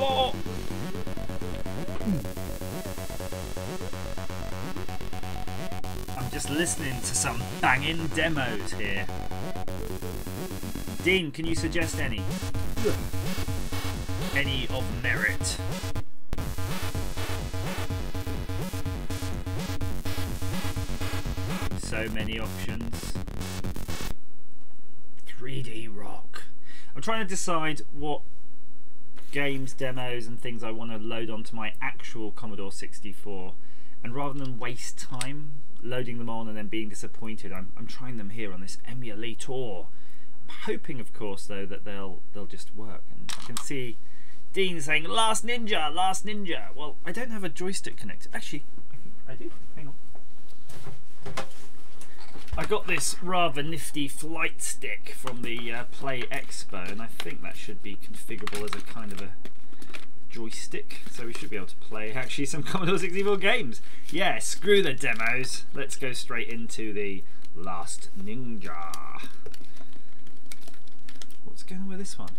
Oh! I'm just listening to some banging demos here. Dean, can you suggest any? Any of merit? So many options. 3D Rock. I'm trying to decide what games, demos and things I want to load onto my actual Commodore 64, and rather than waste time loading them on and then being disappointed, I'm trying them here on this emulator. I'm hoping, of course, though, that they'll just work. And I can see Dean saying Last Ninja, Last Ninja. Well, I don't have a joystick connected. Actually, I do. Hang on. I got this rather nifty flight stick from the Play Expo, and I think that should be configurable as a kind of a joystick, so we should be able to play actually some Commodore 64 games. Yeah, screw the demos. Let's go straight into the Last Ninja. What's going on with this one?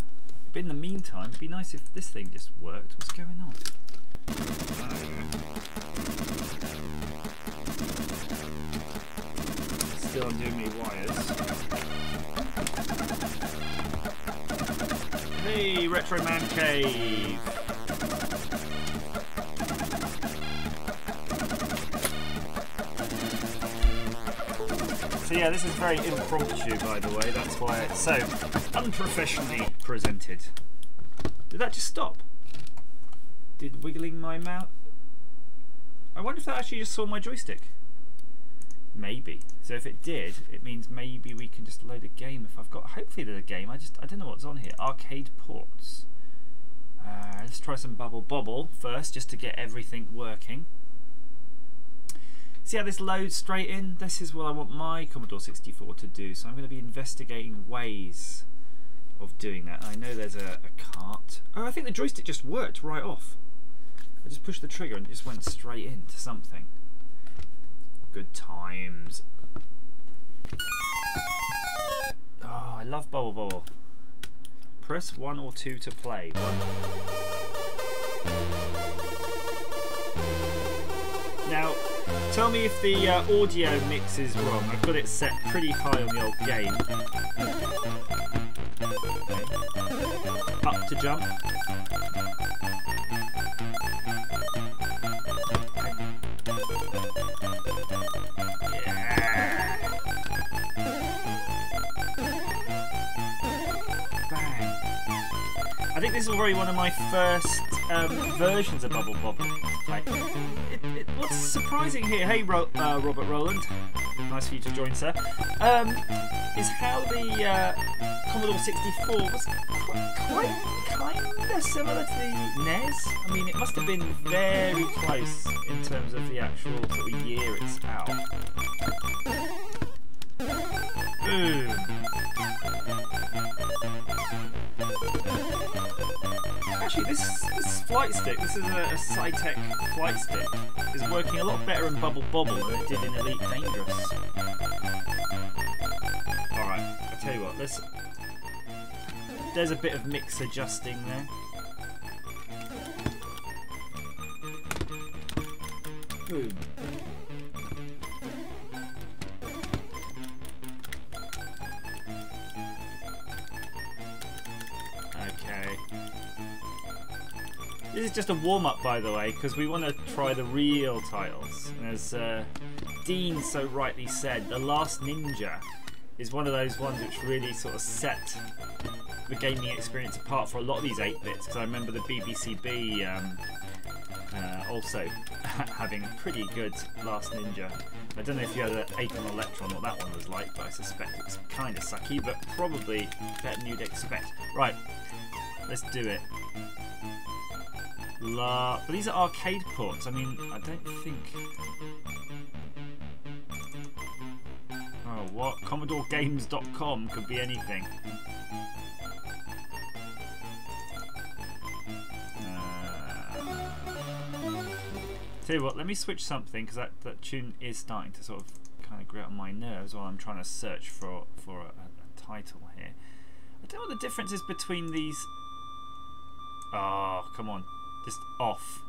But in the meantime, it'd be nice if this thing just worked. What's going on? Still undoing me wires. Hey, Retro Man Cave! So yeah, this is very impromptu, by the way, that's why it's so unprofessionally presented. Did that just stop? Did wiggling my mouth? I wonder if that actually just saw my joystick. Maybe. So if it did, it means maybe we can just load a game if I've got... Hopefully there's a game. I don't know what's on here. Arcade ports. Let's try some Bubble Bobble first, just to get everything working. See how this loads straight in? This is what I want my Commodore 64 to do. So I'm going to be investigating ways of doing that. I know there's a cart. Oh, I think the joystick just worked right off. I just pushed the trigger and it just went straight into something. Good times. Oh, I love Bubble Bobble. Press 1 or 2 to play. Now, tell me if the audio mix is wrong. I've got it set pretty high on the old game. Up to jump. I think this is already one of my first versions of Bubble Bobble. What's surprising here, hey Robert Rowland, nice for you to join, sir, is how the Commodore 64 was quite kind of similar to the NES. I mean, it must have been very close in terms of the actual sort of year it's out. Boom. Actually, this flight stick, this is a Cytec flight stick, is working a lot better in Bubble Bobble than it did in Elite Dangerous. Alright, I'll tell you what, there's a bit of mix adjusting there. Boom. This is just a warm-up, by the way, because we want to try the real titles. And as Dean so rightly said, The Last Ninja is one of those ones which really sort of set the gaming experience apart for a lot of these 8-bits, because I remember the BBCB also having a pretty good Last Ninja. I don't know if you had an Acorn Electron, what that one was like, but I suspect it was kind of sucky, but probably better than you'd expect. Right, let's do it. But these are arcade ports. I mean, I don't think... Oh, what? CommodoreGames.com could be anything. Tell you what, let me switch something, because that tune is starting to sort of kind of grate on my nerves while I'm trying to search for a title here. I don't know what the difference is between these Oh, come on. Just off.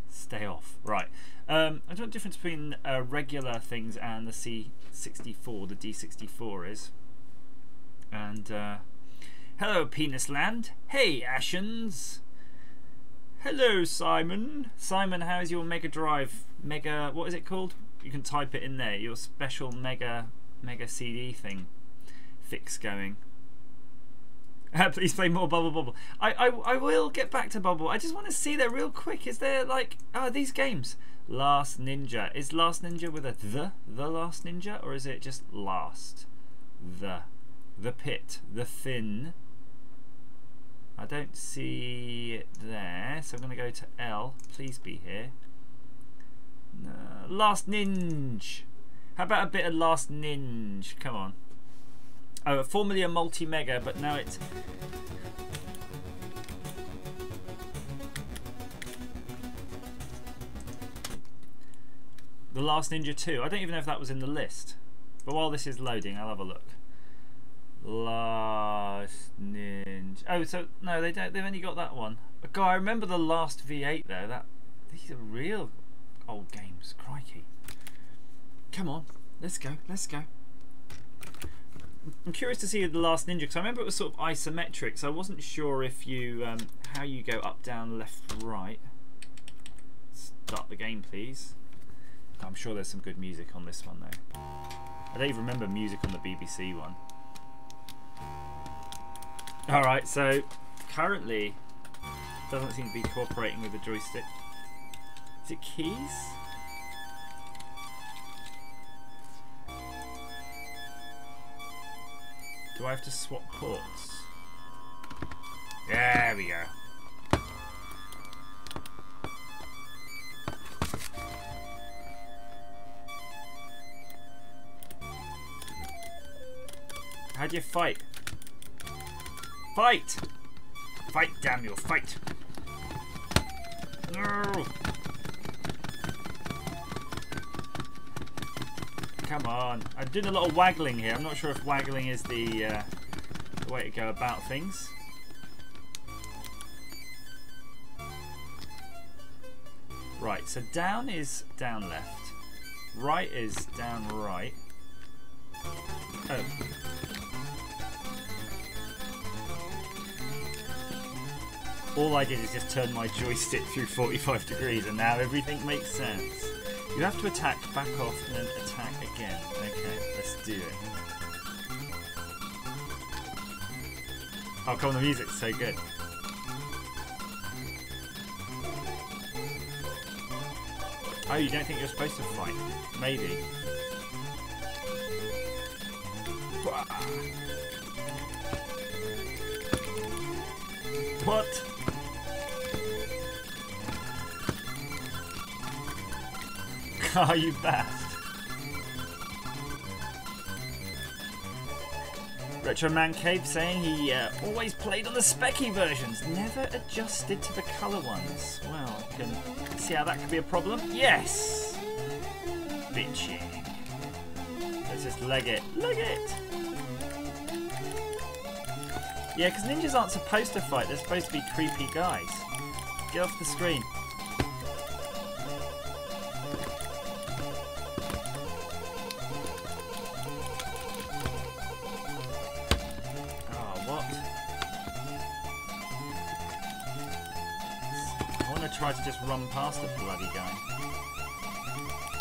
Stay off. Right. I don't know what the difference between regular things and the C64, the D64 is. And, hello, Penis Land. Hey, Ashens. Hello, Simon. Simon, how's your Mega Drive? What is it called? You can type it in there. Your special Mega CD thing fix going. Please play more Bubble Bobble. I will get back to Bubble. I just want to see that real quick. Is there like these games? Last Ninja. Is Last Ninja with a the Last Ninja, or is it just Last? The Pit, the Thin. I don't see it there, so I'm going to go to L. Please be here. Last Ninja. How about a bit of Last Ninja? Come on. Oh, formerly a multi-mega, but now it's... The Last Ninja 2. I don't even know if that was in the list. But while this is loading, I'll have a look. Last Ninja. Oh, so no, they don't. They've only got that one. But God, I remember the last V8 though. These are real old games. Crikey! Come on, let's go. Let's go. I'm curious to see the Last Ninja because I remember it was sort of isometric, so I wasn't sure if you how you go up, down, left, right. Start the game, please. I'm sure there's some good music on this one though. I don't even remember music on the BBC one. Alright, so currently doesn't seem to be cooperating with the joystick. Is it keys? Do I have to swap ports? There we go. How do you fight? Fight! Fight, damn you, fight! No! Come on. I'm doing a lot of waggling here. I'm not sure if waggling is the way to go about things. Right, so down is down left. Right is down right. Oh. All I did is just turn my joystick through 45 degrees and now everything makes sense. You have to attack, back off, and then attack again. Okay, let's do it. Oh, come on, the music's so good. Oh, you don't think you're supposed to fight? Maybe. What? Oh, you bastard. Retro Man Cave saying he always played on the specky versions, never adjusted to the colour ones. Well, I can see how that could be a problem. Yes! Bitching. Let's just leg it. Leg it! Yeah, because ninjas aren't supposed to fight, they're supposed to be creepy guys. Get off the screen. Try to just run past the bloody guy.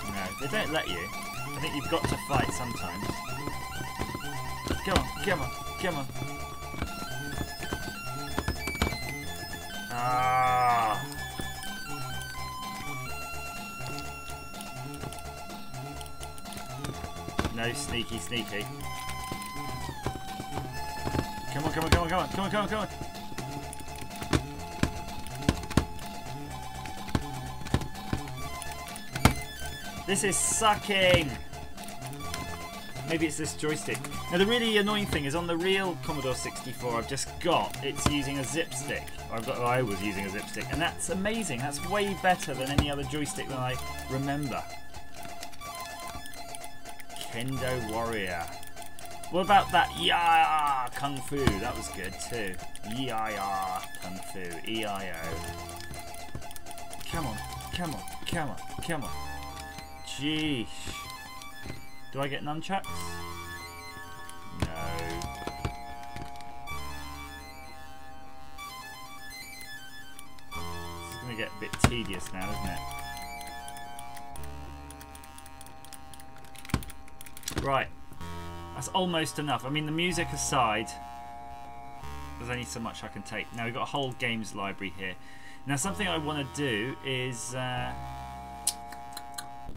No, they don't let you. I think you've got to fight sometimes. Come on, come on, come on. Ah. No sneaky, sneaky. Come on, come on, come on, come on, come on, come on, come on. This is sucking! Maybe it's this joystick. Now the really annoying thing is on the real Commodore 64 I've just got, it's using a zip stick. I was using a zip stick, and that's amazing. That's way better than any other joystick that I remember. Kendo Warrior. What about that ya kung fu? That was good too. Ya kung fu. E-I-O. Come on, come on, come on, come on. Jeez. Do I get nunchucks? No. This is going to get a bit tedious now, isn't it? Right. That's almost enough. I mean, the music aside, there's only so much I can take. Now we've got a whole games library here. Now something I want to do is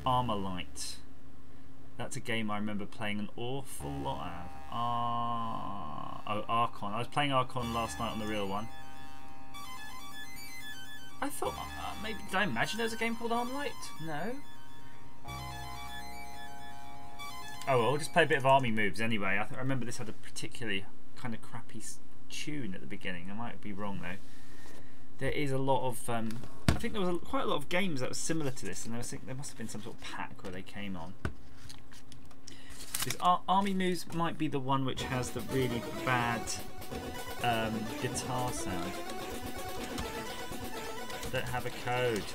Armalite. That's a game I remember playing an awful lot of. Oh, Archon. I was playing Archon last night on the real one. I thought, maybe, did I imagine there was a game called Armalite? No. Oh well, we'll just play a bit of army moves anyway. I remember this had a particularly kind of crappy tune at the beginning. I might be wrong though. There is a lot of, I think there was quite a lot of games that were similar to this, and there must have been some sort of pack where they came on. This army moves might be the one which has the really bad guitar sound. Don't have a code.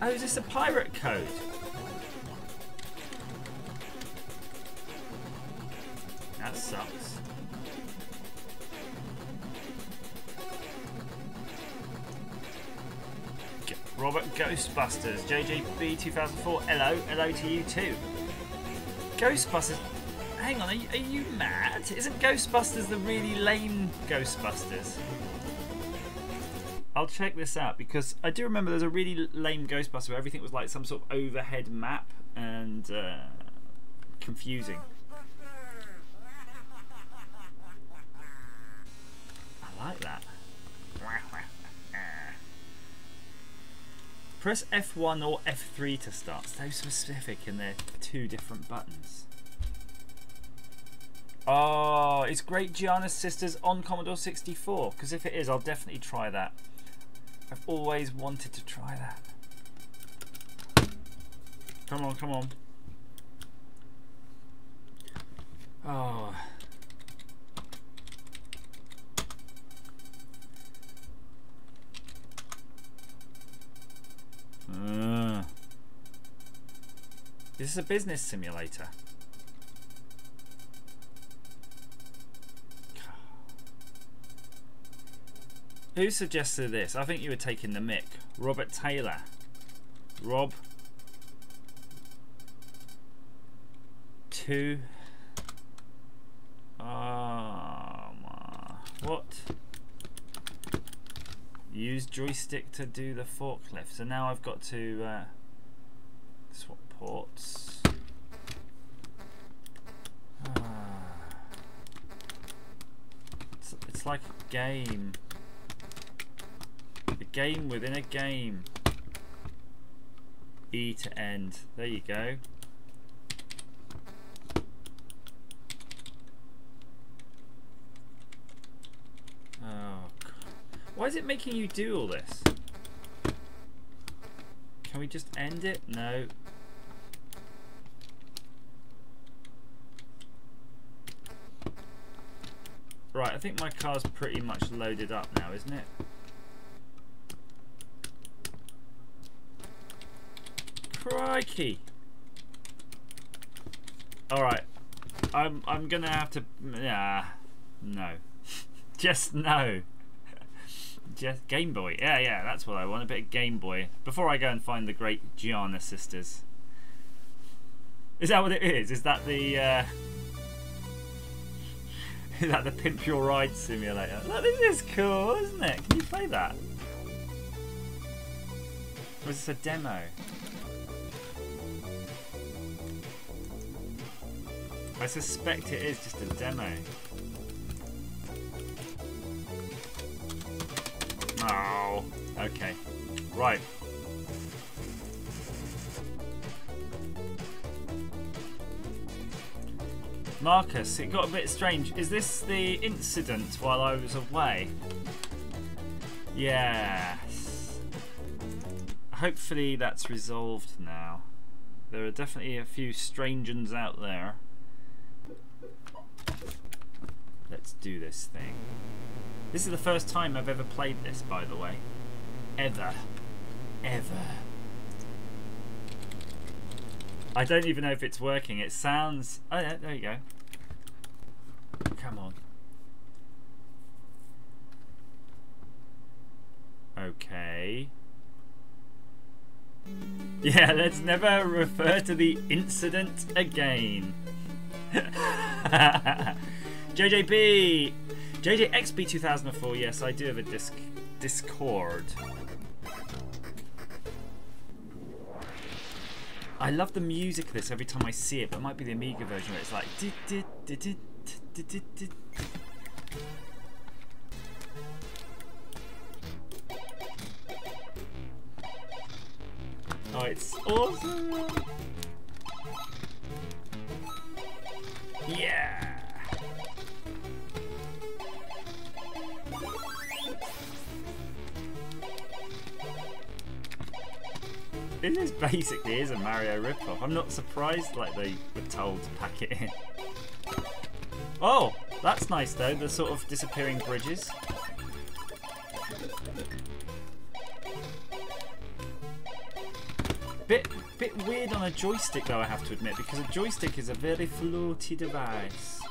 Oh, is this a pirate code? That sucks. Robert Ghostbusters, JJB 2004. Hello to you too. Ghostbusters. Hang on, are you mad? Isn't Ghostbusters the really lame Ghostbusters? I'll check this out because I do remember there's a really lame Ghostbuster where everything was like some sort of overhead map and confusing. I like that. Press F1 or F3 to start. So specific in their two different buttons. Oh, is Great Gianna's Sisters on Commodore 64? Because if it is, I'll definitely try that. I've always wanted to try that. Come on, come on. Oh. Is this a business simulator? Who suggested this? I think you were taking the mick. Robert Taylor. Rob. 2. What? Use joystick to do the forklift. So now I've got to swap ports. It's like a game. A game within a game. E to end. There you go. Oh, why is it making you do all this? Can we just end it? No. Right, I think my car's pretty much loaded up now, isn't it? Crikey! Alright. I'm gonna have to no. Just no. Just Game Boy. Yeah, that's what I want. A bit of Game Boy. Before I go and find the Great Gianna Sisters. Is that what it is? Is that the is that the Pimp Your Ride simulator? Look, this is cool, isn't it? Can you play that? Or is this a demo? I suspect it is just a demo. Oh, okay. Right. Marcus, it got a bit strange. Is this the incident while I was away? Yes. hopefully that's resolved now. There are definitely a few strange ones out there. Let's do this thing. This is the first time I've ever played this, by the way. Ever. I don't even know if it's working. It sounds... Oh, yeah, there you go. Come on. Okay. Yeah, let's never refer to the incident again. JJB! JJXB 2004, yes, I do have a Discord. I love the music of this every time I see it, but it might be the Amiga version where it's like... Oh, it's awesome! Yeah! This basically is a Mario ripoff. I'm not surprised like they were told to pack it in. Oh, that's nice though, the sort of disappearing bridges. Bit weird on a joystick though, I have to admit, because a joystick is a very floaty device.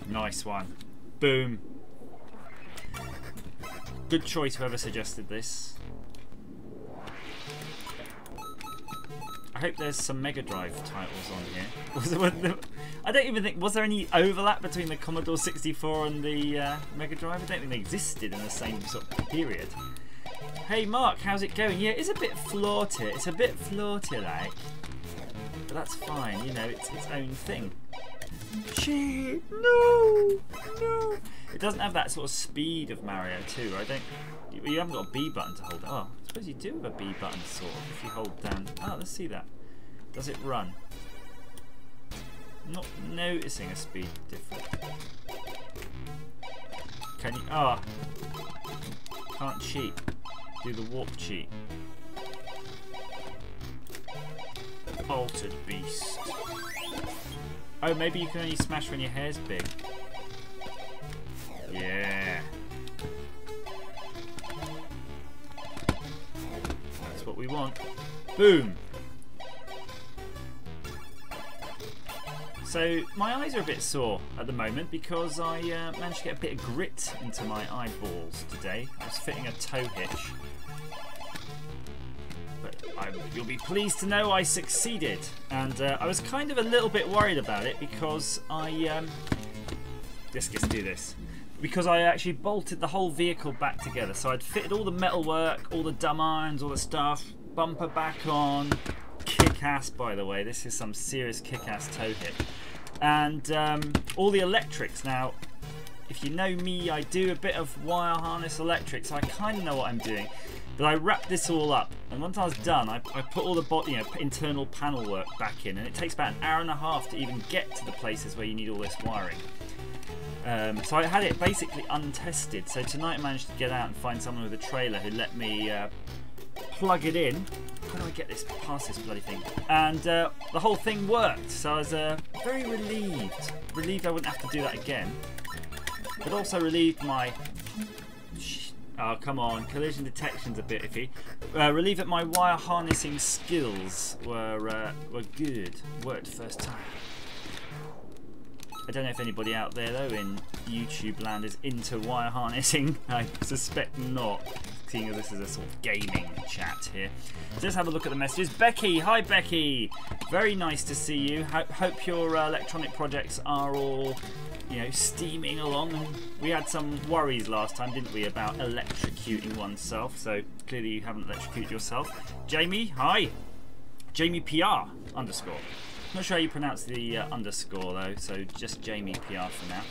Nice one. Boom. Good choice, whoever suggested this. I hope there's some Mega Drive titles on here. I don't even think... Was there any overlap between the Commodore 64 and the Mega Drive? I don't think they existed in the same sort of period. Hey Mark, how's it going? Yeah, it's a bit floaty. It's a bit floaty like. But that's fine, you know, it's its own thing. Shit! No! No! It doesn't have that sort of speed of Mario 2. I don't... You haven't got a B button to hold. Oh, I suppose you do have a B button sort of if you hold down. Oh, let's see that. Does it run? I'm not noticing a speed difference. Can you... Oh! Can't cheat. Do the warp cheat. Altered beast. Oh, maybe you can only smash when your hair's big. Yeah. That's what we want. Boom. So my eyes are a bit sore at the moment because I managed to get a bit of grit into my eyeballs today. I was fitting a toe hitch. But you'll be pleased to know I succeeded. And I was kind of a little bit worried about it because let's do this. Because I actually bolted the whole vehicle back together. So I'd fitted all the metalwork, all the dumb irons, all the stuff, bumper back on. Kick-ass, by the way. This is some serious kick-ass toe hit. And all the electrics. Now, if you know me, I do a bit of wire harness electrics. So I kind of know what I'm doing. But I wrapped this all up, and once I was done, I put all the internal panel work back in, and it takes about an hour and a half to even get to the places where you need all this wiring. So I had it basically untested. So tonight I managed to get out and find someone with a trailer who let me plug it in. How do I get this past this bloody thing? And the whole thing worked. So I was very relieved. Relieved I wouldn't have to do that again. But also relieved my... Oh, come on. Collision detection's a bit iffy. Relieved that my wire harnessing skills were good. Worked first time. I don't know if anybody out there, though, in YouTube land is into wire harnessing. I suspect not, seeing as this is a sort of gaming chat here. So let's have a look at the messages. Becky, hi Becky. Very nice to see you. Hope your electronic projects are all, you know, steaming along. And we had some worries last time, didn't we, about electrocuting oneself. So clearly you haven't electrocuted yourself. Jamie, hi. Jamie PR _ Not sure how you pronounce the underscore though, so just Jamie PR for now.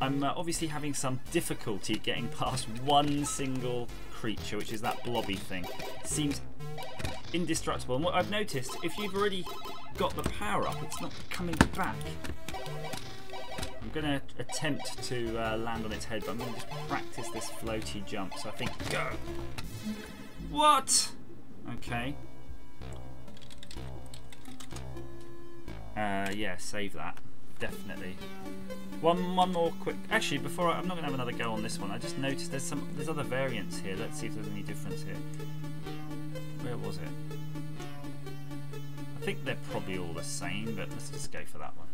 I'm obviously having some difficulty getting past one single creature, which is that blobby thing. It seems indestructible, and what I've noticed, if you've already got the power up, it's not coming back. I'm going to attempt to land on its head, but I'm going to just practice this floaty jump, so I think go. What? Okay. Yeah, save that. Definitely. One more quick. Actually, before I'm not gonna have another go on this one. I just noticed there's other variants here. Let's see if there's any difference here. Where was it? I think they're probably all the same, but let's just go for that one.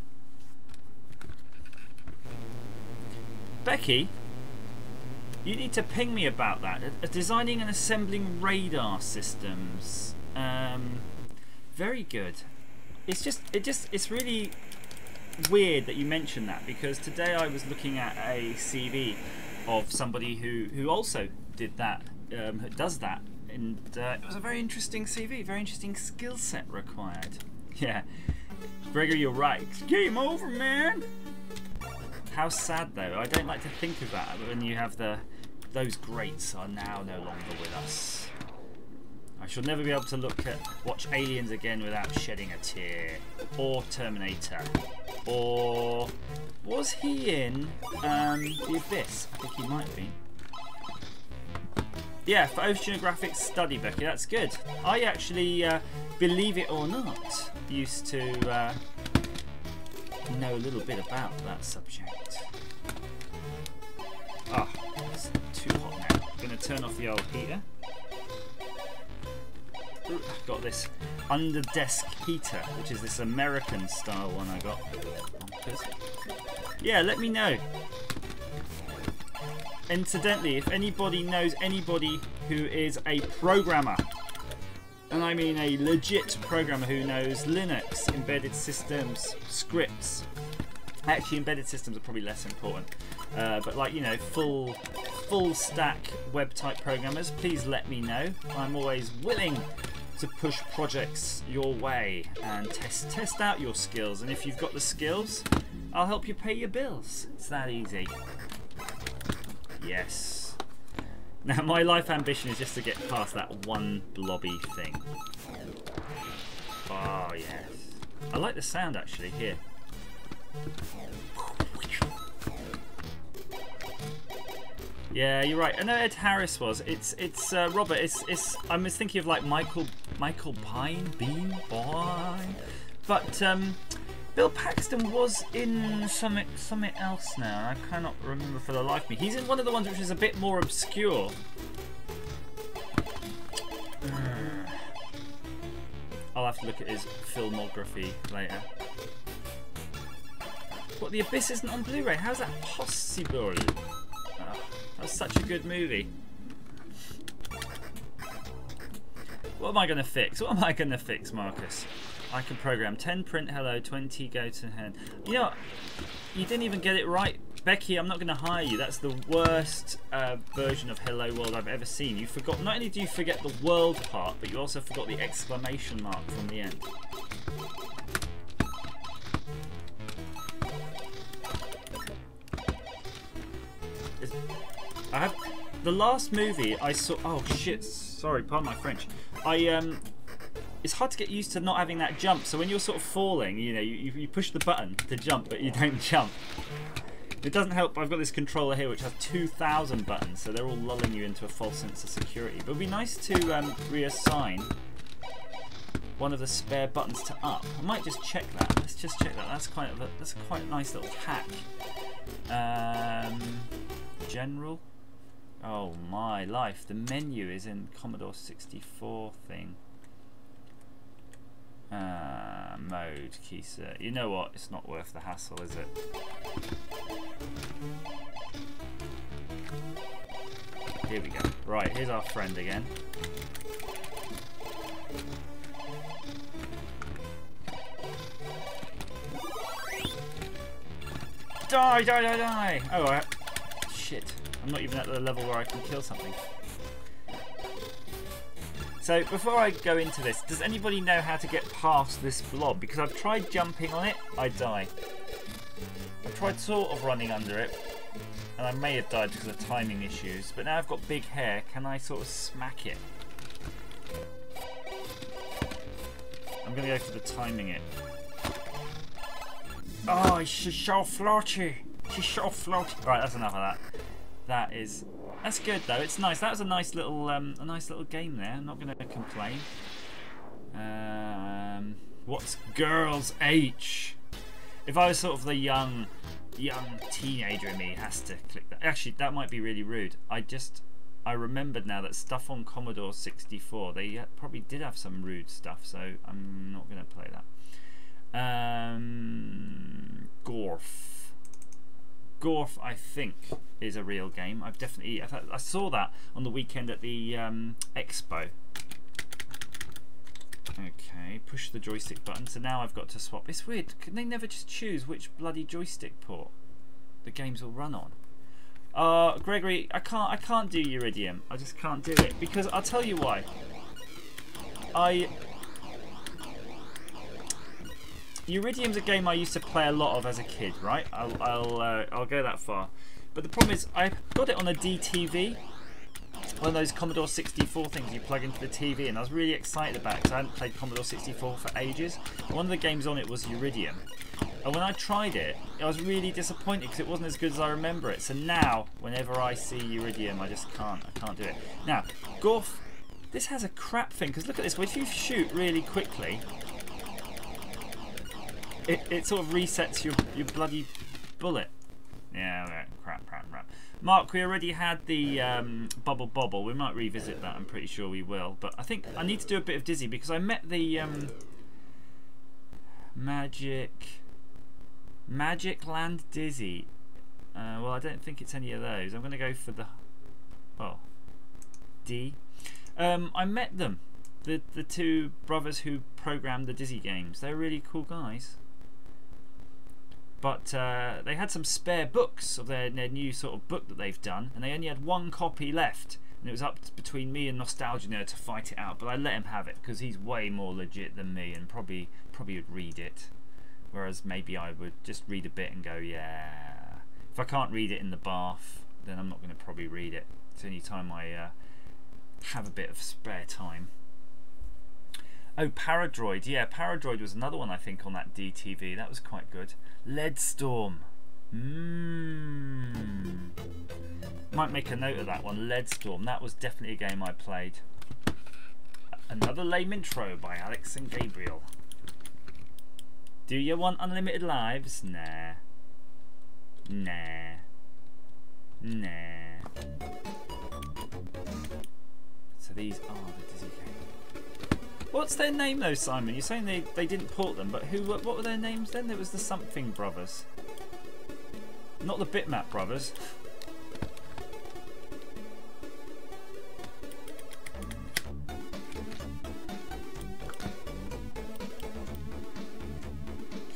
Becky, you need to ping me about that. Designing and assembling radar systems. Very good. It's really weird that you mentioned that, because today I was looking at a CV of somebody who also did that, does that, and it was a very interesting CV, very interesting skill set required. Yeah, Gregor, you're right. Game over, man. How sad though. I don't like to think of that, but when you have those greats are now no longer with us. I shall never be able to watch Aliens again without shedding a tear. Or Terminator. Or was he in The Abyss? I think he might be. Yeah, for oceanographic study, Becky, that's good. I actually, believe it or not, used to know a little bit about that subject. Ah, it's too hot now. I'm going to turn off the old heater. Ooh, I've got this under desk heater, which is this American style one I got. Yeah, let me know. Incidentally, if anybody knows anybody who is a programmer, and I mean a legit programmer who knows Linux, embedded systems, scripts. Actually, embedded systems are probably less important, but like, you know, full stack web type programmers, please let me know. I'm always willing to push projects your way and test out your skills, and if you've got the skills, I'll help you pay your bills. It's that easy. Yes. Now my life ambition is just to get past that one blobby thing. Oh yes. I like the sound actually here. Yeah, you're right. I know Ed Harris was. It's Robert. I was thinking of like Michael Bean, but Bill Paxton was in something else now. I cannot remember for the life of me. He's in one of the ones which is a bit more obscure. I'll have to look at his filmography later. What, The Abyss isn't on Blu-ray? How's that possible? Oh, that's such a good movie. What am I going to fix? What am I going to fix, Marcus? I can program 10 print hello, 20 go to hand. You know, you didn't even get it right. Becky, I'm not going to hire you. That's the worst version of Hello World I've ever seen. You forgot, not only do you forget the world part, but you also forgot the exclamation mark from the end. I have the last movie I saw. Oh shit! Sorry, pardon my French. It's hard to get used to not having that jump. So when you're sort of falling, you know, you push the button to jump, but you don't jump. It doesn't help. I've got this controller here which has 2,000 buttons, so they're all lulling you into a false sense of security. But it'd be nice to reassign one of the spare buttons to up. I might just check that. Let's just check that. That's quite a nice little hack. General. Oh my life! The menu is in Commodore 64 thing. Mode keyset. You know what? It's not worth the hassle, is it? Here we go. Right, here's our friend again. Die, die, die, die! Oh, shit. I'm not even at the level where I can kill something. So before I go into this, does anybody know how to get past this blob? Because I've tried jumping on it, I die. I've tried sort of running under it, and I may have died because of timing issues, but now I've got big hair, can I sort of smack it? I'm going to go for the timing it. Oh, she's so floaty. She's so floaty. Right, that's enough of that. That is That's good though. It's nice. That was a nice little game there. I'm not going to complain. What's Girls H? If I was sort of the young teenager in me, has to click that. Actually, that might be really rude. I remembered now that stuff on Commodore 64, they probably did have some rude stuff, so I'm not going to play that. Gorf, I think, is a real game. I saw that on the weekend at the Expo. Okay, push the joystick button. So now I've got to swap. It's weird. Can they never just choose which bloody joystick port the games will run on? Gregory, I can't do Uridium. I just can't do it because I'll tell you why. Uridium's a game I used to play a lot of as a kid, right? I'll go that far. But the problem is I got it on a DTV, one of those Commodore 64 things you plug into the TV, and I was really excited about it because I hadn't played Commodore 64 for ages. One of the games on it was Uridium. And when I tried it, I was really disappointed because it wasn't as good as I remember it. So now, whenever I see Uridium, I just can't do it. Now, Gorf, this has a crap thing, because look at this. Well, if you shoot really quickly, it sort of resets your bloody bullet. Yeah, right. Crap. Mark, we already had the Bubble Bobble. We might revisit that. I'm pretty sure we will. But I think I need to do a bit of Dizzy because I met the Magic Land Dizzy. Well, I don't think it's any of those. I'm going to go for the D. I met them, the two brothers who programmed the Dizzy games. They're really cool guys. But they had some spare books of their new sort of book that they've done, and they only had one copy left. And it was up between me and Nostalgia Nerd to fight it out. But I let him have it because he's way more legit than me and probably would read it. Whereas maybe I would just read a bit and go, yeah. If I can't read it in the bath, then I'm not going to probably read it. It's the only time I have a bit of spare time. Oh, Paradroid. Yeah, Paradroid was another one I think on that DTV. That was quite good. Leadstorm. Might make a note of that one. Leadstorm. That was definitely a game I played. Another lame intro by Alex and Gabriel. Do you want unlimited lives? Nah. So these are the Dizzy games. What's their name though, Simon? You're saying they didn't port them, but what were their names then? There was the Something Brothers. Not the Bitmap Brothers.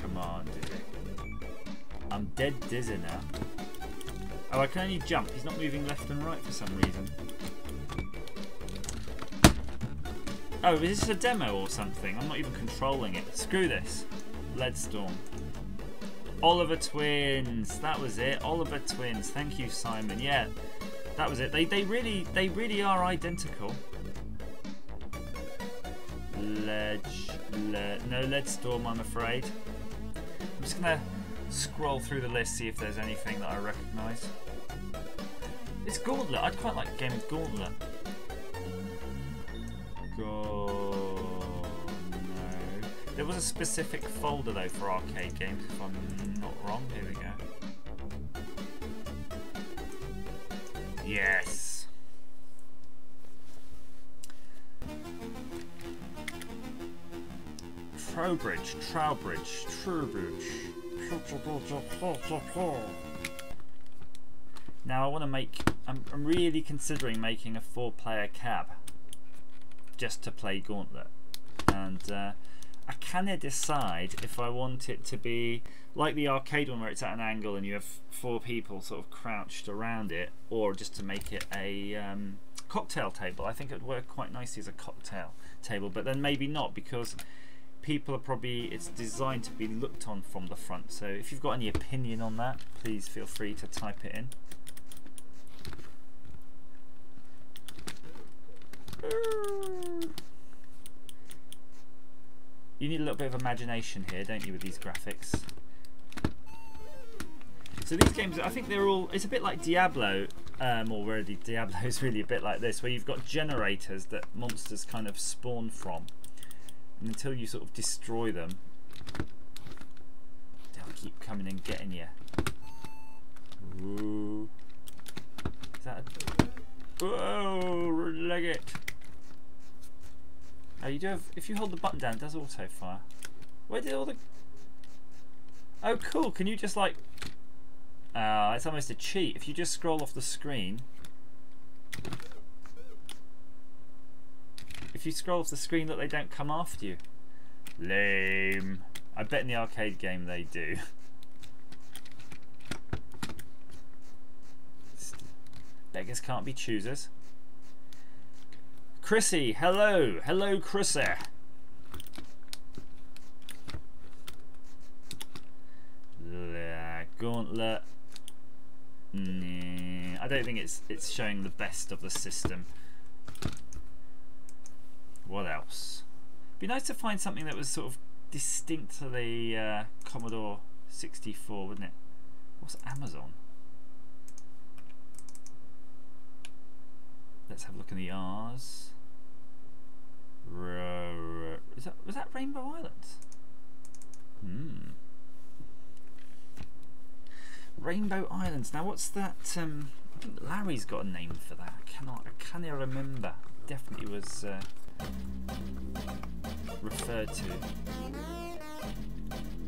Come on, Dizzy. I'm dead dizzy now. Oh, I can only jump. He's not moving left and right for some reason. Oh, is this a demo or something? I'm not even controlling it. Screw this. Leadstorm. Oliver Twins. That was it. Oliver Twins. Thank you, Simon. Yeah, that was it. They really are identical. No Leadstorm, I'm afraid. I'm just gonna scroll through the list, see if there's anything that I recognise. It's Gauntlet. I'd quite like a game of Gauntlet. No. There was a specific folder though for arcade games, if I'm not wrong. Here we go. Yes. Trowbridge. Now I want to make. I'm really considering making a 4-player cab. Just to play Gauntlet, and I cannot decide if I want it to be like the arcade one where it's at an angle and you have 4 people sort of crouched around it, or just to make it a cocktail table. I think it would work quite nicely as a cocktail table, but then maybe not, because people are probably, it's designed to be looked on from the front. So if you've got any opinion on that, please feel free to type it in. You need a little bit of imagination here, don't you, with these graphics? So these games, I think they're all, it's a bit like Diablo. already. Diablo is really a bit like this, where you've got generators that monsters kind of spawn from, and until you sort of destroy them, they'll keep coming and getting you. Ooh. Is that a... Whoa, leg it. Oh, you do have... If you hold the button down, it does auto fire. Where did all the... Oh, cool. Can you just like... it's almost a cheat. If you just scroll off the screen... If you scroll off the screen, that they don't come after you. Lame. I bet in the arcade game they do. Beggars can't be choosers. Chrissy, hello. Hello, Chrissy. Gauntlet. Nah, I don't think it's showing the best of the system. What else? Be nice to find something that was sort of distinctly Commodore 64, wouldn't it? What's Amazon? Let's have a look in the R's. Was that Rainbow Islands? Rainbow Islands. Now, what's that? I think Larry's got a name for that. I can't remember. Definitely was referred to.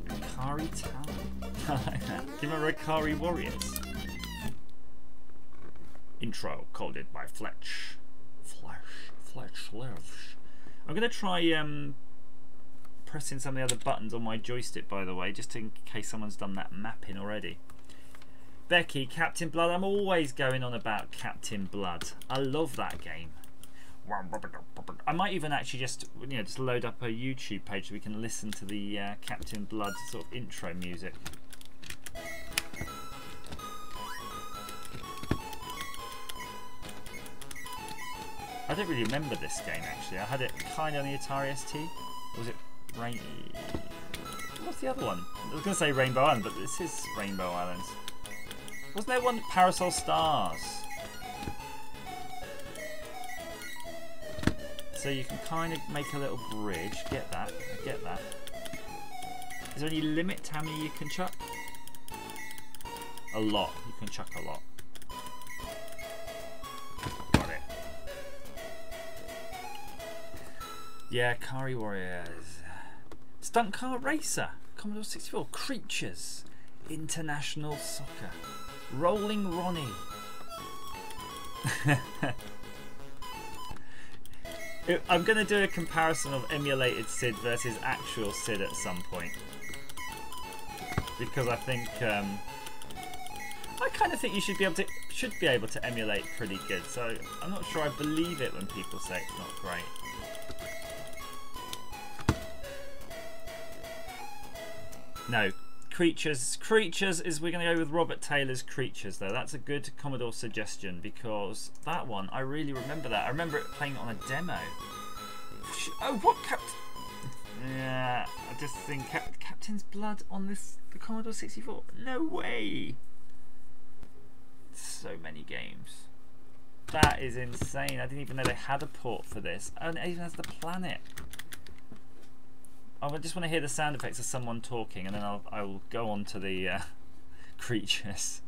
Akari Tower. I like that. Do you remember Akari Warriors? Intro coded by Fletch. Fletch lives. I'm going to try pressing some of the other buttons on my joystick, by the way, just in case someone's done that mapping already. Becky, Captain Blood. I'm always going on about Captain Blood. I love that game. I might even actually just load up a YouTube page so we can listen to the Captain Blood sort of intro music. I don't really remember this game actually. I had it kind of on the Atari ST. Was it What's the other one? I was going to say Rainbow Island, but this is Rainbow Islands. Wasn't there one Parasol Stars? So you can kind of make a little bridge. Get that? I get that. Is there any limit to how many you can chuck? A lot. You can chuck a lot. Got it. Yeah, Kari Warriors. Stunt Car Racer. Commodore 64. Creatures. International Soccer. Rolling Ronnie. I'm going to do a comparison of emulated Sid versus actual Sid at some point. Because I think... I kind of think you should be able to emulate pretty good. So I'm not sure I believe it when people say it's not great. No, Creatures is, we're going to go with Robert Taylor's Creatures though. That's a good Commodore suggestion because that one, I really remember that. I remember it playing it on a demo. Oh, what yeah, I just think Captain's Blood on the Commodore 64. No way. So many games. That is insane. I didn't even know they had a port for this. And it even has the planet. I just want to hear the sound effects of someone talking, and then I will go on to the creatures.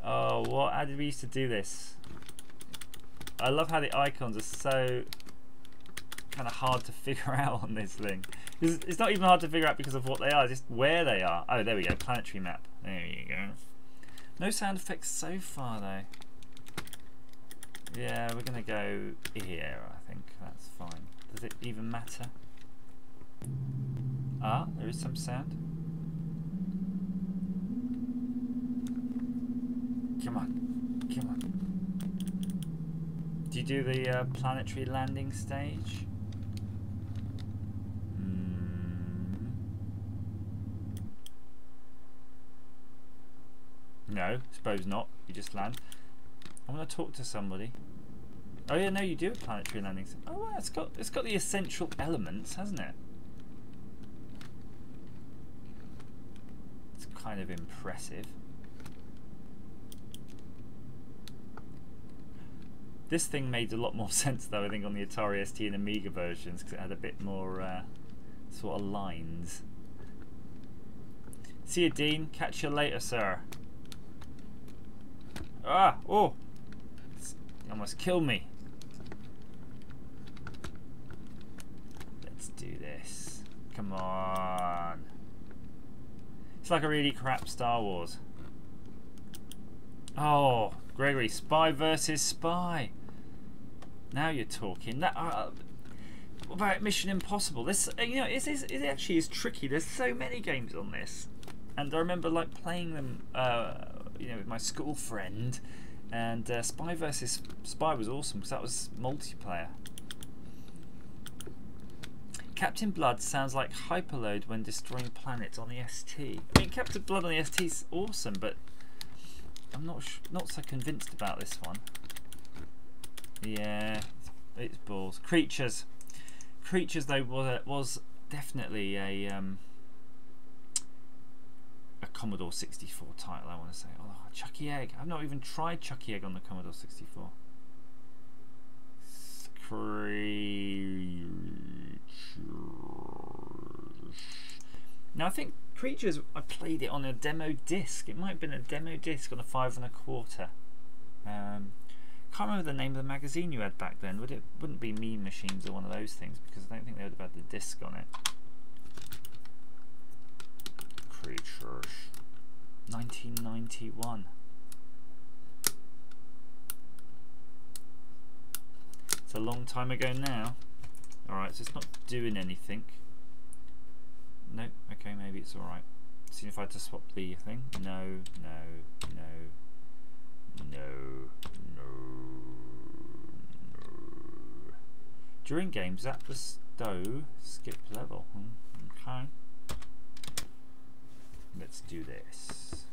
Oh, what? How did we used to do this? I love how the icons are so kind of hard to figure out on this thing. It's not even hard to figure out because of what they are, just where they are. Oh, there we go. Planetary map. There you go. No sound effects so far, though. Yeah, we're going to go here, I think. That's fine. Does it even matter? Ah, there is some sound. Come on. Come on. Do you do the planetary landing stage? No, suppose not. You just land. I want to talk to somebody. Oh yeah, no, you do a planetary landing. Oh, wow, it's got the essential elements, hasn't it? It's kind of impressive. This thing made a lot more sense though, I think, on the Atari ST and Amiga versions, because it had a bit more sort of lines. See you, Dean. Catch you later, sir. Ah! Oh! You almost killed me. Let's do this. Come on. It's like a really crap Star Wars. Oh, Gregory, Spy versus Spy. Now you're talking. That what about Mission Impossible? This, you know, it actually is tricky. There's so many games on this, and I remember like playing them, you know, with my school friend. And Spy versus Spy was awesome because that was multiplayer. Captain Blood sounds like Hyperload when destroying planets on the ST. I mean, Captain Blood on the ST is awesome, but I'm not so convinced about this one. Yeah, it's balls. Creatures though was definitely a Commodore 64 title. I want to say, oh, Chucky Egg. I've not even tried Chucky Egg on the Commodore 64. Now I think Creatures, I played it on a demo disc. It might have been a demo disc on a 5 1/4. Can't remember the name of the magazine you had back then. Wouldn't be Mean Machines or one of those things, because I don't think they would have had the disc on it. Creatures, 1991. It's a long time ago now. Alright, so it's not doing anything. No, okay, maybe it's alright. See if I had to swap the thing. No, no, no, no, no, no. During games at the stove, skip level. Okay. Let's do this.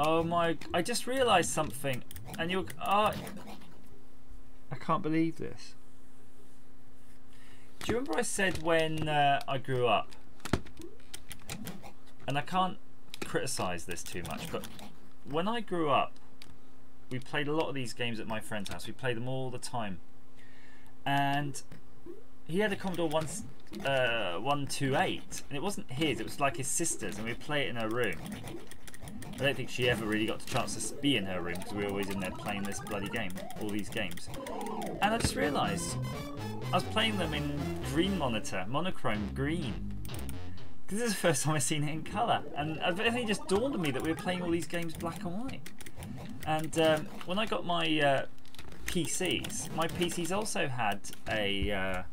Oh my, I just realised something, and you're, I can't believe this. Do you remember I said when I grew up, and I can't criticise this too much, but when I grew up, we played a lot of these games at my friend's house. We played them all the time, and he had a Commodore 128, and it wasn't his, it was like his sister's, and we'd play it in her room. I don't think she ever really got the chance to be in her room because we were always in there playing this bloody game, all these games. And I just realised I was playing them in green monitor, monochrome green. Because this is the first time I've seen it in colour. And I think it just dawned on me that we were playing all these games black and white. And when I got my PCs also had a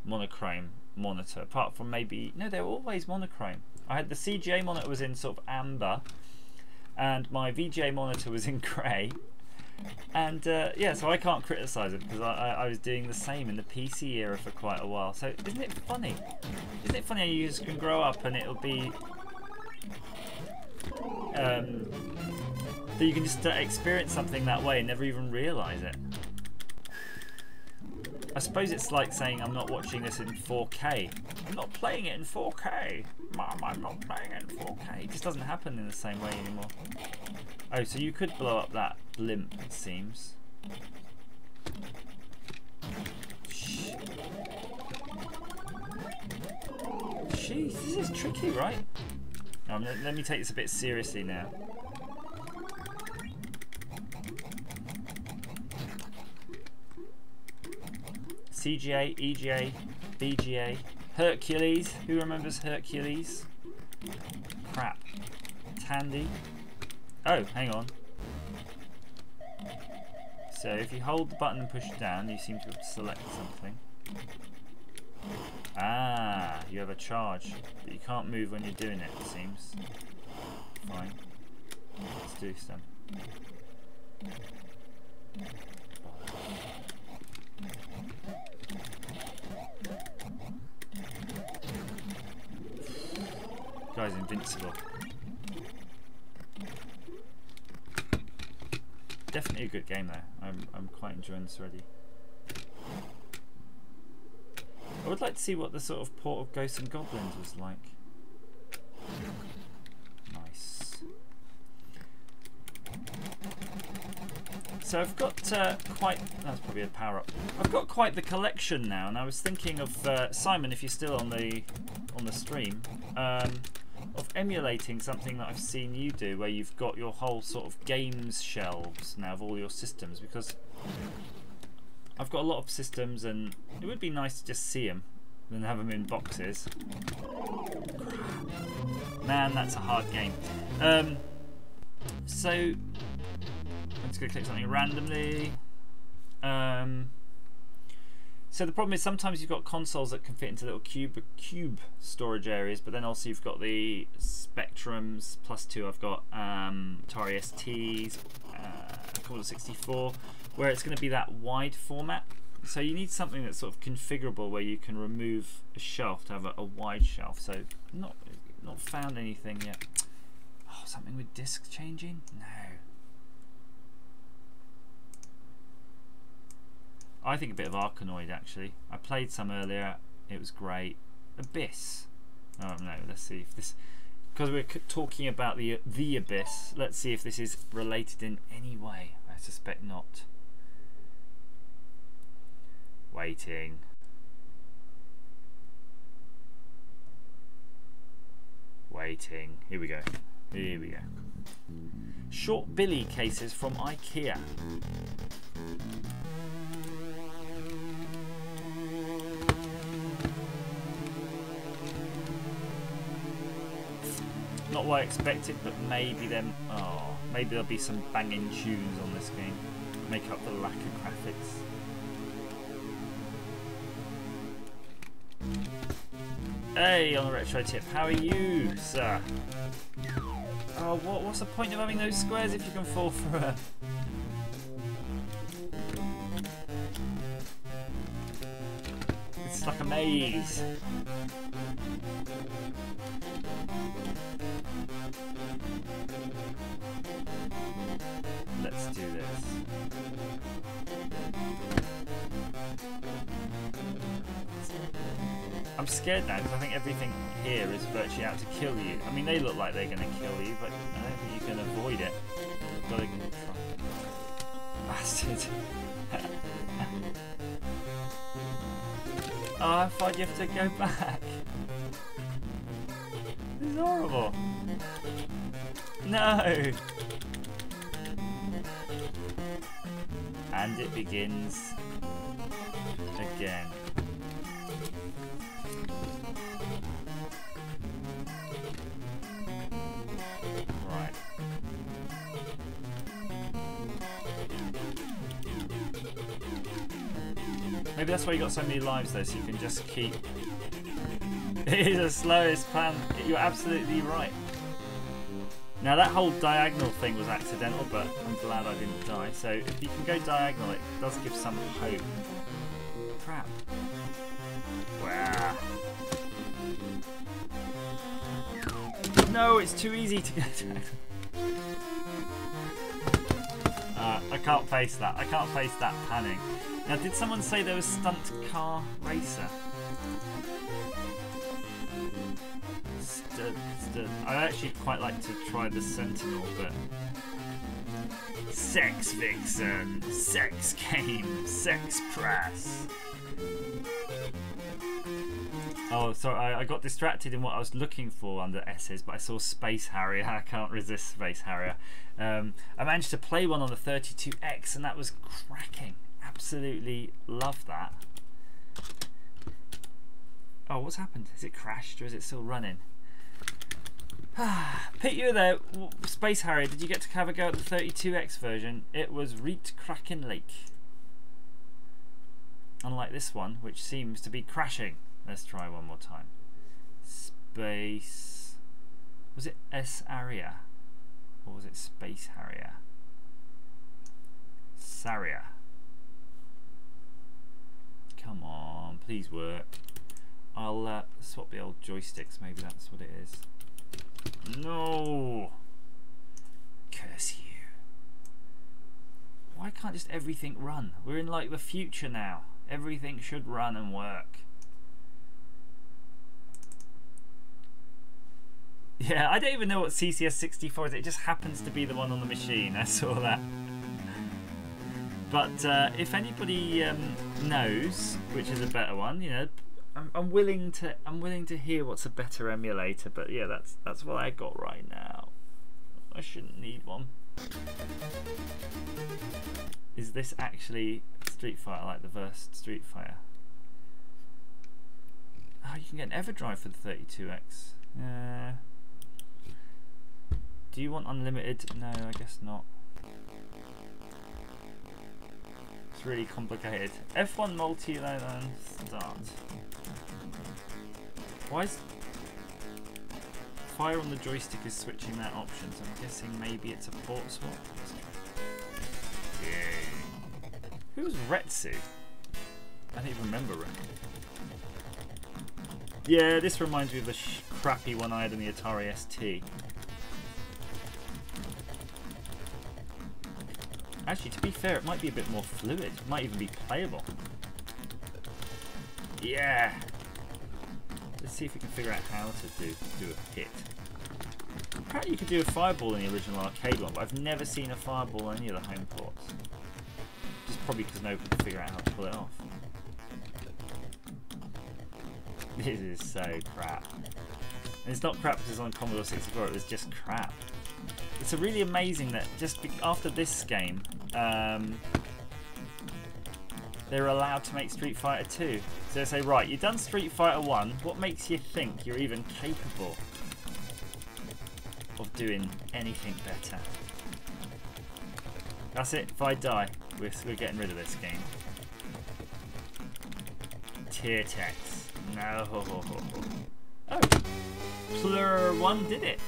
monochrome monitor, apart from maybe, no, they were always monochrome. I had the CGA monitor was in sort of amber, and my VGA monitor was in grey, and yeah, so I can't criticise it because I was doing the same in the PC era for quite a while. So isn't it funny? Isn't it funny how you just can grow up and it'll be that you can just experience something that way and never even realise it. I suppose it's like saying I'm not watching this in 4K. I'm not playing it in 4K. Mom, I'm not playing it in 4K. It just doesn't happen in the same way anymore. Oh, so you could blow up that blimp, it seems. Shh. Jeez, this is tricky, right? Let me take this a bit seriously now. CGA, EGA, BGA, Hercules. Who remembers Hercules? Crap. Tandy. Oh, hang on. So if you hold the button and push it down, you seem to select something. Ah, you have a charge, but you can't move when you're doing it, it seems. Fine. Let's do some. Guy's invincible. definitely a good game though. I'm quite enjoying this already. I would like to see what the sort of port of Ghosts and Goblins was like. Nice. So I've got quite... That's probably a power-up. I've got quite the collection now, and I was thinking of Simon, if you're still on the stream, of emulating something that I've seen you do, where you've got your whole sort of games shelves now of all your systems, because I've got a lot of systems, and it would be nice to just see them and have them in boxes. Man, that's a hard game. So I'm just going to click something randomly. So the problem is sometimes you've got consoles that can fit into little cube storage areas, but then also you've got the Spectrums, +2 I've got Atari STs, Commodore 64, where it's going to be that wide format. So you need something that's sort of configurable, where you can remove a shelf to have a wide shelf. So not found anything yet. Oh, something with disc changing? No. I think a bit of Arkanoid actually. I played some earlier. It was great. Abyss. Oh no, let's see if this, because we're talking about the Abyss. Let's see if this is related in any way. I suspect not. Waiting. Waiting. Here we go. Here we go. Short Billy cases from IKEA. Not what I expected, but maybe then. Oh, maybe there'll be some banging tunes on this game. Make up the lack of graphics. Hey, on the retro tip, how are you, sir? Oh, what's the point of having those squares if you can fall for a... It's like a maze. Let's do this. I'm scared now because I think everything here is virtually out to kill you. I mean, they look like they're going to kill you, but I don't think you can avoid it. You've got to try. Bastard. Oh, I thought you have to go back. This is horrible. No. And it begins again. Right. Maybe that's why you got so many lives though, so you can just keep... It is the slowest plan. You're absolutely right. Now that whole diagonal thing was accidental, but I'm glad I didn't die. So if you can go diagonal, it does give some hope. Crap. Wow. No, it's too easy to go diagonal. I can't face that. I can't face that panning. Now, did someone say there was Stunt Car Racer? I'd actually quite like to try the Sentinel, but... Sex Vixen, Sex Game, Sex Press. Oh, sorry, I got distracted in what I was looking for under S's, but I saw Space Harrier. I can't resist Space Harrier. I managed to play one on the 32X, and that was cracking. Absolutely love that. Oh, what's happened? Has it crashed, or is it still running? Pit you there, Space Harrier, did you get to have a go at the 32X version? It was Reet Kraken Lake. Unlike this one, which seems to be crashing. Let's try one more time. Space... Was it S Harrier? Or was it Space Harrier? Sarrier. Come on, please work. I'll swap the old joysticks, maybe that's what it is. No! Curse you. can't just everything run? We're in like the future now. Everything should run and work. Yeah, I don't even know what CCS64 is. It just happens to be the one on the machine. I saw that. But if anybody knows which is a better one, you know, I'm willing to hear what's a better emulator. But yeah, that's what I got right now. I shouldn't need one. Is this actually Street Fighter, like the first Street Fighter? Oh, you can get an EverDrive for the 32X. Do you want unlimited? No, I guess not. It's really complicated. F1 multi-load and start. Why is fire on the joystick is switching that option? So I'm guessing maybe it's a port swap. Yeah. Who was Retsu? I don't even remember him. Yeah, this reminds me of the crappy one I had in the Atari ST. Actually, to be fair, it might be a bit more fluid. It might even be playable. Yeah. Let's see if we can figure out how to do a hit. Apparently you could do a fireball in the original arcade one, but I've never seen a fireball on any of the home ports. Just probably because nobody could figure out how to pull it off. This is so crap. And it's not crap because it's on Commodore 64, it was just crap. It's really amazing that just after this game, they're allowed to make Street Fighter 2. So they say, right, you've done Street Fighter 1, what makes you think you're even capable of doing anything better? That's it, if I die, we're getting rid of this game. Tier text. No. Oh, Plur 1 did it.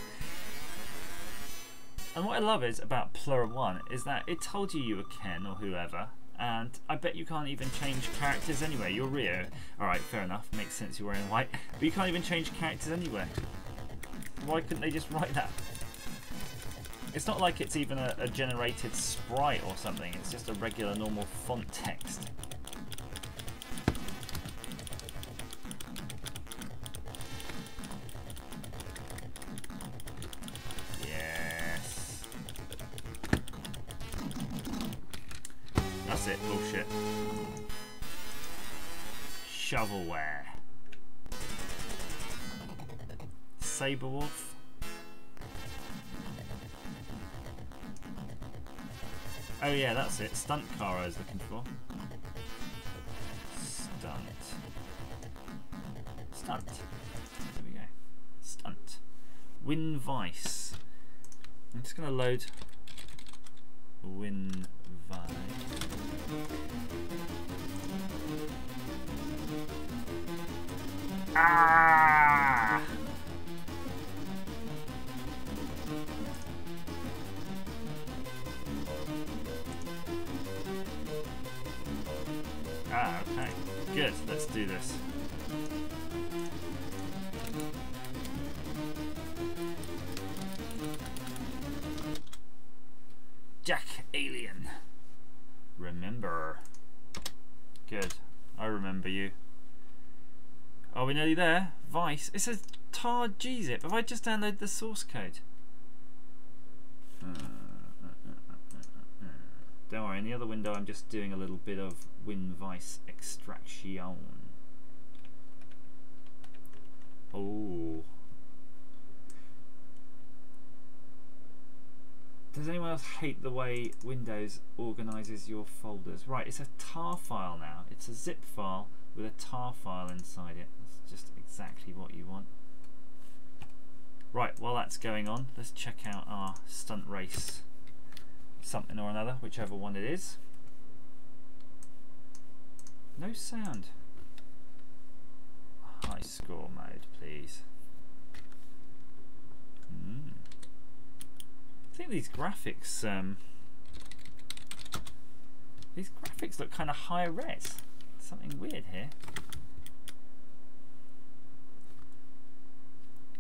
And what I love is about Plur 1 is that it told you were Ken or whoever, and I bet you can't even change characters anyway. You're Rio. Alright, fair enough, makes sense you're wearing white, but you can't even change characters anywhere. Why couldn't they just write that? It's not like it's even a generated sprite or something, it's just a regular normal font text. It, bullshit. Shovelware. Saberwolf. Oh yeah, that's it. Stunt car I was looking for. Stunt. There we go. Stunt. Win Vice. I'm just gonna load Win Vice. Ah! Ah, okay. Good, let's do this. Jack Alien. Remember. Good. I remember you. Are we nearly there? Vice. It says tar gzip. Have I just downloaded the source code? Don't worry, in the other window I'm just doing a little bit of WinVice extraction. Oh. Does anyone else hate the way Windows organises your folders? Right, it's a tar file now. It's a zip file with a tar file inside it. That's just exactly what you want. Right, while that's going on, let's check out our stunt race something or another, whichever one it is. No sound. High score mode, please. I think these graphics look kind of high res. Something weird here.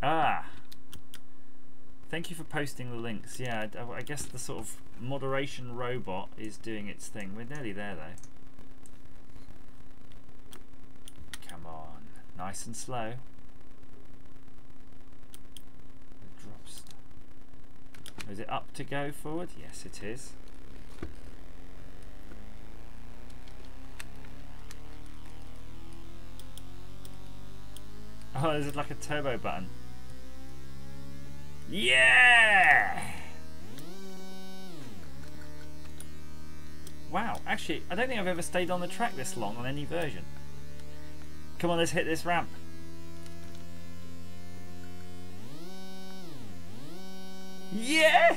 Ah, Thank you for posting the links. Yeah, I guess the sort of moderation robot is doing its thing. We're nearly there though. Come on, nice and slow. It drops. Is it up to go forward? Yes, it is. Oh, is it like a turbo button? Yeah! Wow, actually, I don't think I've ever stayed on the track this long on any version. Come on, let's hit this ramp. Yeah!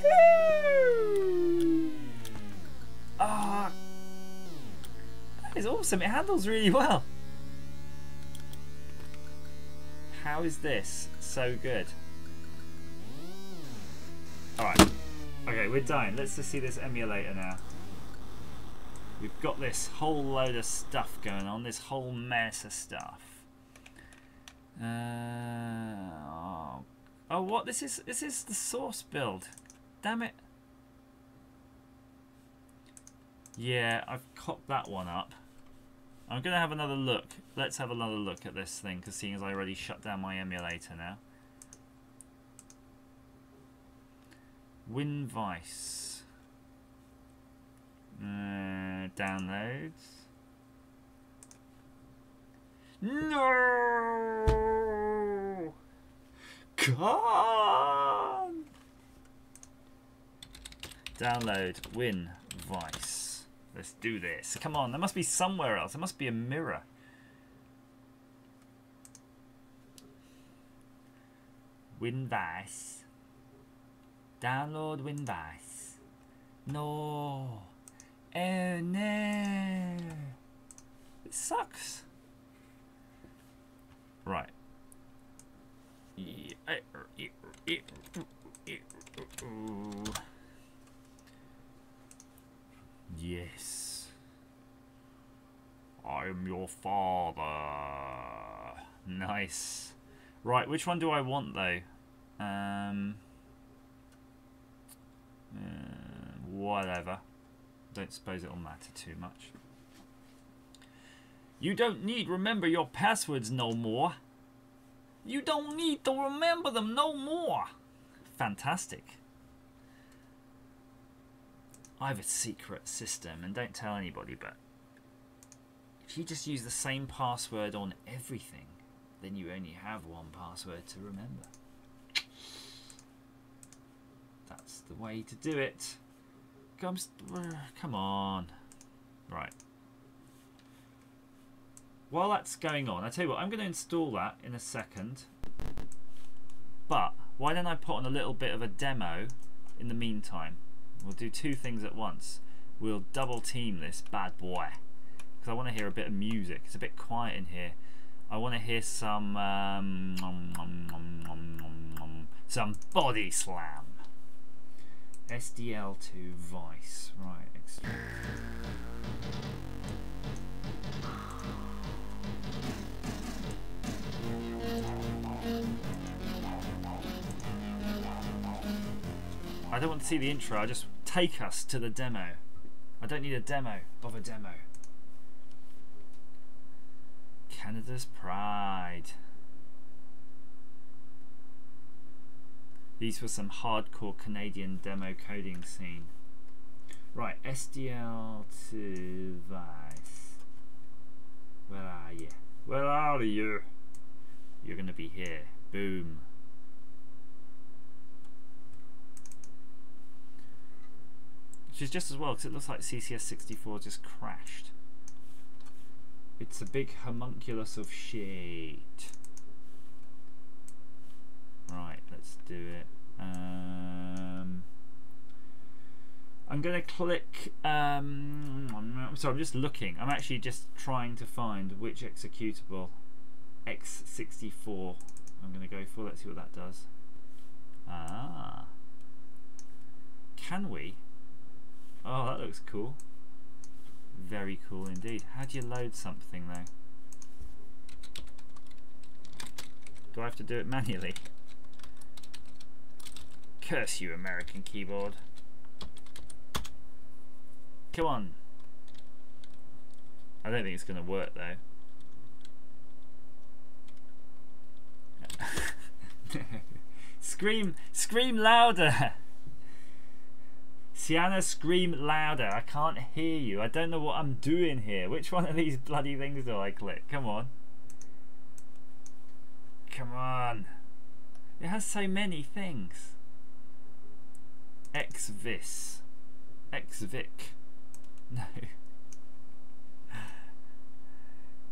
Ah, that is awesome. It handles really well. How is this so good? Alright. Okay, we're done. Let's just see this emulator now. We've got this whole load of stuff going on, this whole mess of stuff. Oh, what? This is the source build. Damn it. Yeah, I've cocked that one up. I'm going to have another look. Let's have another look at this thing, because seeing as I already shut down my emulator now. WinVice. Downloads. No! Come on! Download WinVice. Let's do this. Come on, there must be somewhere else. There must be a mirror. WinVice. Download WinVice. No. Oh no. It sucks. Right. Yes. I'm your father. Nice. Right, which one do I want though? Whatever. Don't suppose it'll matter too much. You don't need remember your passwords no more. You don't need to remember them no more. Fantastic. I have a secret system, and don't tell anybody, but if you just use the same password on everything, then you only have one password to remember. That's the way to do it. Come on. Right. While that's going on, I tell you what, I'm going to install that in a second. But why don't I put on a little bit of a demo in the meantime? We'll do two things at once. We'll double team this bad boy because I want to hear a bit of music. It's a bit quiet in here. I want to hear some body slam. SDL2 Vice. Right. I don't want to see the intro, I just take us to the demo. I don't need a demo of a demo. Canada's Pride. These were some hardcore Canadian demo coding scene. Right, SDL2 Vice. Where are you? Where are you? You're gonna be here. Boom. Which is just as well because it looks like CCS64 just crashed. It's a big homunculus of shit. Right, let's do it. I'm going to click. I'm sorry, I'm just looking. I'm actually just trying to find which executable X64 I'm going to go for. Let's see what that does. Ah. Can we? Oh, that looks cool. Very cool indeed. How do you load something though? Do I have to do it manually? Curse you, American keyboard. Come on. I don't think it's going to work though. Scream louder. Sienna, scream louder. I can't hear you. I don't know what I'm doing here. Which one of these bloody things do I click? Come on. Come on. It has so many things. Xvis. Xvic. No.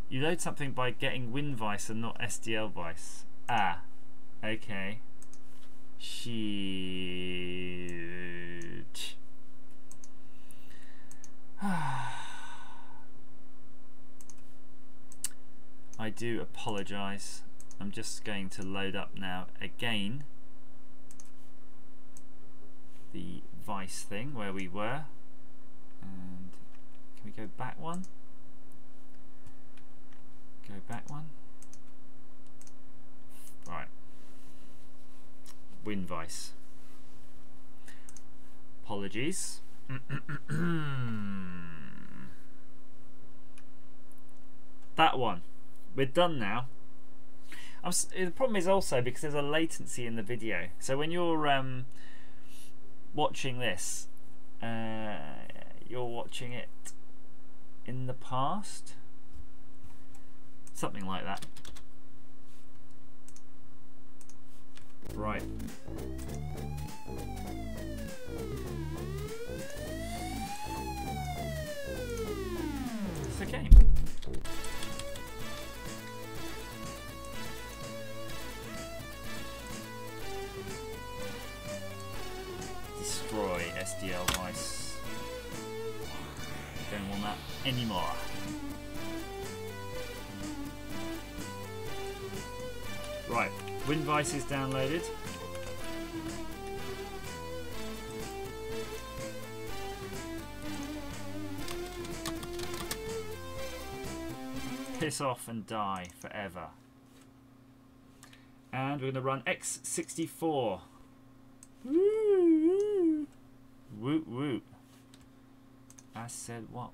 You load something by getting WinVice and not SDLVice. Ah. Okay. Shit. I do apologise. I'm just going to load up now again the Vice thing where we were. And can we go back one? Go back one. Right. WinVice. Apologies. That one. We're done now. The problem is also because there's a latency in the video. So when you're watching this, you're watching it in the past. Something like that. Right. It's okay. Destroy SDLVice. Don't want that anymore. Right, WinVice is downloaded. Piss off and die forever. And we're going to run X64. Woo! Woot woot. I said what?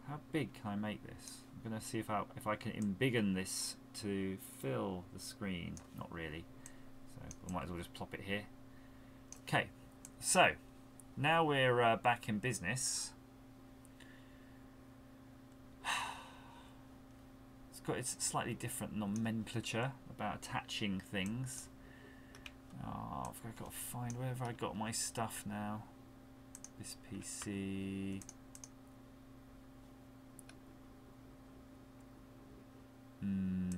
How big can I make this? I'm going to see if I can embiggen this to fill the screen. Not really. So we might as well just plop it here. Okay. So now we're back in business. It's got its slightly different nomenclature about attaching things. Oh, I've got to find where have I got my stuff now. This PC.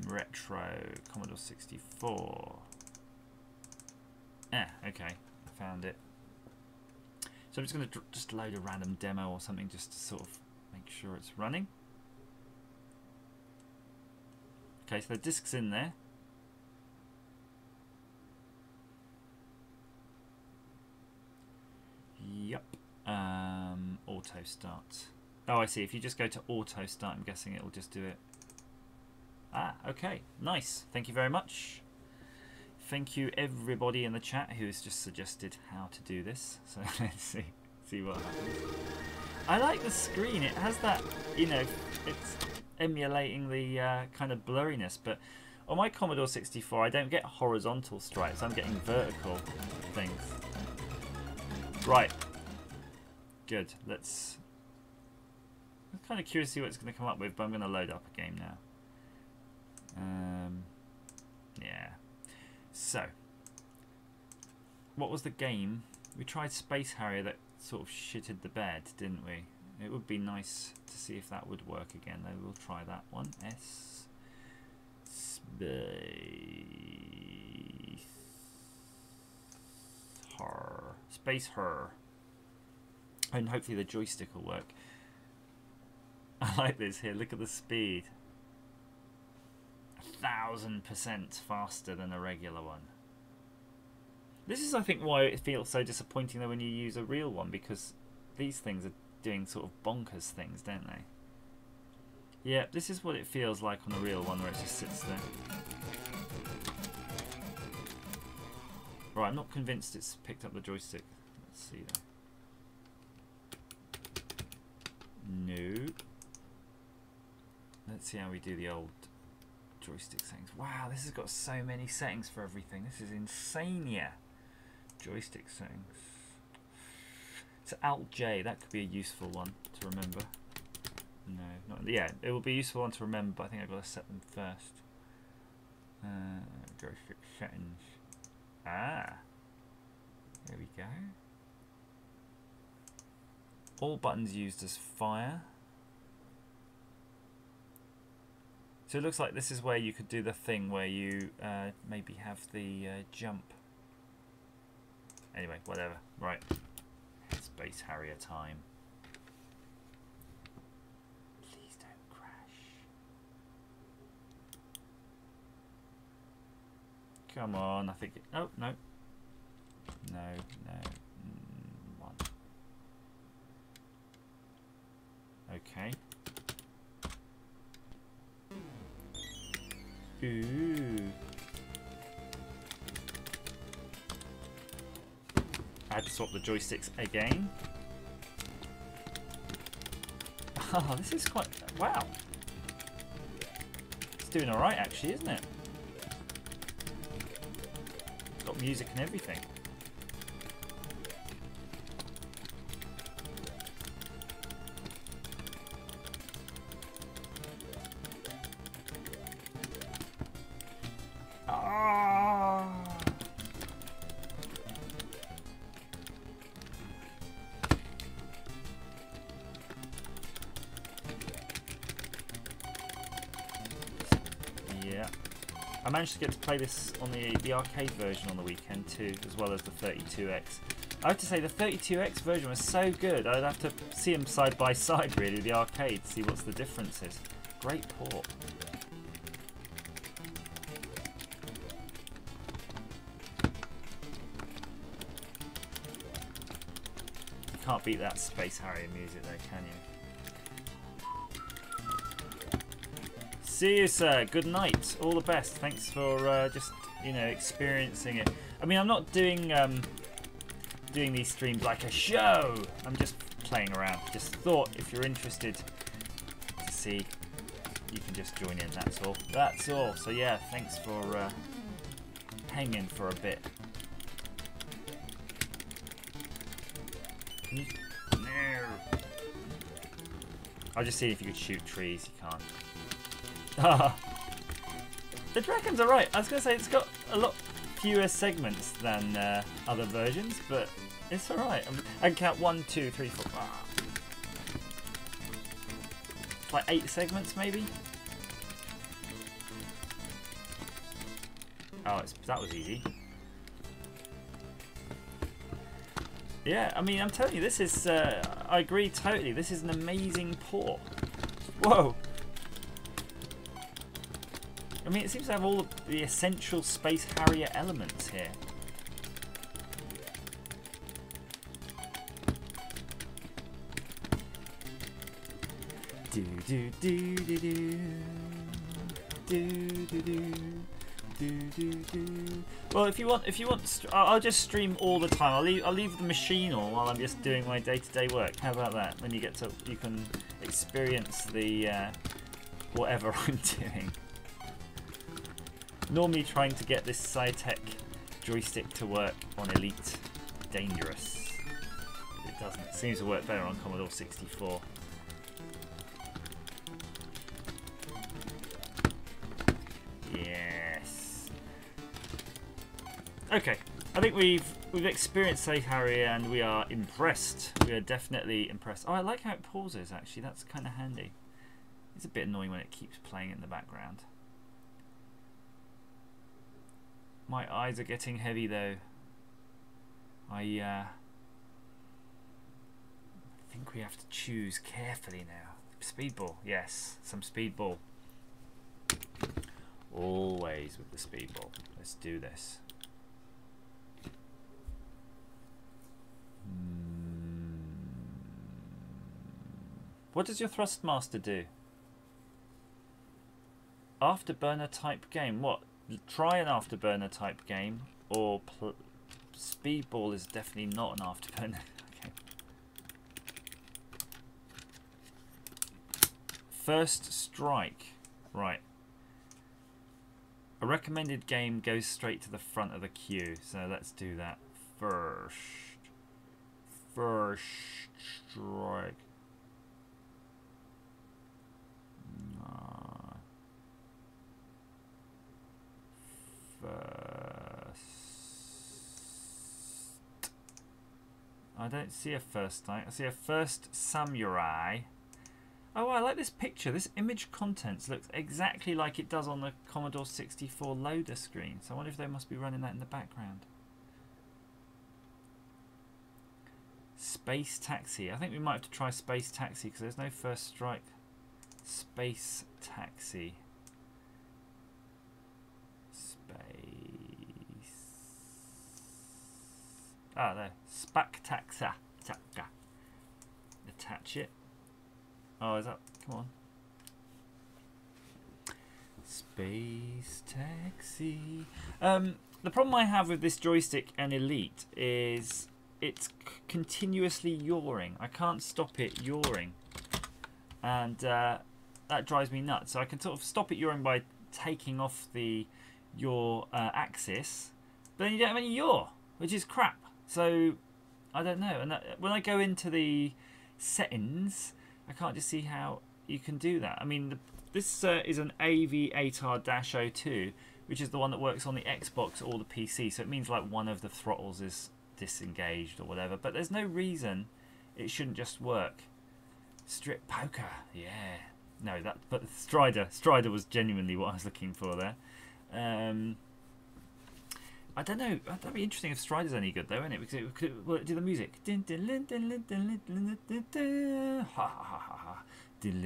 Retro Commodore 64. Okay, found it. So I'm just going to just load a random demo or something just to sort of make sure it's running. Okay, so the disk's in there. Yep. Auto start. Oh, I see. If you just go to auto start, I'm guessing it will just do it. Ah, okay. Nice. Thank you very much. Thank you everybody in the chat who has just suggested how to do this. So let's see what happens. I like the screen. It has that, you know, it's emulating the kind of blurriness, but on my Commodore 64 I don't get horizontal stripes. I'm getting vertical things. Right. Good. I'm kind of curious to see what it's going to come up with, but I'm going to load up a game now. Yeah. So, what was the game? We tried Space Harrier that sort of shitted the bed, didn't we? It would be nice to see if that would work again, though. We'll try that one. Space Her. And hopefully the joystick will work. I like this here. Look at the speed. 1000% faster than a regular one. This is, I think, why it feels so disappointing though when you use a real one, because these things are doing sort of bonkers things, don't they? Yeah, this is what it feels like on a real one, where it just sits there. Right, I'm not convinced it's picked up the joystick. Let's see though. No. Let's see how we do the old joystick settings. Wow, this has got so many settings for everything. This is insane, yeah. Joystick settings. It's Alt J. That could be a useful one to remember. No, not yeah. It will be a useful one to remember. But I think I've got to set them first. Joystick settings. Ah, there we go. All buttons used as fire. So it looks like this is where you could do the thing where you maybe have the jump. Anyway, whatever. Right. Space Harrier time. Please don't crash. Come on, I think it... Oh, no. No, no. One. Okay. Ooh. I had to swap the joysticks again. Oh, this is quite... Wow. It's doing alright actually, isn't it? It's got music and everything. I managed to get to play this on the arcade version on the weekend too, as well as the 32X. I have to say the 32X version was so good. I'd have to see them side by side really, the arcade, see what's the differences. Great port. You can't beat that Space Harrier music though, can you? See you, sir. Good night. All the best. Thanks for just, you know, experiencing it. I mean, I'm not doing doing these streams like a show. I'm just playing around. Just thought if you're interested to see, you can just join in. That's all. That's all. So yeah, thanks for hanging for a bit. Can you... No. I'll just see if you could shoot trees. You can't. The Dragon's alright. I was going to say it's got a lot fewer segments than other versions, but it's alright. I can count 1, 2, 3, 4. Ah. Like 8 segments maybe? Oh, that was easy. Yeah, I mean, I'm telling you, this is... I agree totally. This is an amazing port. Whoa! I mean, it seems to have all of the essential Space Harrier elements here. Do do do do do do do do do do. Well, if you want, I'll just stream all the time. I'll leave the machine on while I'm just doing my day-to-day work. How about that? Then you can experience the whatever I'm doing. Normally trying to get this Sci-Tech joystick to work on Elite Dangerous. But it doesn't. It seems to work better on Commodore 64. Yes. Okay. I think we've experienced Space Harrier and we are impressed. We are definitely impressed. Oh, I like how it pauses actually. That's kind of handy. It's a bit annoying when it keeps playing in the background. My eyes are getting heavy though. I think we have to choose carefully now. Speedball, yes, some speedball. Always with the speedball. Let's do this. What does your Thrustmaster do? Afterburner type game. What? Try an afterburner type game or Speedball is definitely not an afterburner. Okay. First strike. Right. A recommended game goes straight to the front of the queue, so let's do that first. First strike. First. I don't see a first strike. I see a first samurai. Oh, I like this picture. This image contents looks exactly like it does on the Commodore 64 loader screen. So I wonder if they must be running that in the background. Space Taxi. I think we might have to try Space Taxi because there's no first strike. Space Taxi. Space. Ah, there. Spectaxa. Attach it. Oh, is that? Come on. Space Taxi. The problem I have with this joystick and Elite is it's continuously yawing. I can't stop it yawing. And that drives me nuts. So I can sort of stop it yawing by taking off the yaw axis. But then you don't have any yaw, which is crap. So I don't know. And when I go into the settings, I can't just see how you can do that. I mean, this is an AV8R-02, which is the one that works on the Xbox or the PC. So it means like one of the throttles is disengaged or whatever. But there's no reason it shouldn't just work. Strip poker, yeah. No, but Strider was genuinely what I was looking for there. I don't know. That'd be interesting if Strider's any good though, isn't it? Because it could do the music. Ha ha ha ha. No,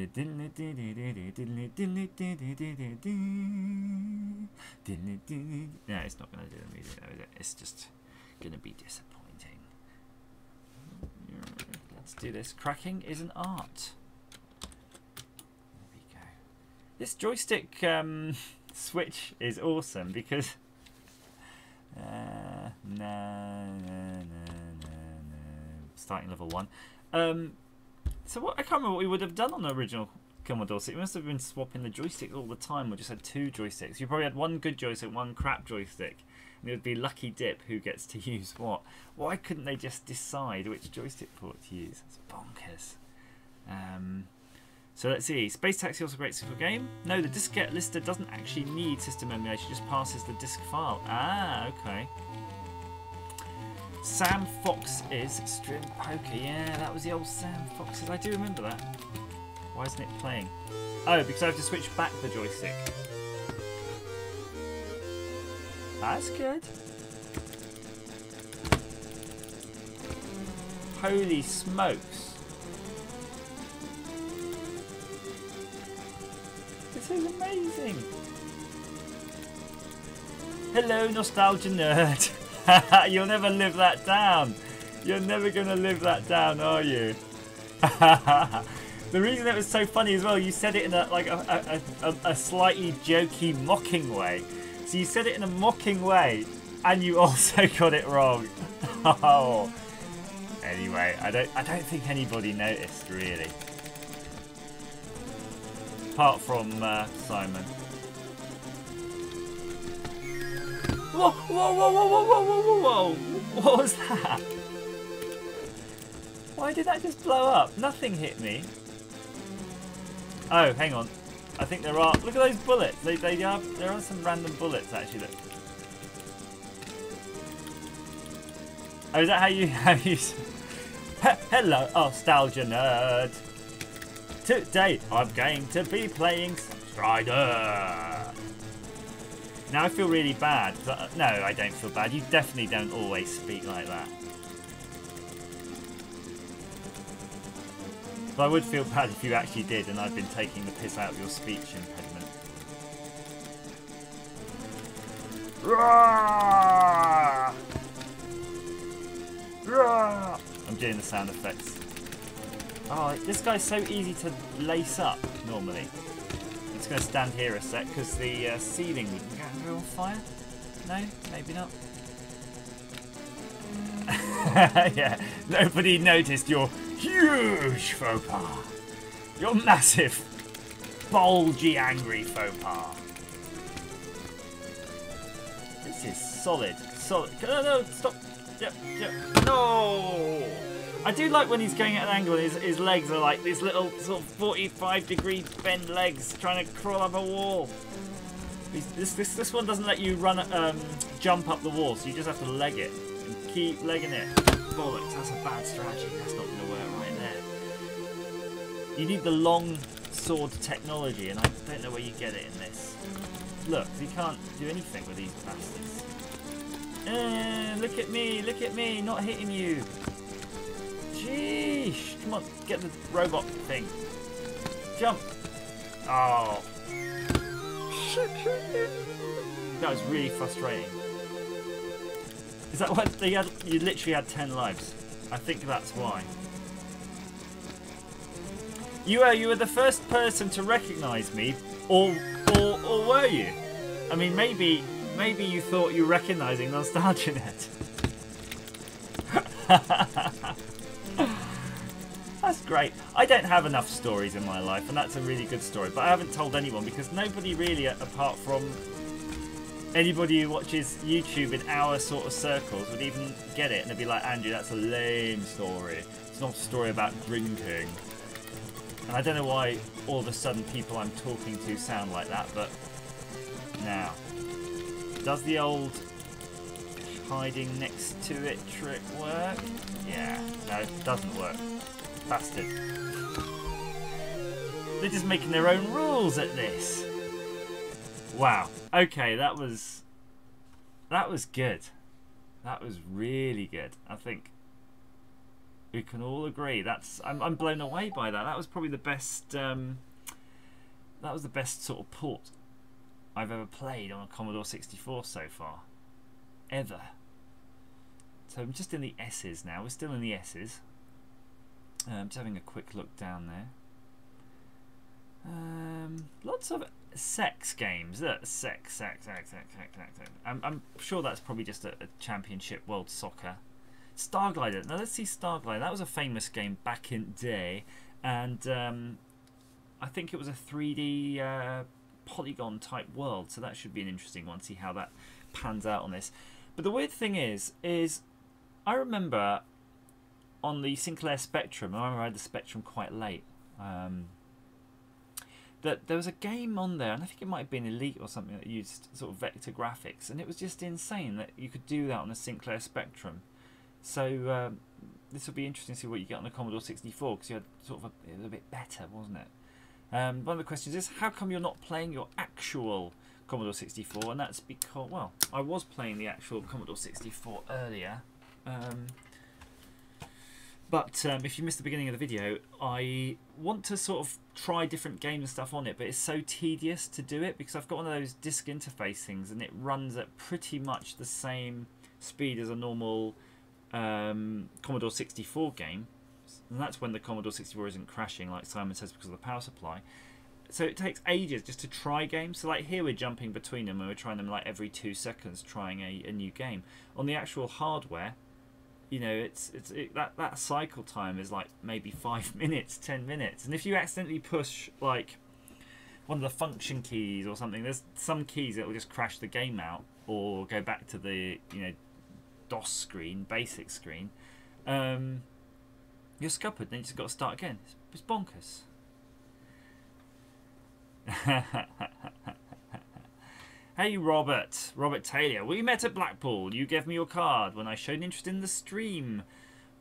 it's not going to do the music though, is it? It's just going to be disappointing. Let's do this. Cracking is an art. There we go. This joystick switch is awesome because starting level 1. So what, I can't remember what we would have done on the original Commodore. So it must have been swapping the joysticks all the time. We just had 2 joysticks. You probably had one good joystick, one crap joystick. And it would be lucky dip who gets to use what. Why couldn't they just decide which joystick port to use? It's bonkers. So let's see. Space Taxi also a great for game. No, the diskette lister doesn't actually need system emulation. It just passes the disk file. Ah, okay. Sam Fox is String Poker. Yeah, that was the old Sam Foxes. I do remember that. Why isn't it playing? Oh, because I have to switch back the joystick. That's good. Holy smokes. This is amazing. Hello, nostalgia nerd. You'll never live that down. You're never going to live that down, are you? The reason it was so funny as well, you said it in a slightly jokey, mocking way. So you said it in a mocking way, and you also got it wrong. Oh. Anyway, I don't think anybody noticed really, apart from Simon. Whoa! Whoa! Whoa! Whoa! Whoa! Whoa! Whoa! Whoa! What was that? Why did that just blow up? Nothing hit me. Oh, hang on. I think there are. Look at those bullets. There are some random bullets actually. Look. Oh, is that how you Hello, nostalgia nerd. Today I'm going to be playing Strider. Now I feel really bad. But no, I don't feel bad. You definitely don't always speak like that. But I would feel bad if you actually did and I'd been taking the piss out of your speech impediment. Roar! Roar! I'm doing the sound effects. Oh, this guy's so easy to lace up normally. I'm just going to stand here a sec because the ceiling wouldn't go on fire. No, maybe not. Yeah, nobody noticed your huge faux pas. Your massive, bulgy, angry faux pas. This is solid. Solid. No, stop. Yep. No! I do like when he's going at an angle and his legs are like these little sort of 45-degree bend legs trying to crawl up a wall. This one doesn't let you jump up the wall, so you just have to leg it and keep legging it. Bollocks, that's a bad strategy. That's not going to work right there. You need the long sword technology, and I don't know where you get it in this. Look, you can't do anything with these bastards. Look at me, not hitting you. Sheesh, come on, get the robot thing. Jump. Oh. That was really frustrating. Is that what they had? You literally had 10 lives. I think that's why. You were the first person to recognise me, or were you? I mean, maybe you thought you were recognising NostalgiaNet. That's great. I don't have enough stories in my life, and that's a really good story. But I haven't told anyone because nobody really, apart from anybody who watches YouTube in our sort of circles, would even get it. And they'd be like, Andrew, that's a lame story. It's not a story about drinking. And I don't know why all of a sudden people I'm talking to sound like that, but now. Does the old hiding next to it trick work? Yeah, no, it doesn't work. Bastard. They're just making their own rules at this. Wow. Okay, that was good. That was really good. I think we can all agree. I'm blown away by that. That was probably the best. That was the best sort of port I've ever played on a Commodore 64 so far. Ever. So I'm just in the S's now. We're still in the S's. Just having a quick look down there. Lots of sex games. Look, sex. I'm sure that's probably just a championship world soccer. Starglider. Now let's see Starglider. That was a famous game back in the day, and I think it was a 3D polygon type world. So that should be an interesting one. See how that pans out on this. But the weird thing is I remember on the Sinclair Spectrum, I remember I had the Spectrum quite late, that there was a game on there, and I think it might have been Elite or something, that used sort of vector graphics, and it was just insane that you could do that on a Sinclair Spectrum. So this will be interesting to see what you get on the Commodore 64, because you had sort of a little bit better, wasn't it? One of the questions is, how come you're not playing your actual Commodore 64? And that's because, well, I was playing the actual Commodore 64 earlier. But if you missed the beginning of the video, I want to sort of try different games and stuff on it, but it's so tedious to do it because I've got one of those disk interface things and it runs at pretty much the same speed as a normal Commodore 64 game. And that's when the Commodore 64 isn't crashing, like Simon says, because of the power supply. So it takes ages just to try games. So like here we're jumping between them and we're trying them like every 2 seconds, trying a new game. On the actual hardware, you know, that cycle time is like maybe 5 minutes, 10 minutes. And if you accidentally push like one of the function keys or something, there's some keys that will just crash the game out or go back to the, you know, DOS screen, basic screen. You're scuppered, then you just got to start again. It's bonkers. Hey Robert Taylor, we met at Blackpool. You gave me your card when I showed interest in the stream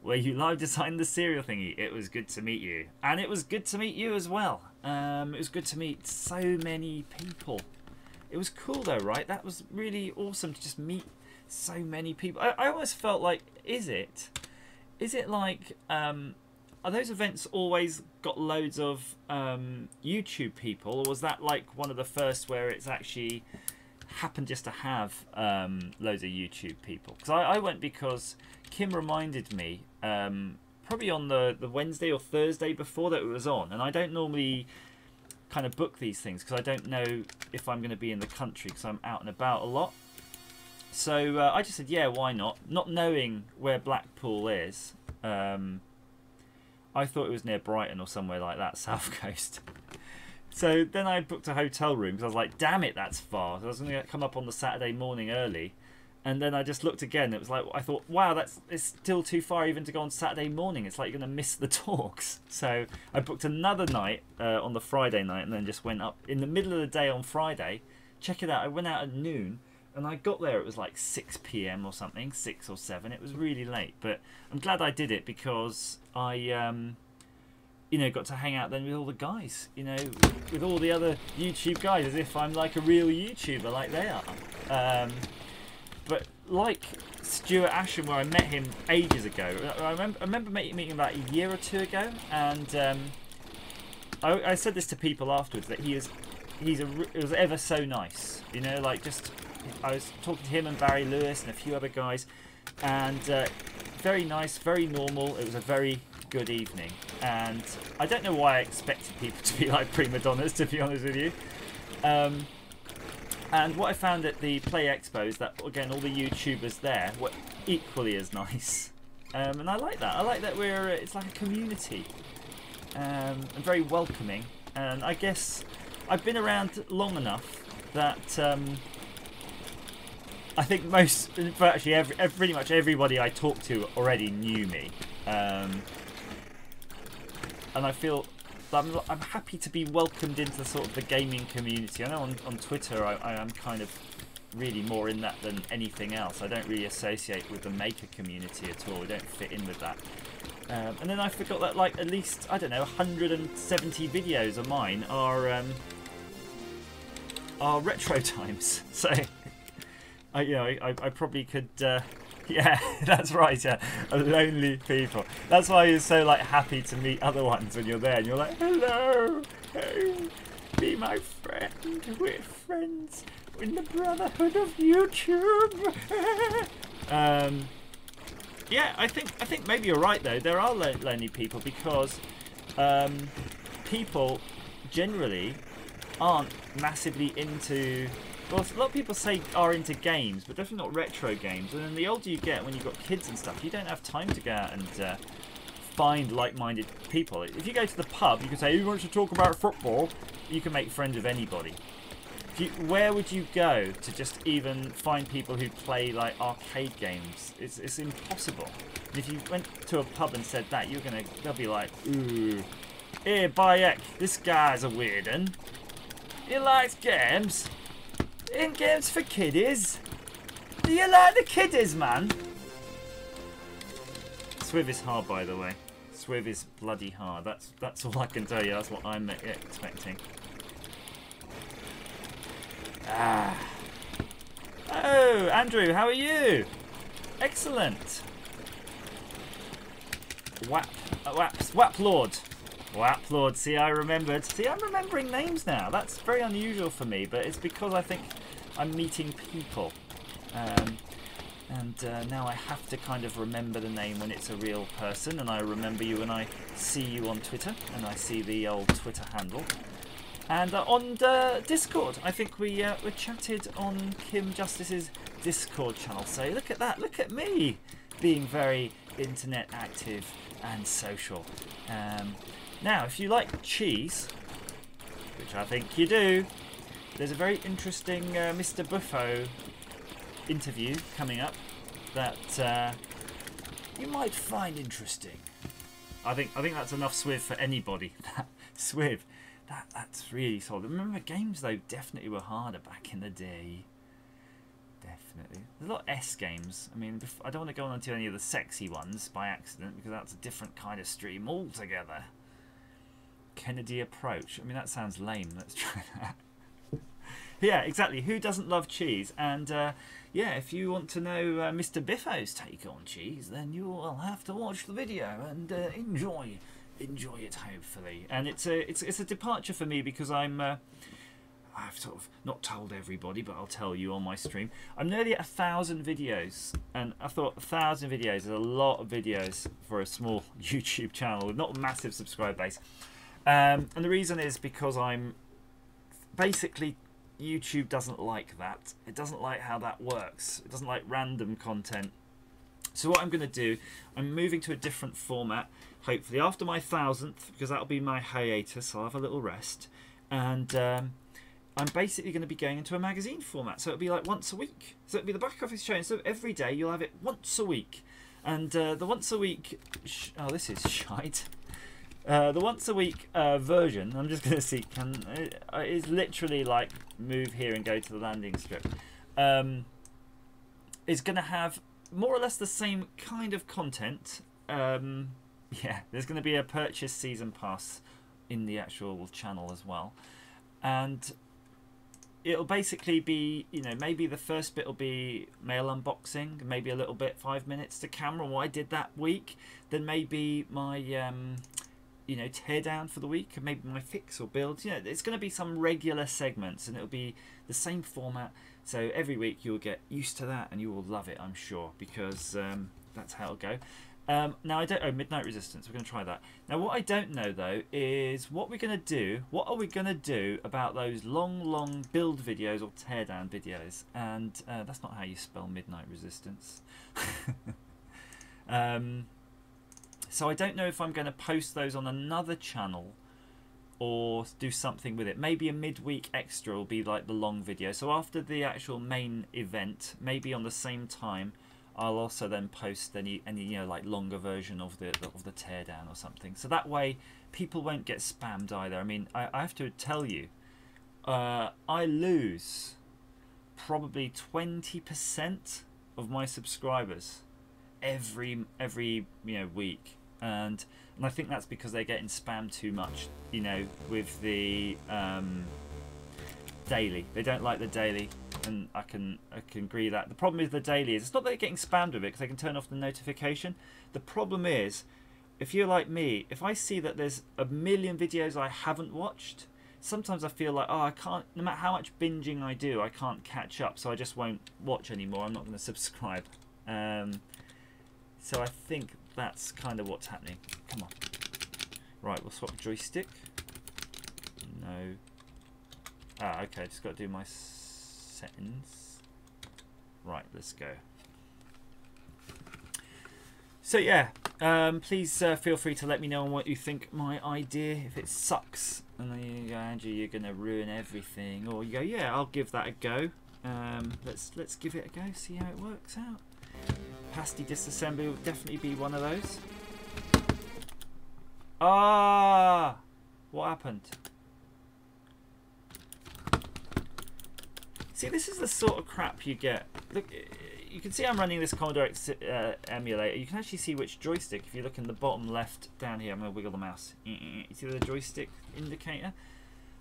where you live designed the cereal thingy. It was good to meet you, and it was good to meet you as well. It was good to meet so many people. It was cool though, right? That was really awesome to just meet so many people. I almost felt like, is it like are those events always got loads of YouTube people, or was that like one of the first where it's actually happened just to have loads of YouTube people? Because I went because Kim reminded me probably on the Wednesday or Thursday before that it was on, and I don't normally kind of book these things because I don't know if I'm going to be in the country because I'm out and about a lot. So I just said, yeah, why not? Not knowing where Blackpool is, I thought it was near Brighton or somewhere like that, South Coast. So then I booked a hotel room because I was like, damn it, that's far. So I was going to come up on the Saturday morning early. And then I just looked again. It was like, I thought, wow, it's still too far even to go on Saturday morning. It's like you're going to miss the talks. So I booked another night on the Friday night and then just went up in the middle of the day on Friday. Check it out. I went out at noon and I got there. It was like 6 p.m. or something, 6 or 7. It was really late. But I'm glad I did it because I, you know, got to hang out then with all the guys, you know, with all the other YouTube guys as if I'm like a real YouTuber like they are. But like Stuart Asham, where I met him ages ago, I remember meeting him about a year or two ago, and I said this to people afterwards that it was ever so nice, you know, like just I was talking to him and Barry Lewis and a few other guys, and very nice, very normal. It was a very good evening, and I don't know why I expected people to be like prima donnas, to be honest with you. And what I found at the Play Expo is that, again, all the YouTubers there were equally as nice. And I like that. I like that it's like a community. And very welcoming. And I guess I've been around long enough that I think virtually pretty much everybody I talked to already knew me. And I feel I'm happy to be welcomed into sort of the gaming community. I know on Twitter I am kind of really more in that than anything else. I don't really associate with the maker community at all. I don't fit in with that. And then I forgot that like at least, I don't know, 170 videos of mine are retro times. So I probably could. Yeah, that's right. Yeah, lonely people. That's why you're so like happy to meet other ones when you're there, and you're like, "Hello, hey, be my friend. We're friends in the brotherhood of YouTube." Yeah, I think maybe you're right though. There are lonely people because people generally aren't massively into. Well, a lot of people say are into games, but definitely not retro games. And then the older you get, when you've got kids and stuff, you don't have time to go out and find like-minded people. If you go to the pub, you can say, "Who wants to talk about football?" You can make friends with anybody. Where would you go to just even find people who play like arcade games? It's impossible. And if you went to a pub and said that, they'll be like, "Ooh, here, Bayek, this guy's a weird un. He likes games. In games for kiddies. Do you like the kiddies, man?" Swiv is hard, by the way. Swiv is bloody hard. That's all I can tell you. That's what I'm expecting. Ah. Oh, Andrew, how are you? Excellent. Wap Lord. Wap Lord. See, I remembered. See, I'm remembering names now. That's very unusual for me, but it's because I think I'm meeting people. And now I have to kind of remember the name when it's a real person, and I remember you when I see you on Twitter, and I see the old Twitter handle. And on Discord, I think we chatted on Kim Justice's Discord channel. So look at that, look at me being very internet active and social. Now, if you like cheese, which I think you do, there's a very interesting Mr. Buffo interview coming up that you might find interesting. I think that's enough Swiv for anybody. Swiv, that's really solid. Remember, games though definitely were harder back in the day. Definitely. There's a lot of S games. I mean, I don't want to go on to any of the sexy ones by accident because that's a different kind of stream altogether. Kennedy Approach. I mean, that sounds lame. Let's try that. Yeah, exactly. Who doesn't love cheese? And yeah, if you want to know Mr. Biffo's take on cheese, then you will have to watch the video and enjoy it, hopefully. And it's a departure for me because I've sort of not told everybody, but I'll tell you on my stream. I'm nearly at 1,000 videos, and I thought 1,000 videos is a lot of videos for a small YouTube channel with not a massive subscriber base. And the reason is because I'm basically, YouTube doesn't like that. It doesn't like how that works. It doesn't like random content. So what I'm going to do, I'm moving to a different format, hopefully after my 1000th, because that'll be my hiatus. I'll have a little rest. And I'm basically going to be going into a magazine format. So it'll be like once a week. So it'll be the back office show. So every day you'll have it once a week. And the once a week... oh, this is shite. The once a week version, I'm just going to see, is literally like move here and go to the landing strip. Is going to have more or less the same kind of content. Yeah, there's going to be a purchase season pass in the actual channel as well. And it'll basically be, you know, maybe the first bit will be mail unboxing, maybe a little bit 5 minutes to camera, what I did that week. Then maybe my, you know, teardown for the week, and maybe my fix or build. You know, it's going to be some regular segments, and it'll be the same format. So every week you'll get used to that, and you will love it, I'm sure, because that's how it'll go. Now I don't. Oh, Midnight Resistance. We're going to try that. Now what I don't know though is what we're going to do. What are we going to do about those long build videos or teardown videos? And that's not how you spell Midnight Resistance. So I don't know if I'm going to post those on another channel or do something with it. Maybe a midweek extra will be like the long video. So after the actual main event, maybe on the same time, I'll also then post any you know, like longer version of the teardown or something. So that way people won't get spammed either. I mean, I have to tell you, I lose probably 20% of my subscribers every you know, week. And I think that's because they're getting spammed too much, you know, with the daily. They don't like the daily, and I can agree that. The problem with the daily is it's not that they're getting spammed with it because they can turn off the notification. The problem is, if you're like me, if I see that there's a million videos I haven't watched, sometimes I feel like, oh, I can't, no matter how much binging I do, I can't catch up, so I just won't watch anymore. I'm not going to subscribe. So I think that's kind of what's happening. Come on. Right, we'll swap joystick. No. Ah, okay, just got to do my settings. Right, let's go. So yeah, please feel free to let me know on what you think my idea, if it sucks. And then you go, Andrew, you're going to ruin everything. Or you go, yeah, I'll give that a go. Let's give it a go, see how it works out. Pasty disassembly will definitely be one of those. Ah, what happened? See, this is the sort of crap you get. Look, you can see I'm running this Commodore emulator. You can actually see which joystick. If you look in the bottom left down here, I'm going to wiggle the mouse. You see the joystick indicator?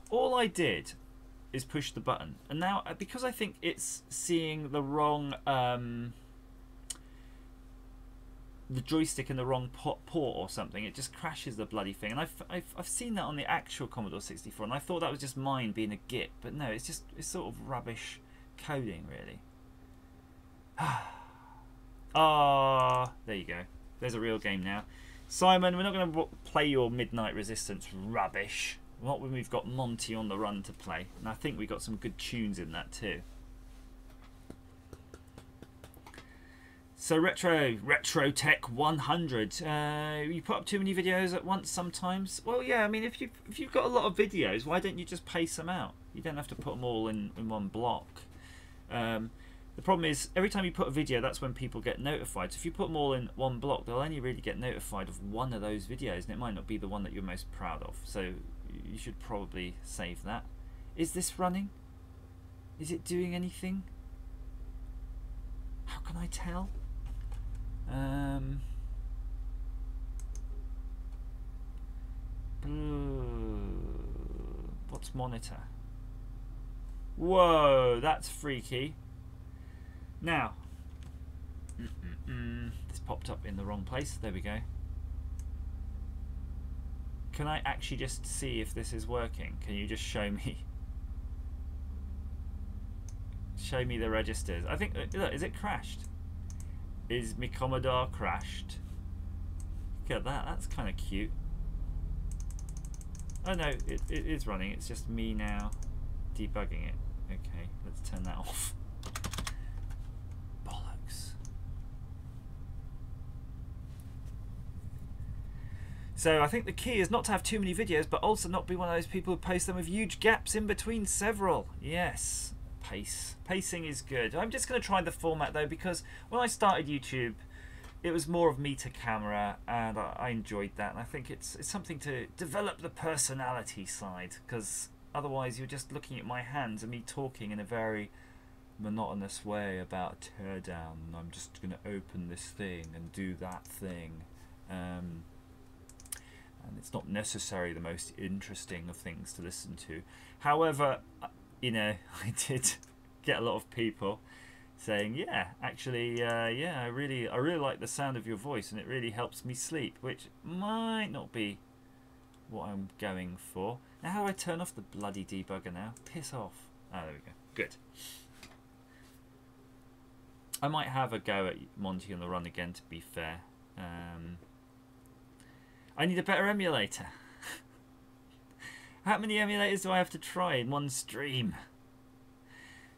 All I did is push the button. And now, because I think it's seeing the wrong... the joystick in the wrong port or something, it just crashes the bloody thing. And I've seen that on the actual Commodore 64, and I thought that was just mine being a git, but no, it's sort of rubbish coding, really. Ah, there you go. There's a real game now. Simon, we're not going to play your Midnight Resistance rubbish. Not when we've got Monty on the Run to play, and I think we got some good tunes in that too. So Retro Tech 100. You put up too many videos at once sometimes. Well, yeah. I mean, if you've got a lot of videos, why don't you just pace them out? You don't have to put them all in one block. The problem is every time you put a video, that's when people get notified. So if you put them all in one block, they'll only really get notified of one of those videos, and it might not be the one that you're most proud of. So you should probably save that. Is this running? Is it doing anything? How can I tell? What's monitor? Whoa, that's freaky. Now, this popped up in the wrong place. There we go. Can I actually just see if this is working? Can you just show me? Show me the registers. I think, look, is it crashed? Is my Commodore crashed? Look at that, that's kind of cute. Oh no, it is running, it's just me now debugging it. Okay, let's turn that off. Bollocks. So I think the key is not to have too many videos, but also not be one of those people who post them with huge gaps in between several. Yes, pacing is good. I'm just going to try the format though, because when I started YouTube, it was more of me to camera, and I enjoyed that. And I think it's something to develop the personality side, because otherwise you're just looking at my hands and me talking in a very monotonous way about a teardown. And I'm just going to open this thing and do that thing. And it's not necessarily the most interesting of things to listen to. However, you know, I did get a lot of people saying, yeah, actually, yeah, I really like the sound of your voice, and it really helps me sleep, which might not be what I'm going for. Now, how do I turn off the bloody debugger now? Piss off. Oh, there we go. Good. I might have a go at Monty on the Run again, to be fair. I need a better emulator. How many emulators do I have to try in one stream?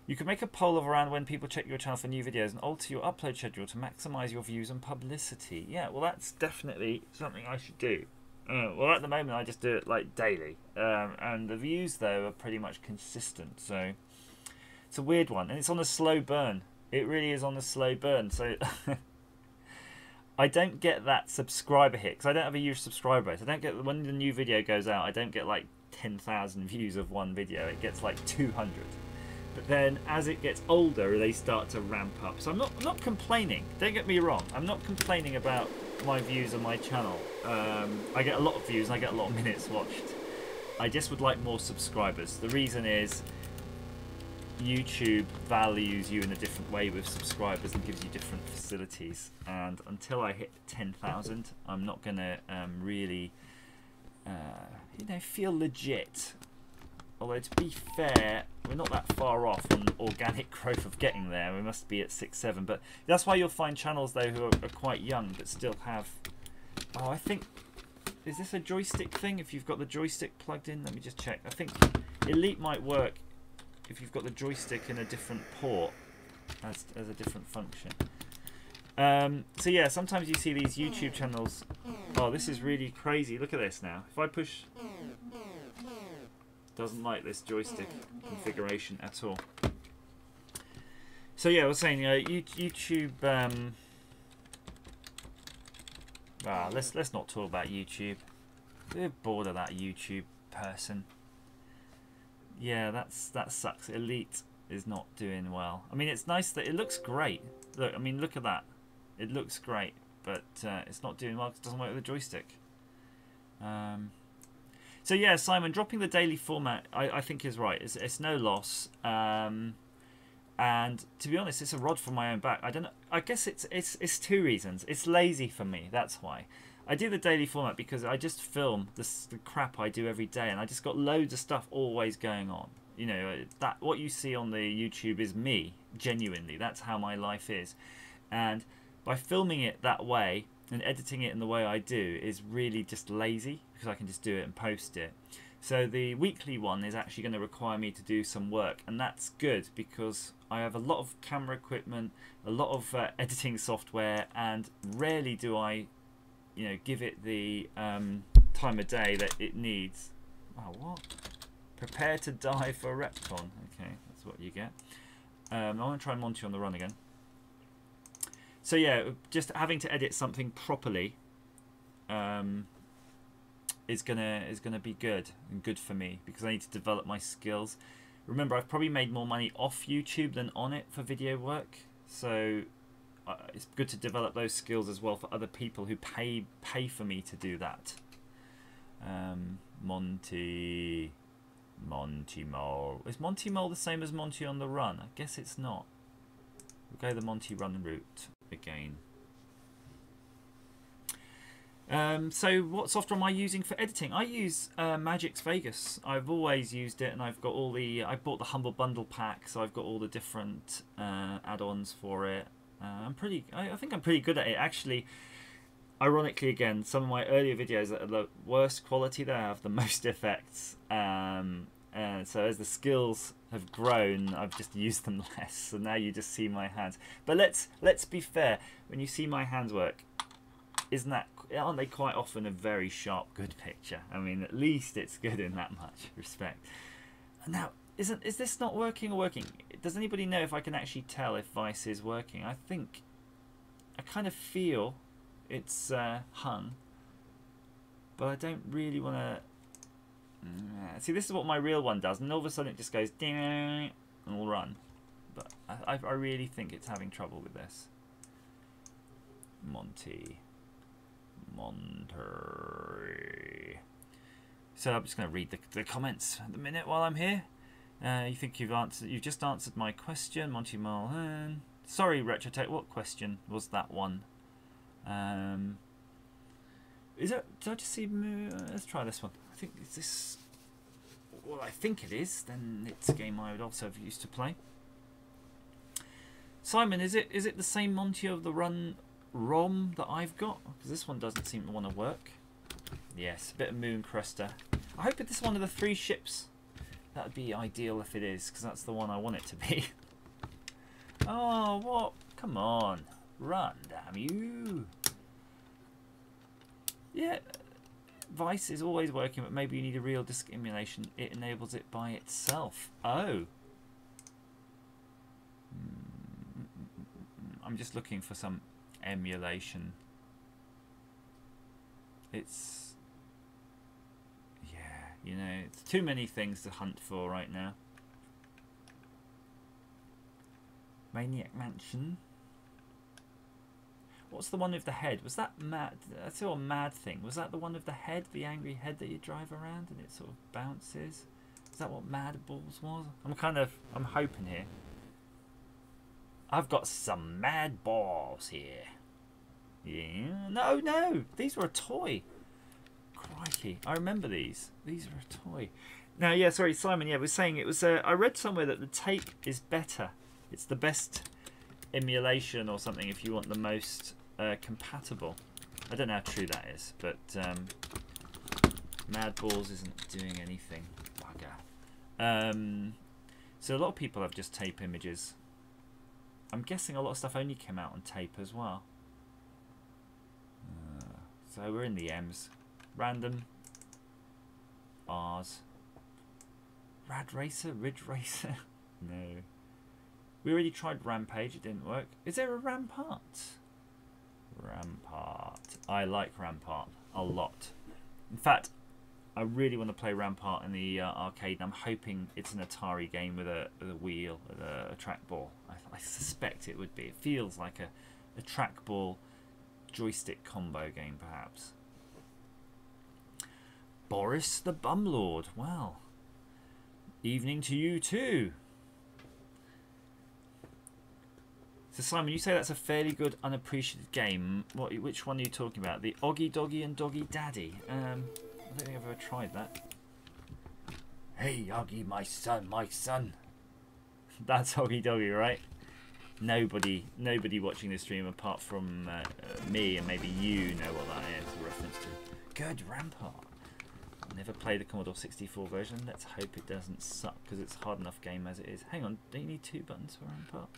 You can make a poll of around when people check your channel for new videos and alter your upload schedule to maximise your views and publicity. Yeah, well, that's definitely something I should do. Well, at the moment, I just do it like daily. And the views, though, are pretty much consistent. So it's a weird one. And it's on a slow burn. It really is on a slow burn. So I don't get that subscriber hit, because I don't have a huge subscriber base. I don't get, when the new video goes out, I don't get like 10,000 views of one video. It gets like 200. But then as it gets older, they start to ramp up. So I'm not complaining. Don't get me wrong. I'm not complaining about my views on my channel. I get a lot of views and I get a lot of minutes watched. I just would like more subscribers. The reason is YouTube values you in a different way with subscribers and gives you different facilities. And until I hit 10,000, I'm not going to really, you know, feel legit. Although, to be fair, we're not that far off on organic growth of getting there. We must be at 6, 7. But that's why you'll find channels, though, who are quite young but still have... Oh, I think... Is this a joystick thing? If you've got the joystick plugged in? Let me just check. I think Elite might work if you've got the joystick in a different port as a different function. So, yeah, sometimes you see these YouTube channels... Oh, this is really crazy. Look at this now. If I push... Doesn't like this joystick configuration at all. So yeah, I was saying, YouTube. Let's not talk about YouTube. We're bored of that YouTube person. Yeah, that sucks. Elite is not doing well. I mean, it's nice that it looks great. Look, I mean, look at that. It looks great, but it's not doing well because it doesn't work with the joystick. So yeah, Simon, dropping the daily format, I think is right. It's no loss, and to be honest, it's a rod for my own back. I don't know. I guess it's two reasons. It's lazy for me. That's why I do the daily format, because I just film the crap I do every day, and I just got loads of stuff always going on. You know, that what you see on the YouTube is me, genuinely. That's how my life is, and by filming it that way and editing it in the way I do is really just lazy, because I can just do it and post it. So the weekly one is actually going to require me to do some work, and that's good because I have a lot of camera equipment, a lot of editing software, and rarely do I, you know, give it the time of day that it needs. Oh, what? Prepare to die for Repcon. Okay, that's what you get. I'm going to try Monty on the Run again. So yeah, just having to edit something properly is gonna be good and good for me, because I need to develop my skills. Remember, I've probably made more money off YouTube than on it for video work, so it's good to develop those skills as well for other people who pay for me to do that. Monty Mole. Is Monty Mole the same as Monty on the Run? I guess it's not. We'll go the Monty Run route again. So what software am I using for editing? I use Magix Vegas. I've always used it, and I've got all the... I bought the Humble Bundle pack, so I've got all the different add-ons for it. I think I'm pretty good at it. Actually, ironically, again, some of my earlier videos that are the worst quality, that have the most effects. So as the skills have grown, I've just used them less. So now you just see my hands. But let's be fair. When you see my hands work, aren't they quite often a very sharp, good picture? I mean, at least it's good in that much respect. Now, is this not working or working? Does anybody know if I can actually tell if Vice is working? I kind of feel it's hung, but I don't really want to. See, this is what my real one does, and all of a sudden it just goes ding and will run. But I really think it's having trouble with this. Monty. So I'm just going to read the comments at the minute while I'm here. You think you've just answered my question, Monty Mulhern. Sorry, Retrotech. What question was that one? Is it? Did I just see? Let's try this one. I think is this. Well, I think it is. Then it's a game I would also have used to play. Simon, is it the same Monty of the Run ROM that I've got? Because this one doesn't seem to want to work. Yes, a bit of Moon Cruster. I hope it's one of the 3 ships. That would be ideal if it is, because that's the one I want it to be. Oh, what? Come on. Run, damn you. Yeah, Vice is always working, but maybe you need a real disk emulation. It enables it by itself. Oh. I'm just looking for some emulation. It's... yeah, you know, it's too many things to hunt for right now. Maniac Mansion. What's the one with the head? Was that mad? I saw a mad thing. Was that the one with the head, the angry head that you drive around and it sort of bounces? Is that what Mad Balls was? I'm hoping here. I've got some mad balls here. Yeah. No. These were a toy. Crikey. I remember these. These were a toy. Now, yeah, sorry, Simon. Yeah, we're saying it was. I read somewhere that the tape is better. It's the best emulation or something if you want the most compatible. I don't know how true that is, but Mad Balls isn't doing anything. Bugger. So a lot of people have just tape images. I'm guessing a lot of stuff only came out on tape as well. So we're in the M's. Random. R's. Rad Racer? Ridge Racer? No. We already tried Rampage, it didn't work. Is there a Rampart? Rampart. I like Rampart a lot. In fact, I really want to play Rampart in the arcade, and I'm hoping it's an Atari game with a wheel, with a trackball. I suspect it would be. It feels like a trackball joystick combo game, perhaps. Boris the Bumlord. Well, evening to you too. So Simon, you say that's a fairly good unappreciated game. Which one are you talking about? The Oggy Doggy and Doggy Daddy? I don't think I've ever tried that. Hey Oggy, my son. That's Oggy Doggy, right? Nobody watching this stream apart from me and maybe you know what that is a reference to. Good Rampart. I'll never play the Commodore 64 version. Let's hope it doesn't suck because it's a hard enough game as it is. Hang on, don't you need 2 buttons for Rampart?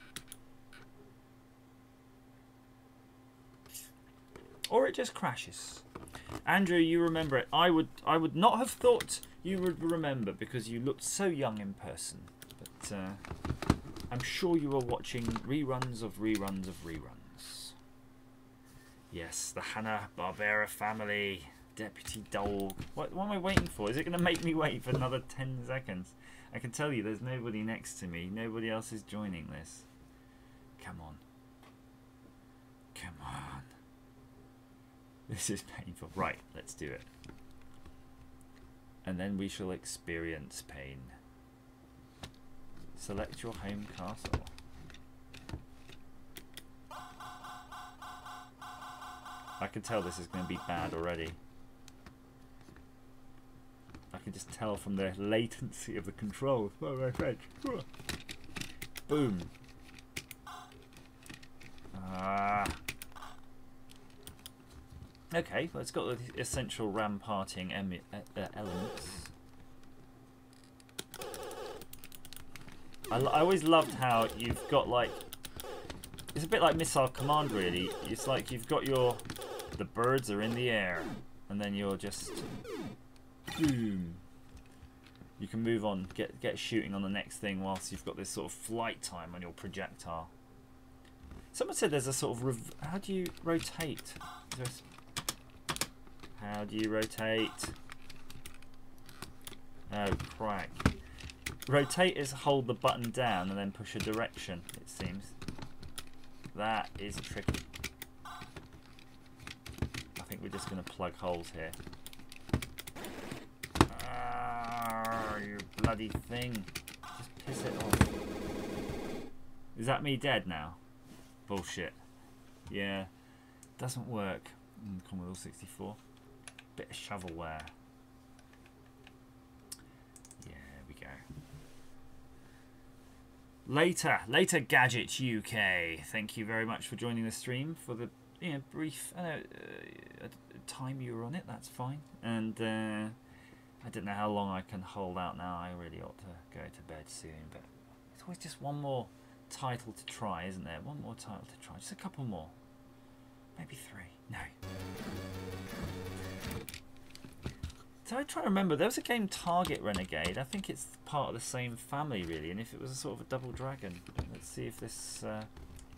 Or it just crashes. Andrew, you remember it. I would not have thought you would remember because you looked so young in person. But I'm sure you were watching reruns of reruns of reruns. Yes, the Hanna-Barbera family. Deputy Dog. What am I waiting for? Is it going to make me wait for another 10 seconds? I can tell you there's nobody next to me. Nobody else is joining this. Come on. Come on. This is painful. Right, let's do it. And then we shall experience pain. Select your home castle. I can tell this is going to be bad already. I can just tell from the latency of the controls. Oh, my French. Boom. Okay, well, it's got the essential ramparting elements. I always loved how you've got like, it's a bit like Missile Command really. It's like you've got the birds are in the air, and then you're just boom. You can move on, get shooting on the next thing whilst you've got this sort of flight time on your projectile. Someone said there's a sort of how do you rotate? How do you rotate? Oh, crack. Rotate is hold the button down and then push a direction, it seems. That is tricky. I think we're just going to plug holes here. Ah, you bloody thing. Just piss it off. Is that me dead now? Bullshit. Yeah. Doesn't work. Commodore 64. Bit of shovelware. Later Gadget UK. Thank you very much for joining the stream for the brief time you were on it. That's fine. And I don't know how long I can hold out now. I really ought to go to bed soon. But it's always just one more title to try, isn't there? One more title to try. Just a couple more. Maybe 3. No. So I try to remember, there was a game Target Renegade. I think it's part of the same family really, and if it was a sort of a double dragon. Let's see if this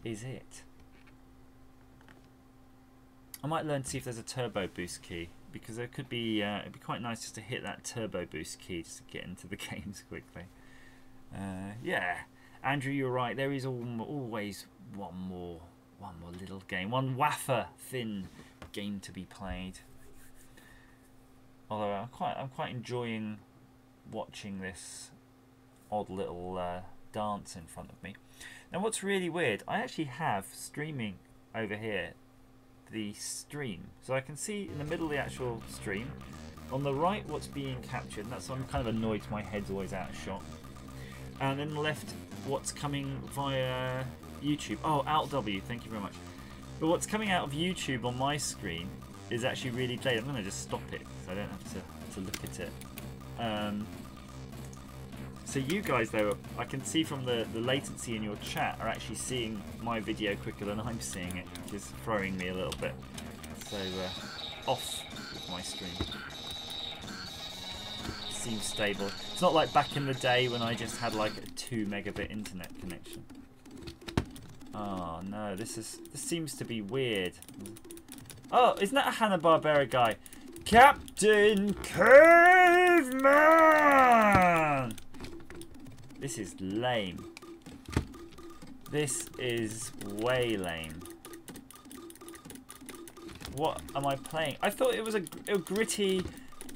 is it. I might learn to see if there's a turbo boost key, because there could be, it'd be quite nice just to hit that turbo boost key just to get into the games quickly. Yeah, Andrew, you're right, there is always one more little game, one wafer thin game to be played. Although I'm quite enjoying watching this odd little dance in front of me. Now what's really weird, I actually have streaming over here the stream. So I can see in the middle of the actual stream, on the right what's being captured, and that's why I'm kind of annoyed my head's always out of shot. And then the left what's coming via YouTube. Oh, Alt W, thank you very much. But what's coming out of YouTube on my screen is actually really delayed. I'm going to just stop it so I don't have to look at it. So you guys though, I can see from the latency in your chat are actually seeing my video quicker than I'm seeing it, which is throwing me a little bit. So off with my stream. Seems stable. It's not like back in the day when I just had like a 2 megabit internet connection. Oh no, this seems to be weird. Oh, isn't that a Hanna-Barbera guy? Captain Caveman! This is lame. This is way lame. What am I playing? I thought it was a gritty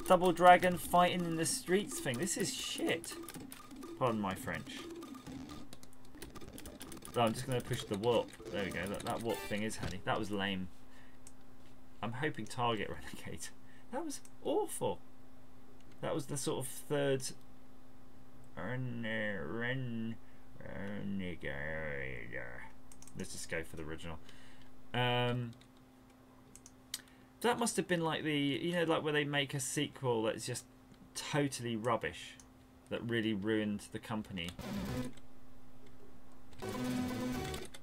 Double Dragon fighting in the streets thing. This is shit. Pardon my French. Oh, I'm just going to push the warp. There we go. That warp thing is handy. That was lame. I'm hoping Target Renegade. That was awful. That was the sort of third Renegade. Let's just go for the original. That must have been like the, like where they make a sequel that's just totally rubbish, that really ruined the company.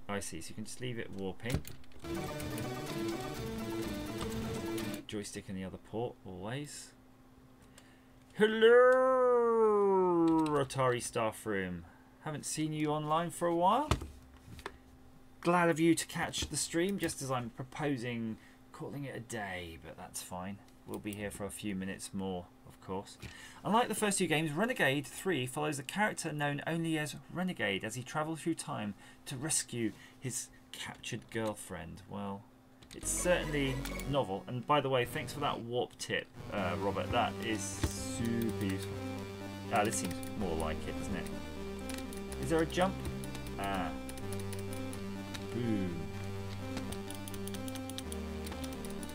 I see, so you can just leave it warping. Joystick in the other port, always. Hello, Atari Staff Room. Haven't seen you online for a while. Glad of you to catch the stream just as I'm proposing calling it a day, but that's fine. We'll be here for a few minutes more, of course. Unlike the first 2 games, Renegade 3 follows a character known only as Renegade as he travels through time to rescue his captured girlfriend. Well, it's certainly novel. And by the way, thanks for that warp tip, Robert. That is super useful. Ah, this seems more like it, doesn't it? Is there a jump? Ah. Boom.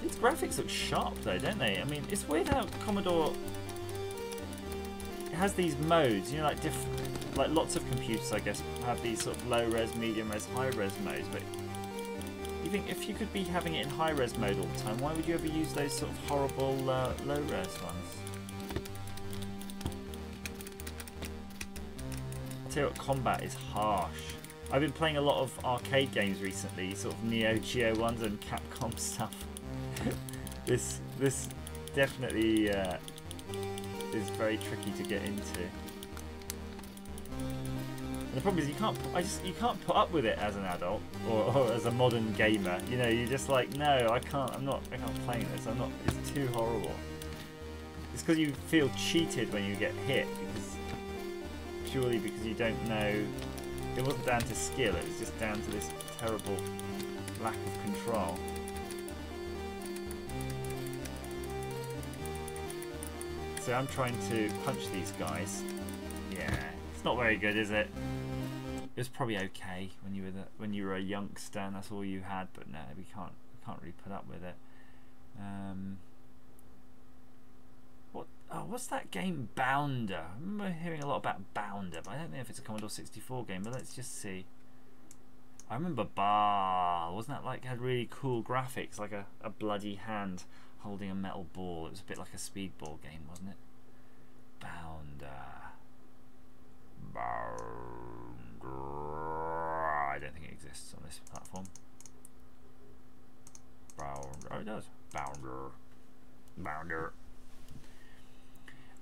These graphics look sharp though, don't they? I mean, it's weird how Commodore has these modes, like lots of computers, I guess, have these sort of low-res, medium-res, high-res modes, but you think if you could be having it in high-res mode all the time, why would you ever use those sort of horrible low-res ones? Up combat is harsh. I've been playing a lot of arcade games recently, sort of Neo Geo ones and Capcom stuff. This definitely is very tricky to get into. And the problem is you can't put up with it as an adult or as a modern gamer. You know, you're just like, no, I can't play this. It's too horrible. It's because you feel cheated when you get hit, purely because you don't know. It wasn't down to skill, it was just down to this terrible lack of control. So I'm trying to punch these guys. Yeah, it's not very good, is it? It was probably okay when you were a youngster and that's all you had, but no, we can't really put up with it. What's that game, Bounder? I remember hearing a lot about Bounder, but I don't know if it's a Commodore 64 game, but let's just see. I remember Bar, wasn't that like, had really cool graphics, like a bloody hand holding a metal ball. It was a bit like a speedball game, wasn't it? Bounder. I don't think it exists on this platform. Bounder. Oh, it does. Bounder.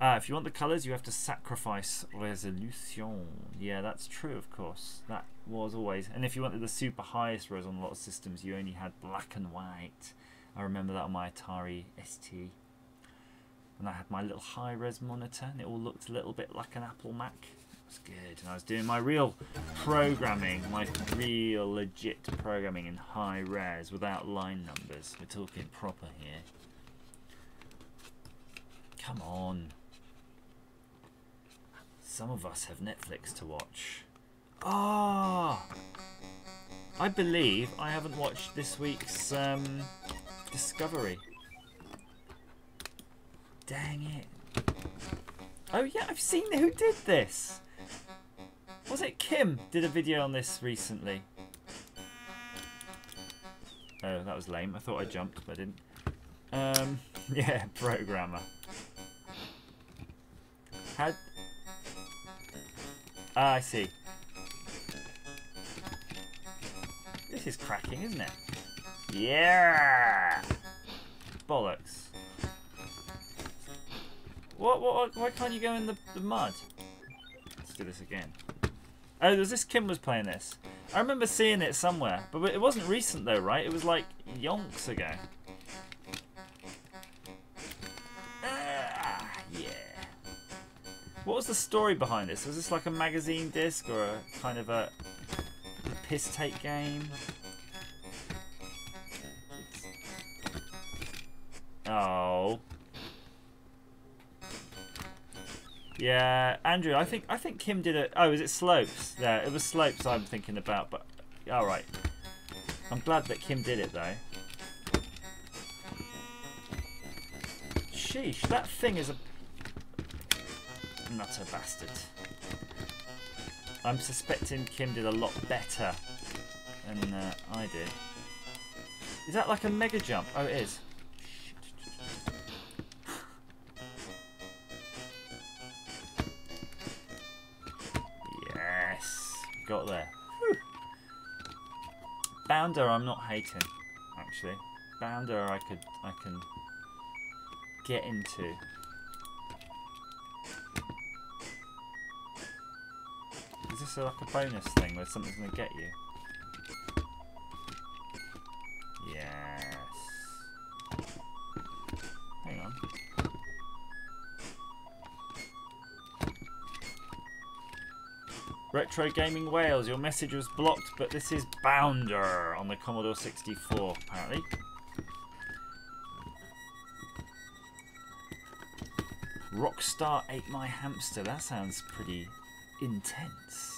If you want the colours, you have to sacrifice resolution. Yeah, that's true, of course. That was always. And if you wanted the super highest res on a lot of systems, you only had black and white. I remember that on my Atari ST. And I had my little high-res monitor, and it all looked a little bit like an Apple Mac. It was good. And I was doing my real programming, my real legit programming in high-res without line numbers. We're talking proper here. Come on. Some of us have Netflix to watch. Ah! I believe I haven't watched this week's Discovery. Dang it. Oh yeah, I've seen who did this. Was it Kim did a video on this recently? Oh, that was lame. I thought I jumped, but I didn't. Yeah, programmer. I see. This is cracking, isn't it? Yeah! Bollocks. What? Why can't you go in the mud? Let's do this again. Oh, there's this Kim was playing this. I remember seeing it somewhere, but it wasn't recent though, right? It was like yonks ago. Yeah. What was the story behind this? Was this like a magazine disc or a kind of a piss take game? Oh. Yeah, Andrew, I think Kim did it. Oh, is it Slopes? Yeah, it was Slopes I'm thinking about, but alright. I'm glad that Kim did it though. Sheesh, that thing is a nutter bastard. I'm suspecting Kim did a lot better than I did. Is that like a mega jump? Oh, it is. Yes, got there. Whew. Bounder, I'm not hating. Actually, Bounder, I can get into. Is this like a bonus thing where something's going to get you? Yes. Hang on. Retro Gaming Wales, your message was blocked, but this is Bounder on the Commodore 64, apparently. Rockstar Ate My Hamster, that sounds pretty intense.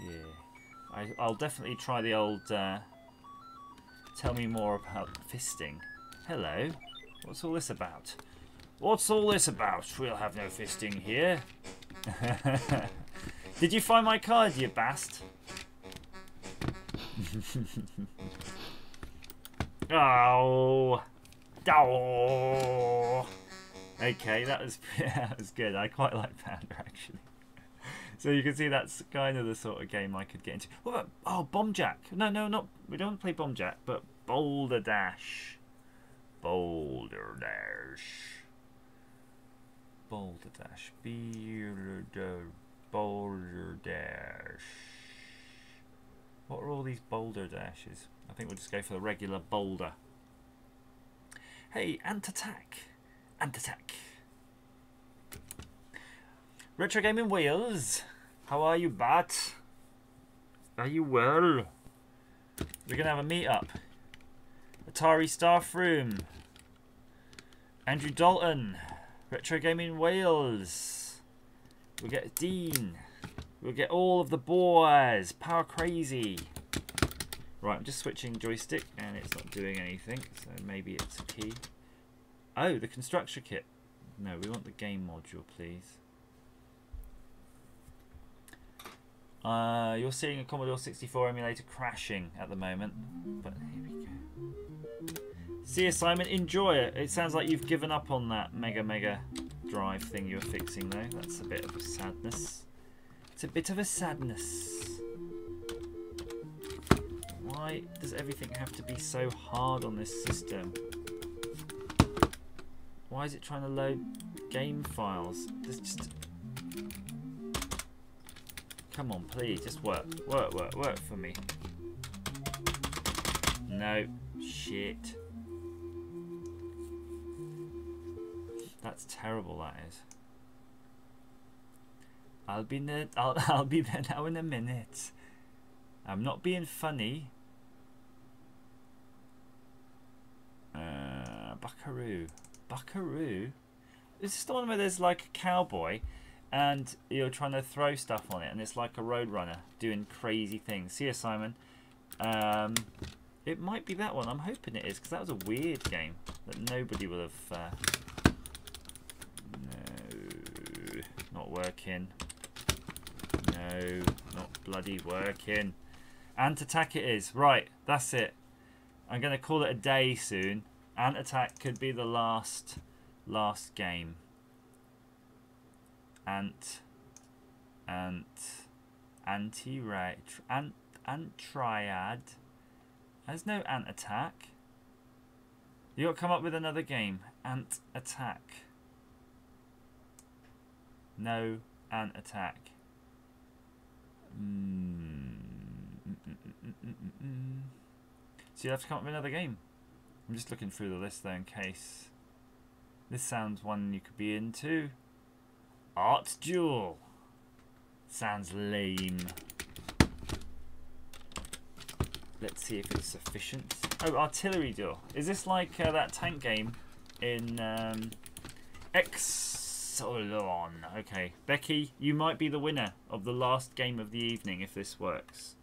Yeah, I'll definitely try the old tell me more about fisting. Hello, what's all this about? What's all this about? We'll have no fisting here. Did you find my card, you bast? Oh. Oh. Okay, that was good. I quite like Pounder actually. So you can see that's kind of the sort of game I could get into. What about, oh, Bomb Jack? No, not, we don't want to play Bomb Jack, but Boulder Dash. Boulder Dash. Boulder Dash. Boulder Dash. What are all these Boulder Dashes? I think we'll just go for the regular Boulder. Hey, Ant Attack. Ant Attack. Retro Gaming Wales. How are you, Bat? Are you well? We're going to have a meet-up. Atari Staff Room. Andrew Dalton. Retro Gaming Wales. We'll get Dean. We'll get all of the boys. Power Crazy. Right, I'm just switching joystick and it's not doing anything. So maybe it's a key. Oh, the construction kit. No, we want the game module, please. You're seeing a Commodore 64 emulator crashing at the moment, but here we go. See you, Simon. Enjoy it. It sounds like you've given up on that mega drive thing you were fixing, though. That's a bit of a sadness. It's a bit of a sadness. Why does everything have to be so hard on this system? Why is it trying to load game files? There's just... Come on, please, just work. Work for me. No. Shit. That's terrible, that is. I'll be there now in a minute. I'm not being funny. Buckaroo. Buckaroo? Is this the one where there's like a cowboy and you're trying to throw stuff on it and it's like a roadrunner doing crazy things? See you, Simon. It might be that one. I'm hoping it is, because that was a weird game that nobody will have... No, not working. No, not bloody working. Ant Attack it is. Right, that's it. I'm going to call it a day soon. Ant Attack could be the last game. Triad. There's no Ant Attack. You got to come up with another game. Ant Attack. No Ant Attack. So you have to come up with another game. I'm just looking through the list there in case. This sounds one you could be into. Art Duel. Sounds lame. Let's see if it's sufficient. Oh, Artillery Duel. Is this like that tank game in Exolon? Okay. Becky, you might be the winner of the last game of the evening if this works.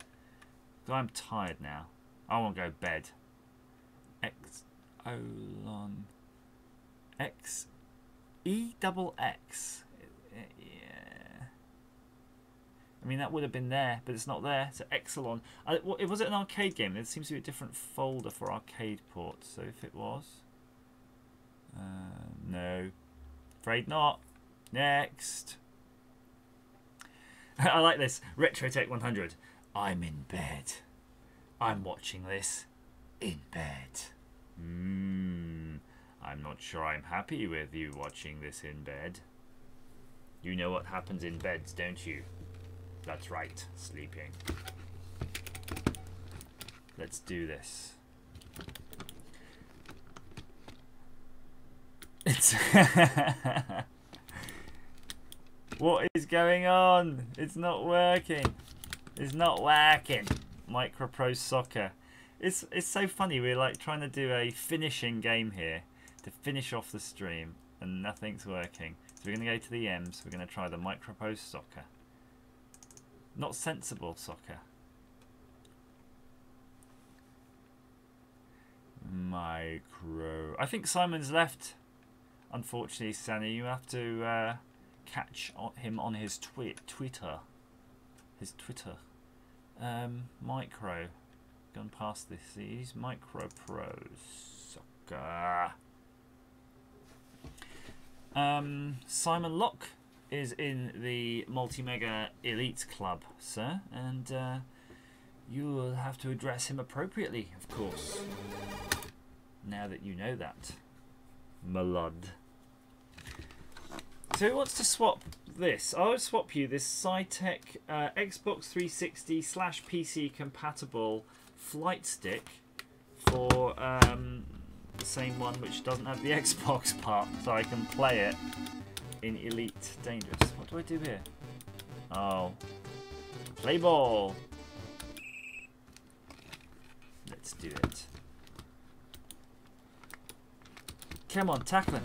I'm tired now. I want to go bed. Exolon. X-E-double-X. Yeah. I mean, that would have been there, but it's not there. So Exolon. Was it an arcade game? There seems to be a different folder for arcade ports. So if it was... no. Afraid not. Next. I like this. Retrotech 100. I'm in bed. I'm watching this in bed. I'm not sure I'm happy with you watching this in bed. You know what happens in beds, don't you? That's right, sleeping. Let's do this. It's what is going on? It's not working. It's not working. Microprose Soccer. It's so funny. We're like trying to do a finishing game here to finish off the stream, and nothing's working. So we're going to go to the M's. We're going to try the Microprose Soccer. Not sensible soccer. Micro. I think Simon's left. Unfortunately, Sanny, you have to catch him on his Twitter. His Twitter. Micro. Gone past this. These Microprose Soccer. Simon Locke. is in the Multi-Mega Elite Club, sir, and you will have to address him appropriately, of course. Now that you know that, my lad. So who wants to swap this? I would swap you this Cytec Xbox 360 / PC compatible flight stick for the same one which doesn't have the Xbox part, so I can play it in Elite Dangerous. What do I do here? Oh, play ball. Let's do it. Come on, tackling.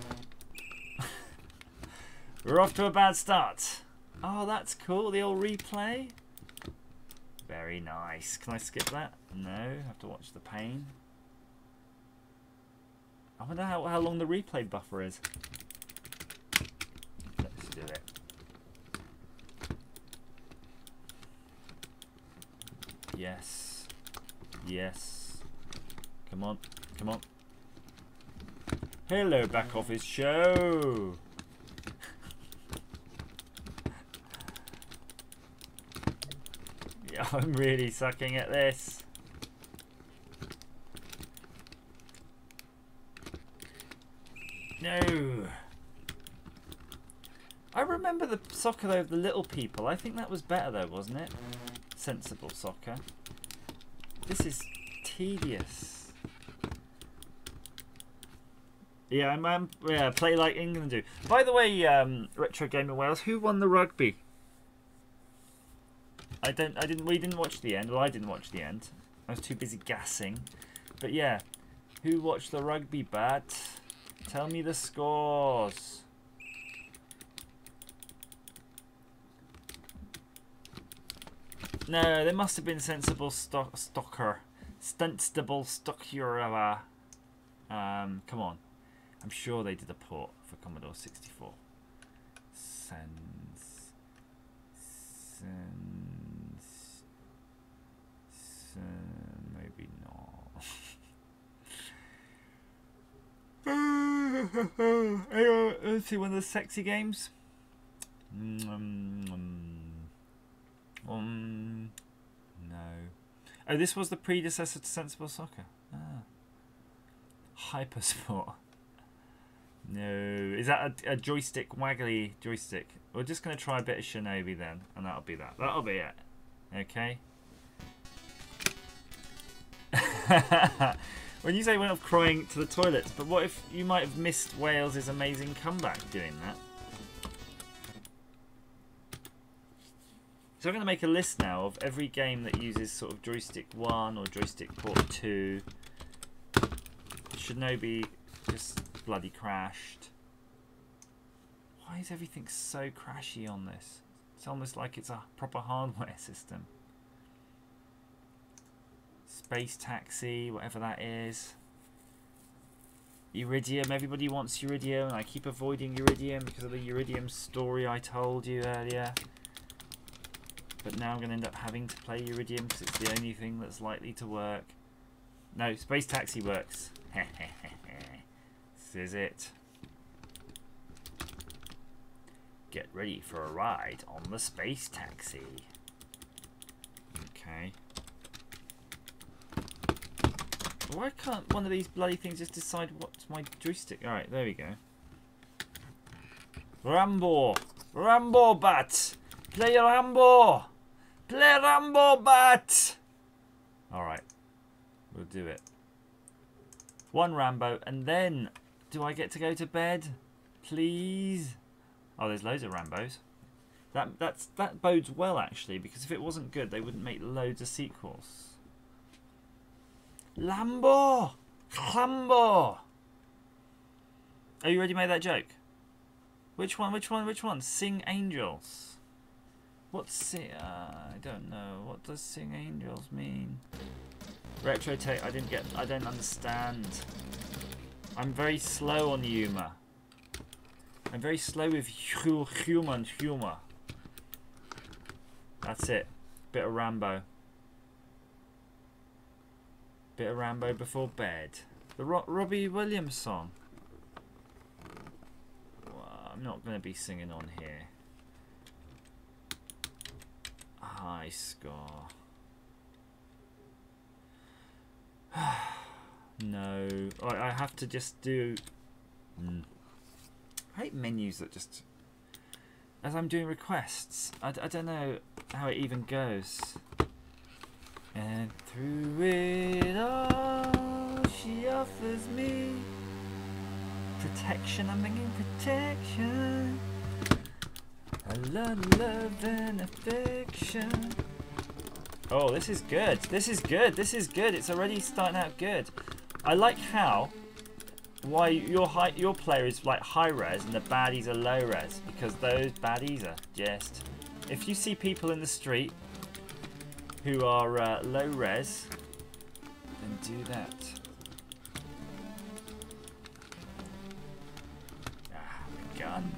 We're off to a bad start. Oh, that's cool. The old replay. Very nice. Can I skip that? No. I have to watch the pain. I wonder how long the replay buffer is. Let's do it. Yes. Yes. Come on. Come on. Hello, back office show. Yeah, I'm really sucking at this. No. I remember the soccer though of the little people. I think that was better though, wasn't it? Sensible soccer. This is tedious. Yeah, yeah, play like England do. By the way, Retro Gamer Wales, who won the rugby? We didn't watch the end. Well, I didn't watch the end. I was too busy gassing. But yeah, who watched the rugby, Bat? Tell me the scores. No, there must have been sensible stocker. Stable stocker. Come on. I'm sure they did a port for Commodore 64. Maybe not. Let's see, one of the sexy games. No. Oh, this was the predecessor to Sensible Soccer. Ah. Hypersport. No. Is that a joystick, waggly joystick? We're just going to try a bit of Shinobi then, and that'll be that. That'll be it. Okay. When you say went off crying to the toilet, but what if you might have missed Wales's amazing comeback doing that? So I'm going to make a list now of every game that uses sort of joystick 1 or joystick port 2. Shinobi just bloody crashed. Why is everything so crashy on this? It's almost like it's a proper hardware system. Space Taxi, whatever that is. Iridium, everybody wants Iridium, and I keep avoiding Iridium because of the Iridium story I told you earlier. But now I'm going to end up having to play Iridium because it's the only thing that's likely to work. No, Space Taxi works. This is it. Get ready for a ride on the Space Taxi. Okay. Why can't one of these bloody things just decide what's my joystick? Alright, there we go. Rambo! Rambo Bat! Play Rambo! Play Rambo Bat! Alright. We'll do it. One Rambo, and then do I get to go to bed? Please? Oh, there's loads of Rambos. That bodes well, actually, because if it wasn't good, they wouldn't make loads of sequels. Lambo! Clambo! Oh, you already made that joke? Which one? Which one? Which one? Sing Angels. What's sing? I don't know. What does Sing Angels mean? Retro Tech. I don't understand. I'm very slow on humour. I'm very slow with human humour. That's it. Bit of Rambo. Bit of Rambo before bed. The Robbie Williams song. Well, I'm not going to be singing on here. high score. No, I have to just do. I hate menus that just. As I'm doing requests, I don't know how it even goes. And through it all, she offers me protection. I'm thinking protection. A lot of love and affection. Oh, this is good. This is good. This is good. It's already starting out good. I like how why your player is like high res and the baddies are low res, because those baddies are just. If you see people in the street who are low res, then do that. Ah, the gun.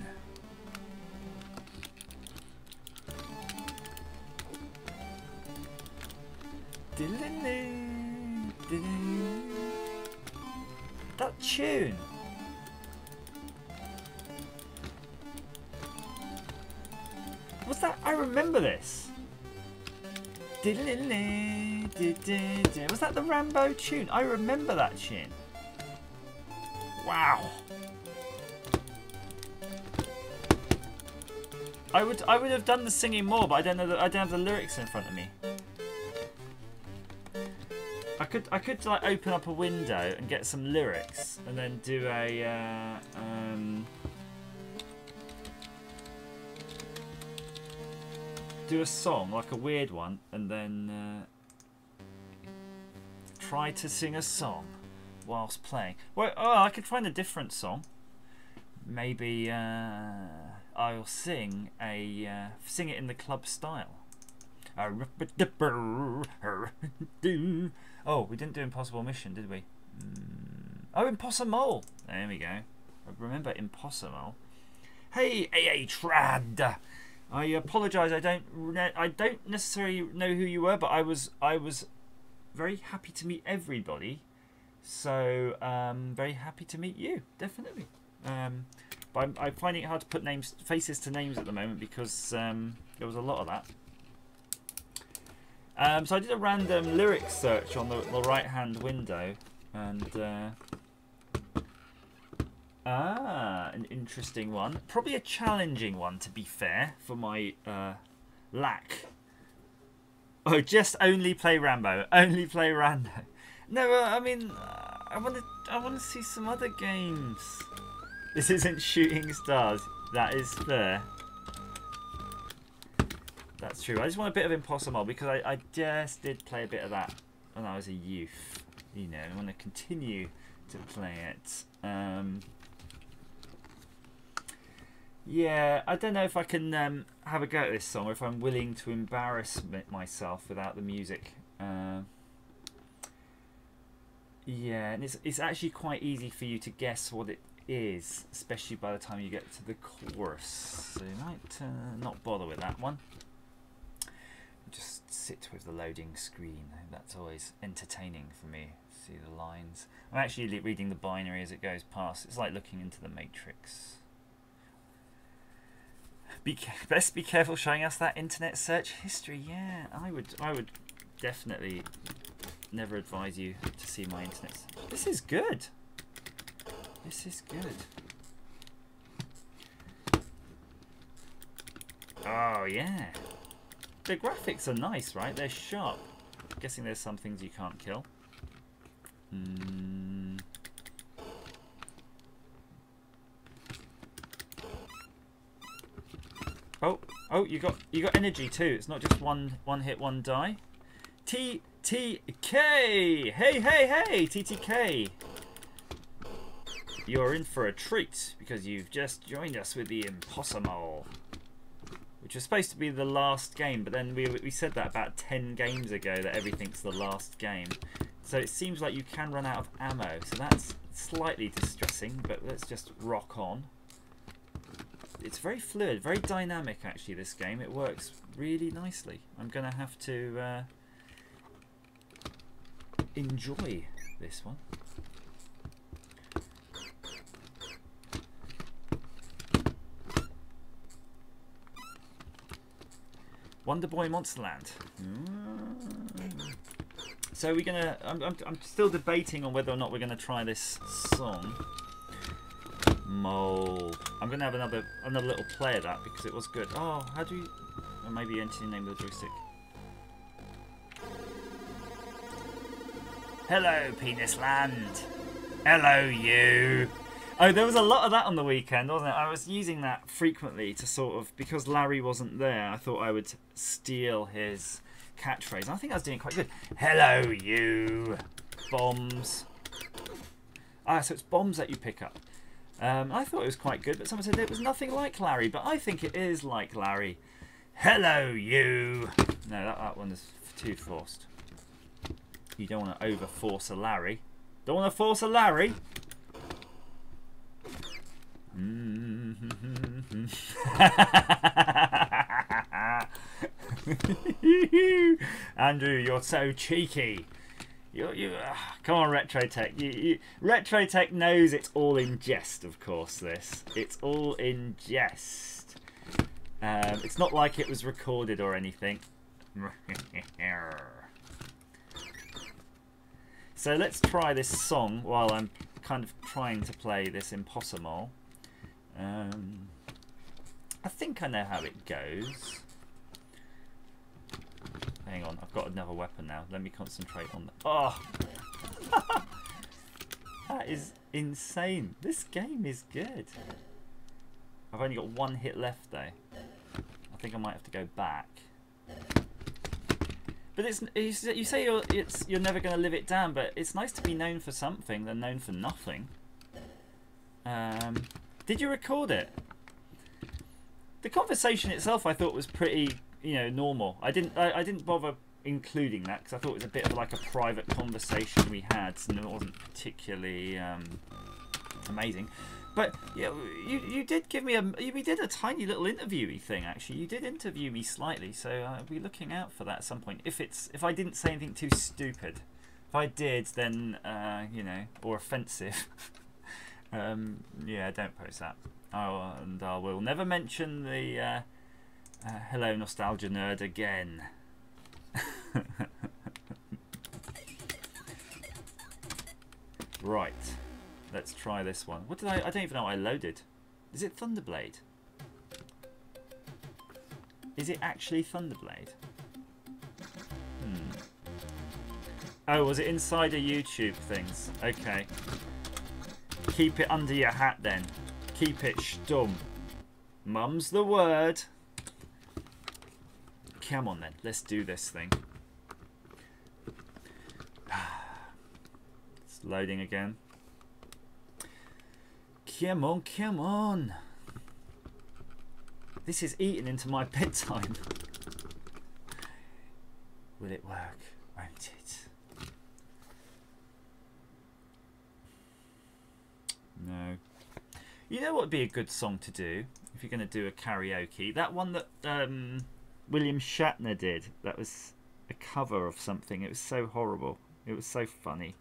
That tune. What's that? I remember this. Was that the Rambo tune? I remember that tune. Wow. I would have done the singing more, but I don't know that I don't have the lyrics in front of me. I could like open up a window and get some lyrics and then do a song, like a weird one, and then try to sing a song whilst playing. Well, I could find a different song. Maybe I'll sing it in the club style. Oh, we didn't do Impossible Mission, did we? Oh, Impossible! There we go. I remember Impossible. Hey, AA Trad! I apologise. I don't necessarily know who you were, but I was very happy to meet everybody. So very happy to meet you, definitely. But I'm finding it hard to put faces to names at the moment because there was a lot of that. So I did a random lyric search on the right-hand window, and an interesting one. Probably a challenging one, to be fair, for my lack. Oh, just only play Rambo. Only play Rambo. No, I mean, I want to see some other games. This isn't Shooting Stars. That is fair. That's true. I just want a bit of Impossible because I just did play a bit of that when I was a youth. You know, I want to continue to play it. Yeah, I don't know if I can have a go at this song or if I'm willing to embarrass myself without the music. Yeah, and it's actually quite easy for you to guess what it is, especially by the time you get to the chorus. So you might not bother with that one. Just sit with the loading screen. That's always entertaining for me. See the lines. I'm actually reading the binary as it goes past. It's like looking into the Matrix. Best be careful showing us that internet search history. Yeah, I would definitely never advise you to see my internet. This is good. This is good. Oh yeah. The graphics are nice, right? They're sharp. I'm guessing there's some things you can't kill. Oh, you got energy too. It's not just one hit, one die. TTK! Hey, TTK! You're in for a treat because you've just joined us with the Impossible. Which was supposed to be the last game, but then we said that about 10 games ago, that everything's the last game. So it seems like you can run out of ammo, so that's slightly distressing, but let's just rock on. It's very fluid, very dynamic actually, this game. It works really nicely. I'm going to have to enjoy this one. Wonder Boy Monsterland. So we're gonna. I'm still debating on whether or not we're gonna try this song. Mole. I'm gonna have another little play of that because it was good. Oh, how do you? Or maybe enter the name of the joystick. Hello, Penis Land. Hello, you. Oh, there was a lot of that on the weekend, wasn't it? I was using that frequently to sort of, because Larry wasn't there, I thought I would steal his catchphrase. And I think I was doing quite good. Hello, you. Bombs. Ah, so it's bombs that you pick up. I thought it was quite good, but someone said it was nothing like Larry, but I think it is like Larry. Hello, you. No, that one is too forced. You don't want to over-force a Larry. Don't want to force a Larry. Andrew, you're so cheeky. Come on, Retrotech. Retrotech knows it's all in jest, of course. It's all in jest. It's not like it was recorded or anything. So let's try this song while I'm kind of trying to play this Impossible. I think I know how it goes. Hang on, I've got another weapon now. Let me concentrate on that. Oh! That is insane. This game is good. I've only got one hit left though. I think I might have to go back. But you say you're never going to live it down, but it's nice to be known for something than known for nothing. Did you record it? The conversation itself I thought was pretty, normal. I didn't bother including that because I thought it was a bit of like a private conversation we had, and it wasn't particularly amazing. But you did give me we did a tiny little interview-y thing actually. You did interview me slightly, so I'll be looking out for that at some point. If I didn't say anything too stupid, if I did, then or offensive, yeah, don't post that. And I will never mention the hello nostalgia nerd again. Right. Let's try this one. What did I don't even know what I loaded. Is it Thunderblade? Is it actually Thunderblade? Oh, was it inside a YouTube things? Okay. Keep it under your hat then. Keep it stum. Mum's the word. Come on then. Let's do this thing. It's loading again. Come on, come on. This is eating into my bedtime. Will it work? Won't it? No. You know what would be a good song to do if you're going to do a karaoke? That one that William Shatner did. That was a cover of something. It was so horrible. It was so funny.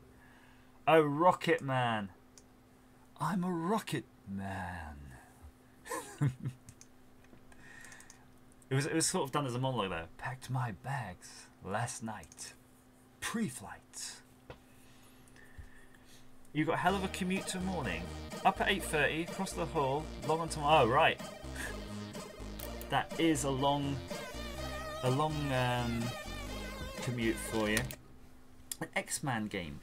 Oh, Rocket Man. I'm a rocket man. It was sort of done as a monologue though. Packed my bags last night. Pre-flight. You got a hell of a commute to morning. Up at 8:30, across the hall, log on to my... Oh, right. That is a long commute for you. An X-Men game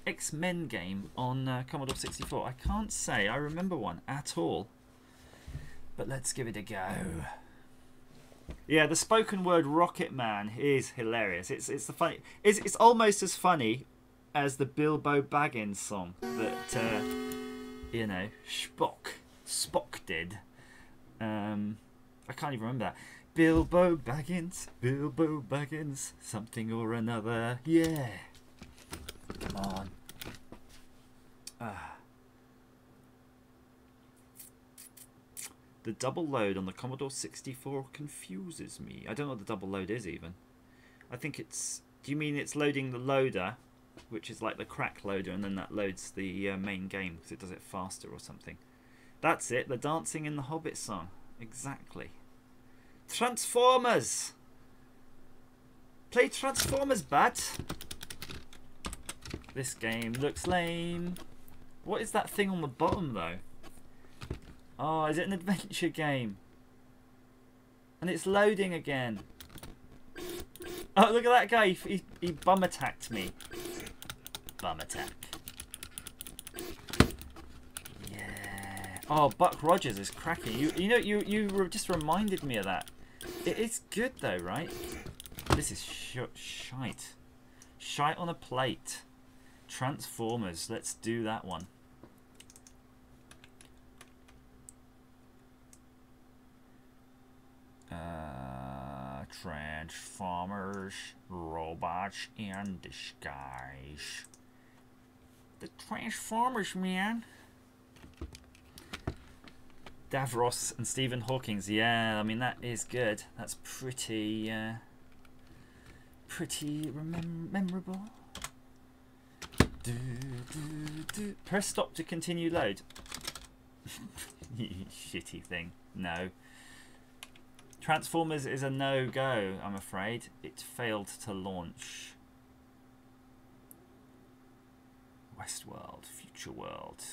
on Commodore 64. I can't say I remember one at all, but let's give it a go. Yeah, the spoken word Rocket Man is hilarious. It's the funny. It's almost as funny as the Bilbo Baggins song that Spock did. I can't even remember that. Bilbo Baggins, something or another. Yeah. Come on. The double load on the Commodore 64 confuses me. I don't know what the double load is even. I think it's... Do you mean it's loading the loader, which is like the crack loader, and then that loads the main game because it does it faster or something? That's it. The dancing in the Hobbit song. Exactly. Transformers! Play Transformers, bud. This game looks lame. What is that thing on the bottom, though? Oh, is it an adventure game? And it's loading again. Oh, look at that guy. He bum attacked me. Bum attack. Yeah. Oh, Buck Rogers is cracking. You just reminded me of that. It is good though, right? This is shite. Shite on a plate. Transformers. Let's do that one. Transformers, robots in disguise. The Transformers, man. Davros and Stephen Hawking's. Yeah, I mean that is good. That's pretty, memorable. Press stop to continue load. Shitty thing. No. Transformers is a no-go, I'm afraid. It failed to launch. Westworld, Future World.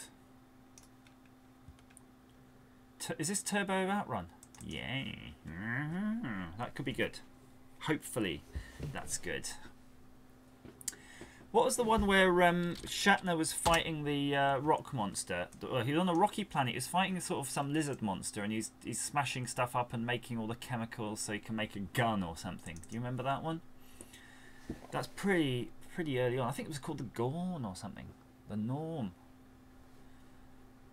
Is this Turbo Outrun? Yay. That could be good. Hopefully, that's good. What was the one where Shatner was fighting the rock monster? He was on a rocky planet. He was fighting sort of some lizard monster, and he's smashing stuff up and making all the chemicals so he can make a gun or something. Do you remember that one? That's pretty early on. I think it was called the Gorn or something. The Norm.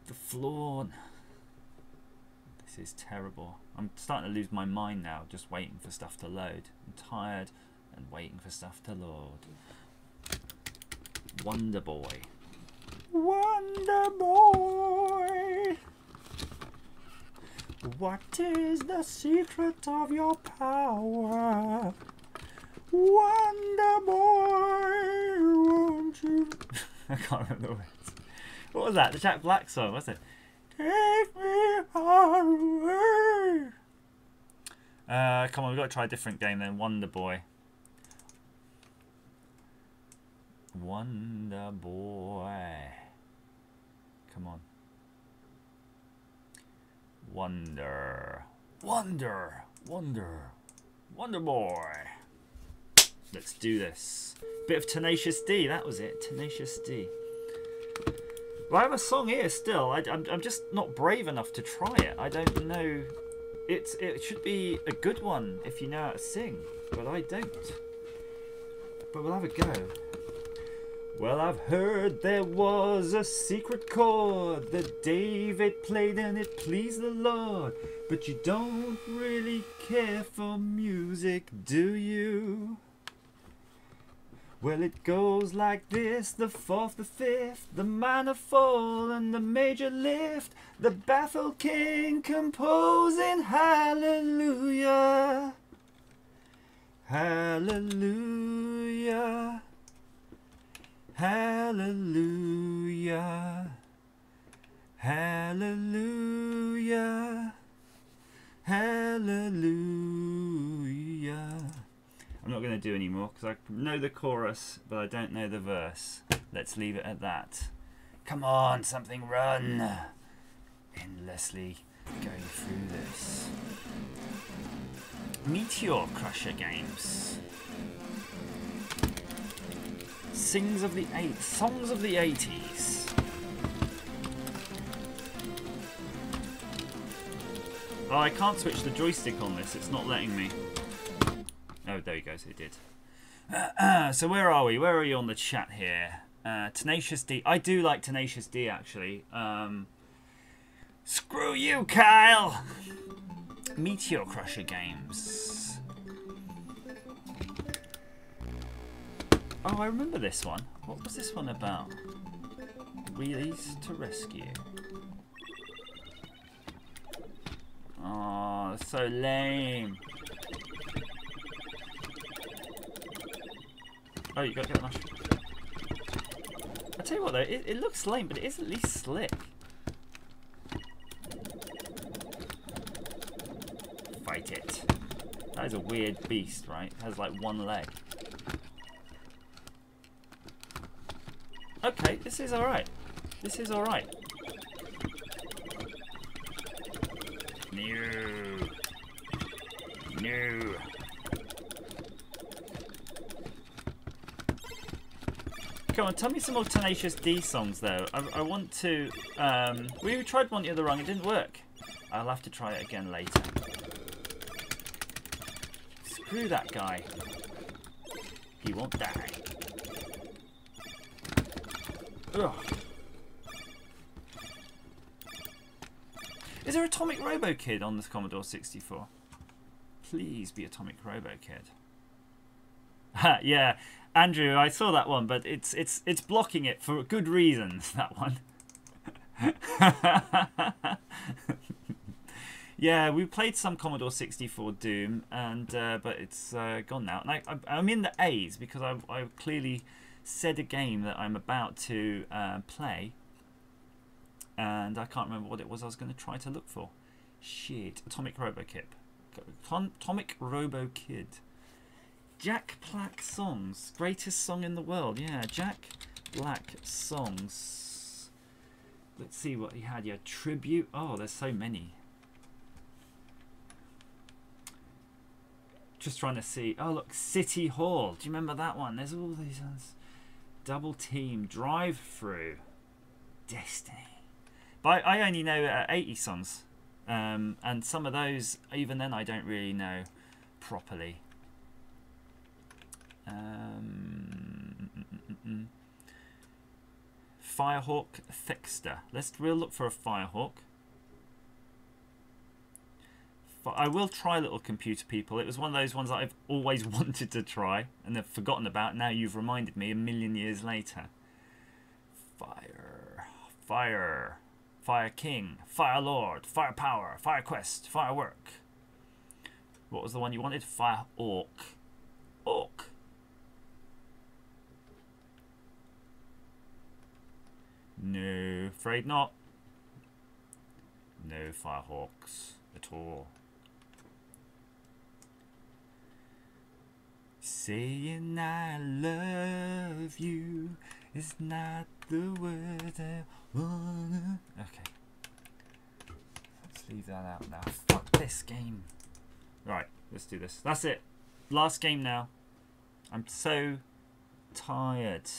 The Flawn. This is terrible. I'm starting to lose my mind now, just waiting for stuff to load. I'm tired and waiting for stuff to load. Wonder Boy. Wonder Boy. What is the secret of your power? Wonder Boy, won't you? I can't remember the words. What was that? The Jack Black song, wasn't it? Take me away. Come on, we've got to try a different game then. Wonder Boy. Wonder Boy. Come on. Wonder. Wonder. Wonder. Wonder Boy. Let's do this. Bit of Tenacious D. That was it. Tenacious D. Well, I have a song here still. I'm just not brave enough to try it. I don't know. It should be a good one if you know how to sing. But I don't. But we'll have a go. Well, I've heard there was a secret chord that David played and it pleased the Lord. But you don't really care for music, do you? Well, it goes like this: the fourth, the fifth, the minor fall and the major lift, the baffled king composing hallelujah, hallelujah, hallelujah, hallelujah, hallelujah. I'm not going to do any more because I know the chorus, but I don't know the verse. Let's leave it at that. Come on, something run. Endlessly going through this. Meteor Crusher games. Songs of the 80s. Oh, I can't switch the joystick on this. It's not letting me. Oh, there he goes. It did. So where are we? Where are you on the chat here? Tenacious D. I do like Tenacious D, actually. Screw you, Kyle! Meteor Crusher games. Oh, I remember this one. What was this one about? Wheelies to rescue. Oh, so lame. Oh, you got to get the mushroom. I tell you what though, it looks lame, but it is at least slick. Fight it. That is a weird beast, right? It has like one leg. Okay, this is alright. This is alright. No. No. Come on, tell me some more Tenacious D songs though. I want to... we tried one the other wrong, it didn't work. I'll have to try it again later. Screw that guy. He won't die. Ugh. Is there Atomic Robo Kid on this Commodore 64? Please be Atomic Robo Kid. Yeah, Andrew, I saw that one, but it's blocking it for good reasons. That one. Yeah, we played some Commodore 64 Doom, and but it's gone now. And I'm in the A's because I clearly said a game that I'm about to play, and I can't remember what it was I was going to try to look for. Shit, Atomic Robo Kid. Atomic Robo Kid. Jack Black songs, greatest song in the world. Yeah, Jack Black songs. Let's see what he had here. Tribute. Oh, there's so many. Just trying to see. Oh, look, City Hall. Do you remember that one? There's all these ones. Double Team, Drive Through, Destiny. But I only know 80 songs, and some of those, even then, I don't really know properly. Firehawk Thexter. We'll look for a Firehawk. I will try Little Computer People. It was one of those ones that I've always wanted to try and have forgotten about. Now you've reminded me a million years later. Fire King, Fire Lord, Fire Power, Fire Quest, Firework. What was the one you wanted? Fire Orc. Orc. No, afraid not. No Firehawks at all. Saying I love you is not the word I wanna. Okay. Let's leave that out now. Fuck this game. Right, let's do this. That's it. Last game now. I'm so tired.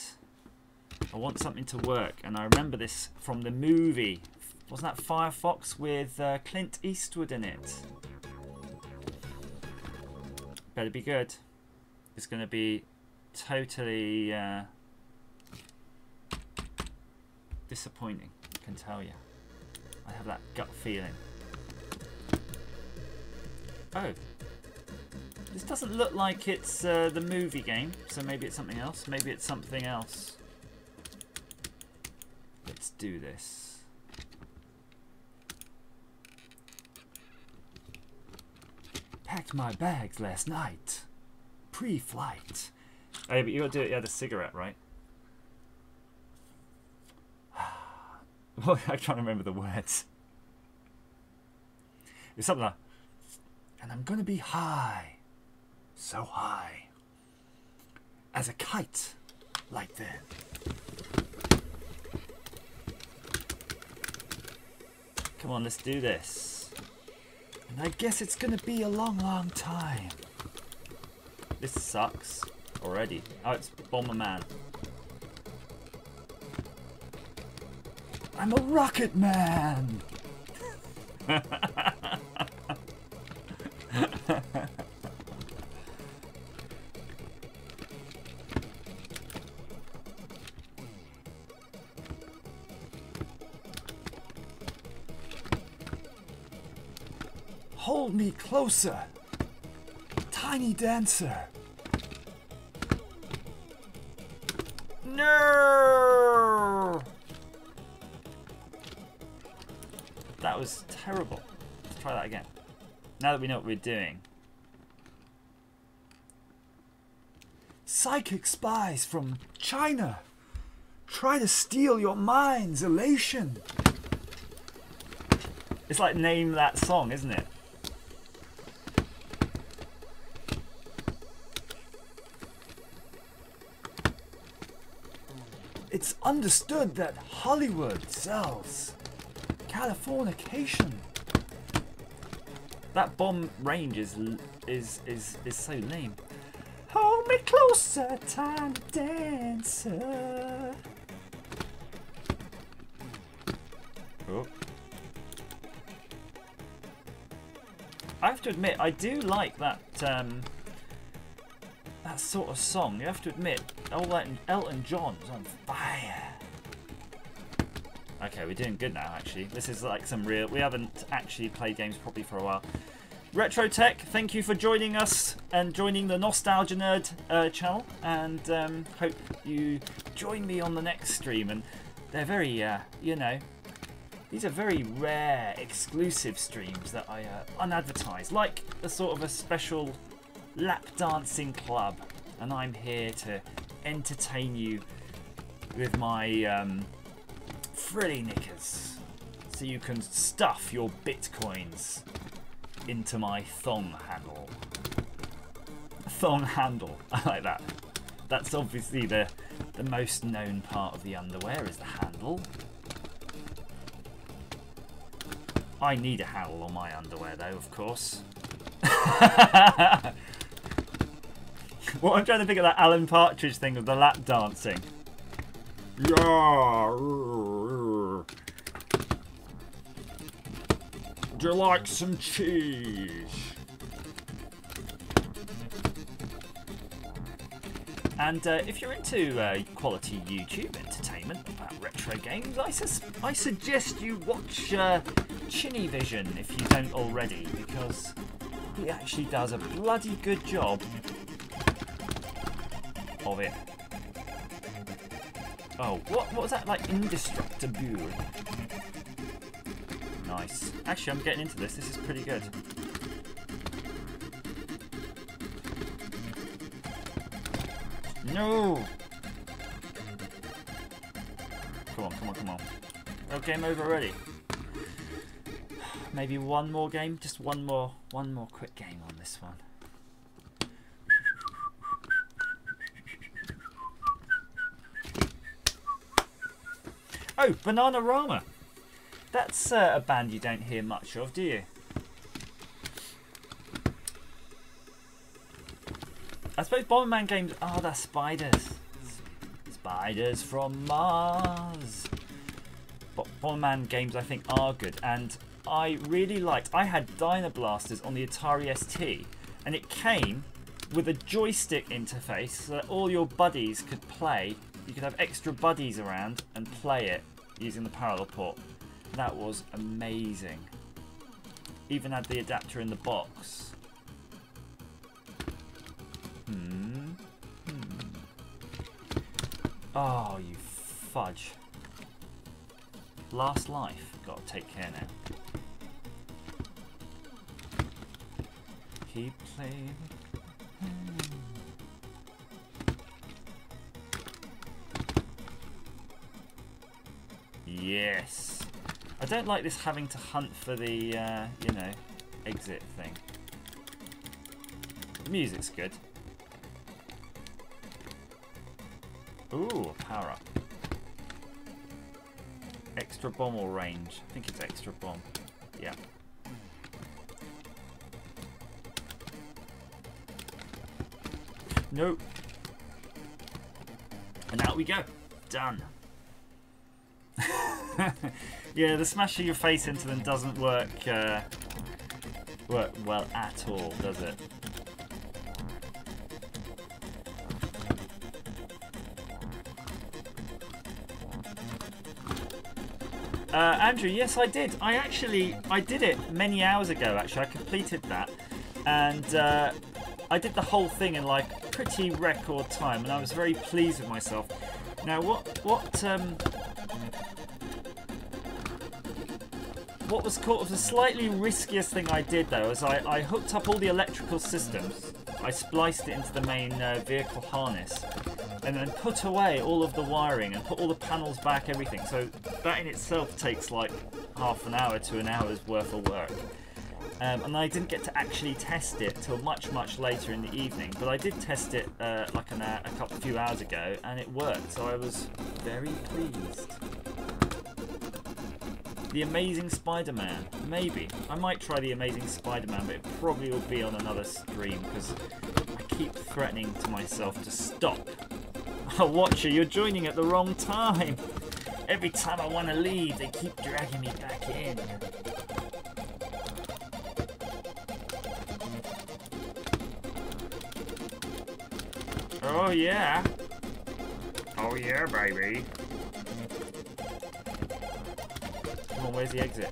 I want something to work, and I remember this from the movie. Wasn't that Firefox with Clint Eastwood in it? Better be good. It's going to be totally disappointing, I can tell you. I have that gut feeling. Oh. This doesn't look like it's the movie game, so maybe it's something else. Maybe it's something else. Let's do this. Packed my bags last night. Pre-flight. Oh, yeah, but you got to do it. You had a cigarette, right? Well, I'm trying to remember the words. It's something like, and I'm gonna be high, so high, as a kite, like that. Come on, let's do this. And I guess it's gonna be a long, long time. This sucks already. Oh, it's Bomberman. I'm a rocket man. Hold me closer, tiny dancer. No! That was terrible. Let's try that again. Now that we know what we're doing. Psychic spies from China try to steal your mind's elation. It's like Name That Song, isn't it? It's understood that Hollywood sells Californication. That bomb range is so lame. Hold me closer, tiny dancer. Oh. I have to admit, I do like that that sort of song. You have to admit, Elton John's on fire. Okay, we're doing good now, actually. This is like some real... We haven't actually played games properly for a while. Retro Tech, thank you for joining us and joining the Nostalgia Nerd channel. And hope you join me on the next stream. And they're very, you know... These are very rare, exclusive streams that I unadvertised. Like a sort of a special lap dancing club. And I'm here to entertain you with my... frilly knickers, so you can stuff your bitcoins into my thong handle. Thong handle, I like that. That's obviously the most known part of the underwear is the handle. I need a handle on my underwear though, of course. What I'm trying to think of that Alan Partridge thing of the lap dancing. Yeah. Do you like some cheese? And if you're into quality YouTube entertainment about retro games, I suggest you watch Chinny Vision if you don't already, because he actually does a bloody good job of it. Oh, what was that, like, indestructible? Nice. Actually, I'm getting into this. This is pretty good. No! Come on, come on, come on. Oh, game over already. Maybe one more game? Just one more quick game on this one. Oh, Bananarama. That's a band you don't hear much of, do you? I suppose Bomberman games... Oh, they're spiders. Spiders from Mars. But Bomberman games, I think, are good. And I really liked... I had Dynablasters on the Atari ST. And it came with a joystick interface so that all your buddies could play. You could have extra buddies around and play it using the parallel port. That was amazing. Even had the adapter in the box. Oh, you fudge. Last life. Gotta take care now. Keep playing. Yes. I don't like this having to hunt for the, you know, exit thing. The music's good. Ooh, power up. Extra bomb or range? I think it's extra bomb. Yeah. Nope. And out we go. Done. Yeah, the smashing your face into them doesn't work well at all, does it? Andrew, yes, I did. I did it many hours ago. Actually, I completed that, and I did the whole thing in like pretty record time, and I was very pleased with myself. Now, what was caught was the slightly riskiest thing I did though, is I hooked up all the electrical systems. I spliced it into the main vehicle harness, and then put away all of the wiring and put all the panels back, everything. So that in itself takes like half an hour to an hour's worth of work. And I didn't get to actually test it till much later in the evening, but I did test it like a few hours ago, and it worked, so I was very pleased. The Amazing Spider-Man, maybe. I might try The Amazing Spider-Man, but it probably will be on another stream, because I keep threatening to myself to stop. Oh, Watcher, you're joining at the wrong time. Every time I want to leave, they keep dragging me back in. Oh yeah. Oh yeah, baby. Come on, where's the exit?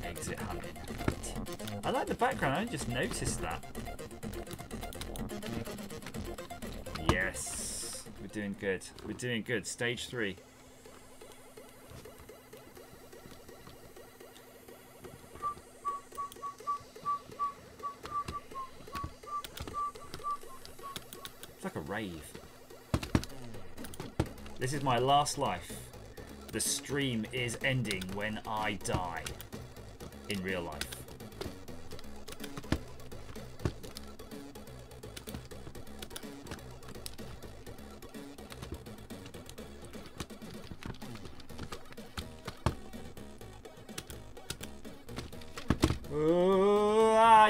Exit hunting. I like the background, I just noticed that. Yes. We're doing good. We're doing good. Stage 3. It's like a rave. This is my last life. The stream is ending when I die. In real life.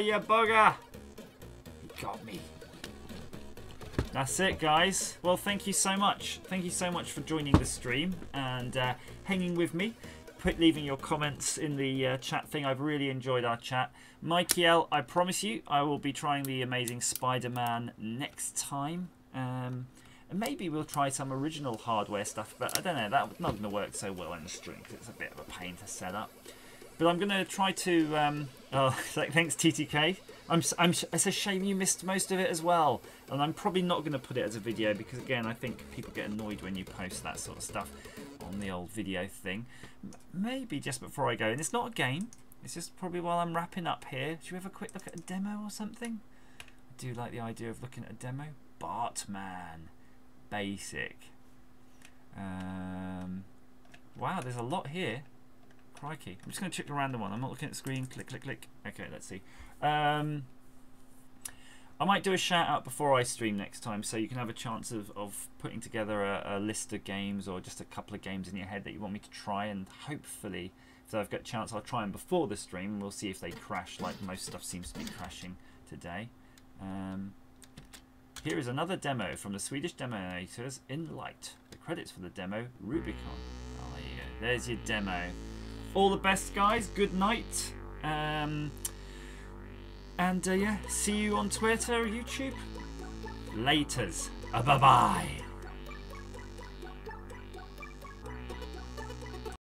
You bugger! You got me. That's it, guys. Well, thank you so much. Thank you so much for joining the stream and hanging with me. Leaving your comments in the chat thing. I've really enjoyed our chat. Mikey L, I promise you, I will be trying the Amazing Spider-Man next time. And maybe we'll try some original hardware stuff, but I don't know. That's not going to work so well in the stream because it's a bit of a pain to set up. But I'm going to try to... thanks, TTK. It's a shame you missed most of it as well. And I'm probably not going to put it as a video because, again, I think people get annoyed when you post that sort of stuff on the old video thing. Maybe just before I go. And it's not a game. It's just probably while I'm wrapping up here. Should we have a quick look at a demo or something? I do like the idea of looking at a demo. Bartman. Basic. Wow, there's a lot here. Crikey. I'm just going to check the random one. I'm not looking at the screen. Click, click, click. Okay, let's see. I might do a shout out before I stream next time so you can have a chance of putting together a list of games or just a couple of games in your head that you want me to try, and hopefully if I've got a chance I'll try them before the stream and we'll see if they crash like most stuff seems to be crashing today. Here is another demo from the Swedish Demonators in Light. The credits for the demo, Rubicon. Oh, there you go. There's your demo. All the best, guys. Good night. Yeah, see you on Twitter, YouTube. Laters. Bye-bye.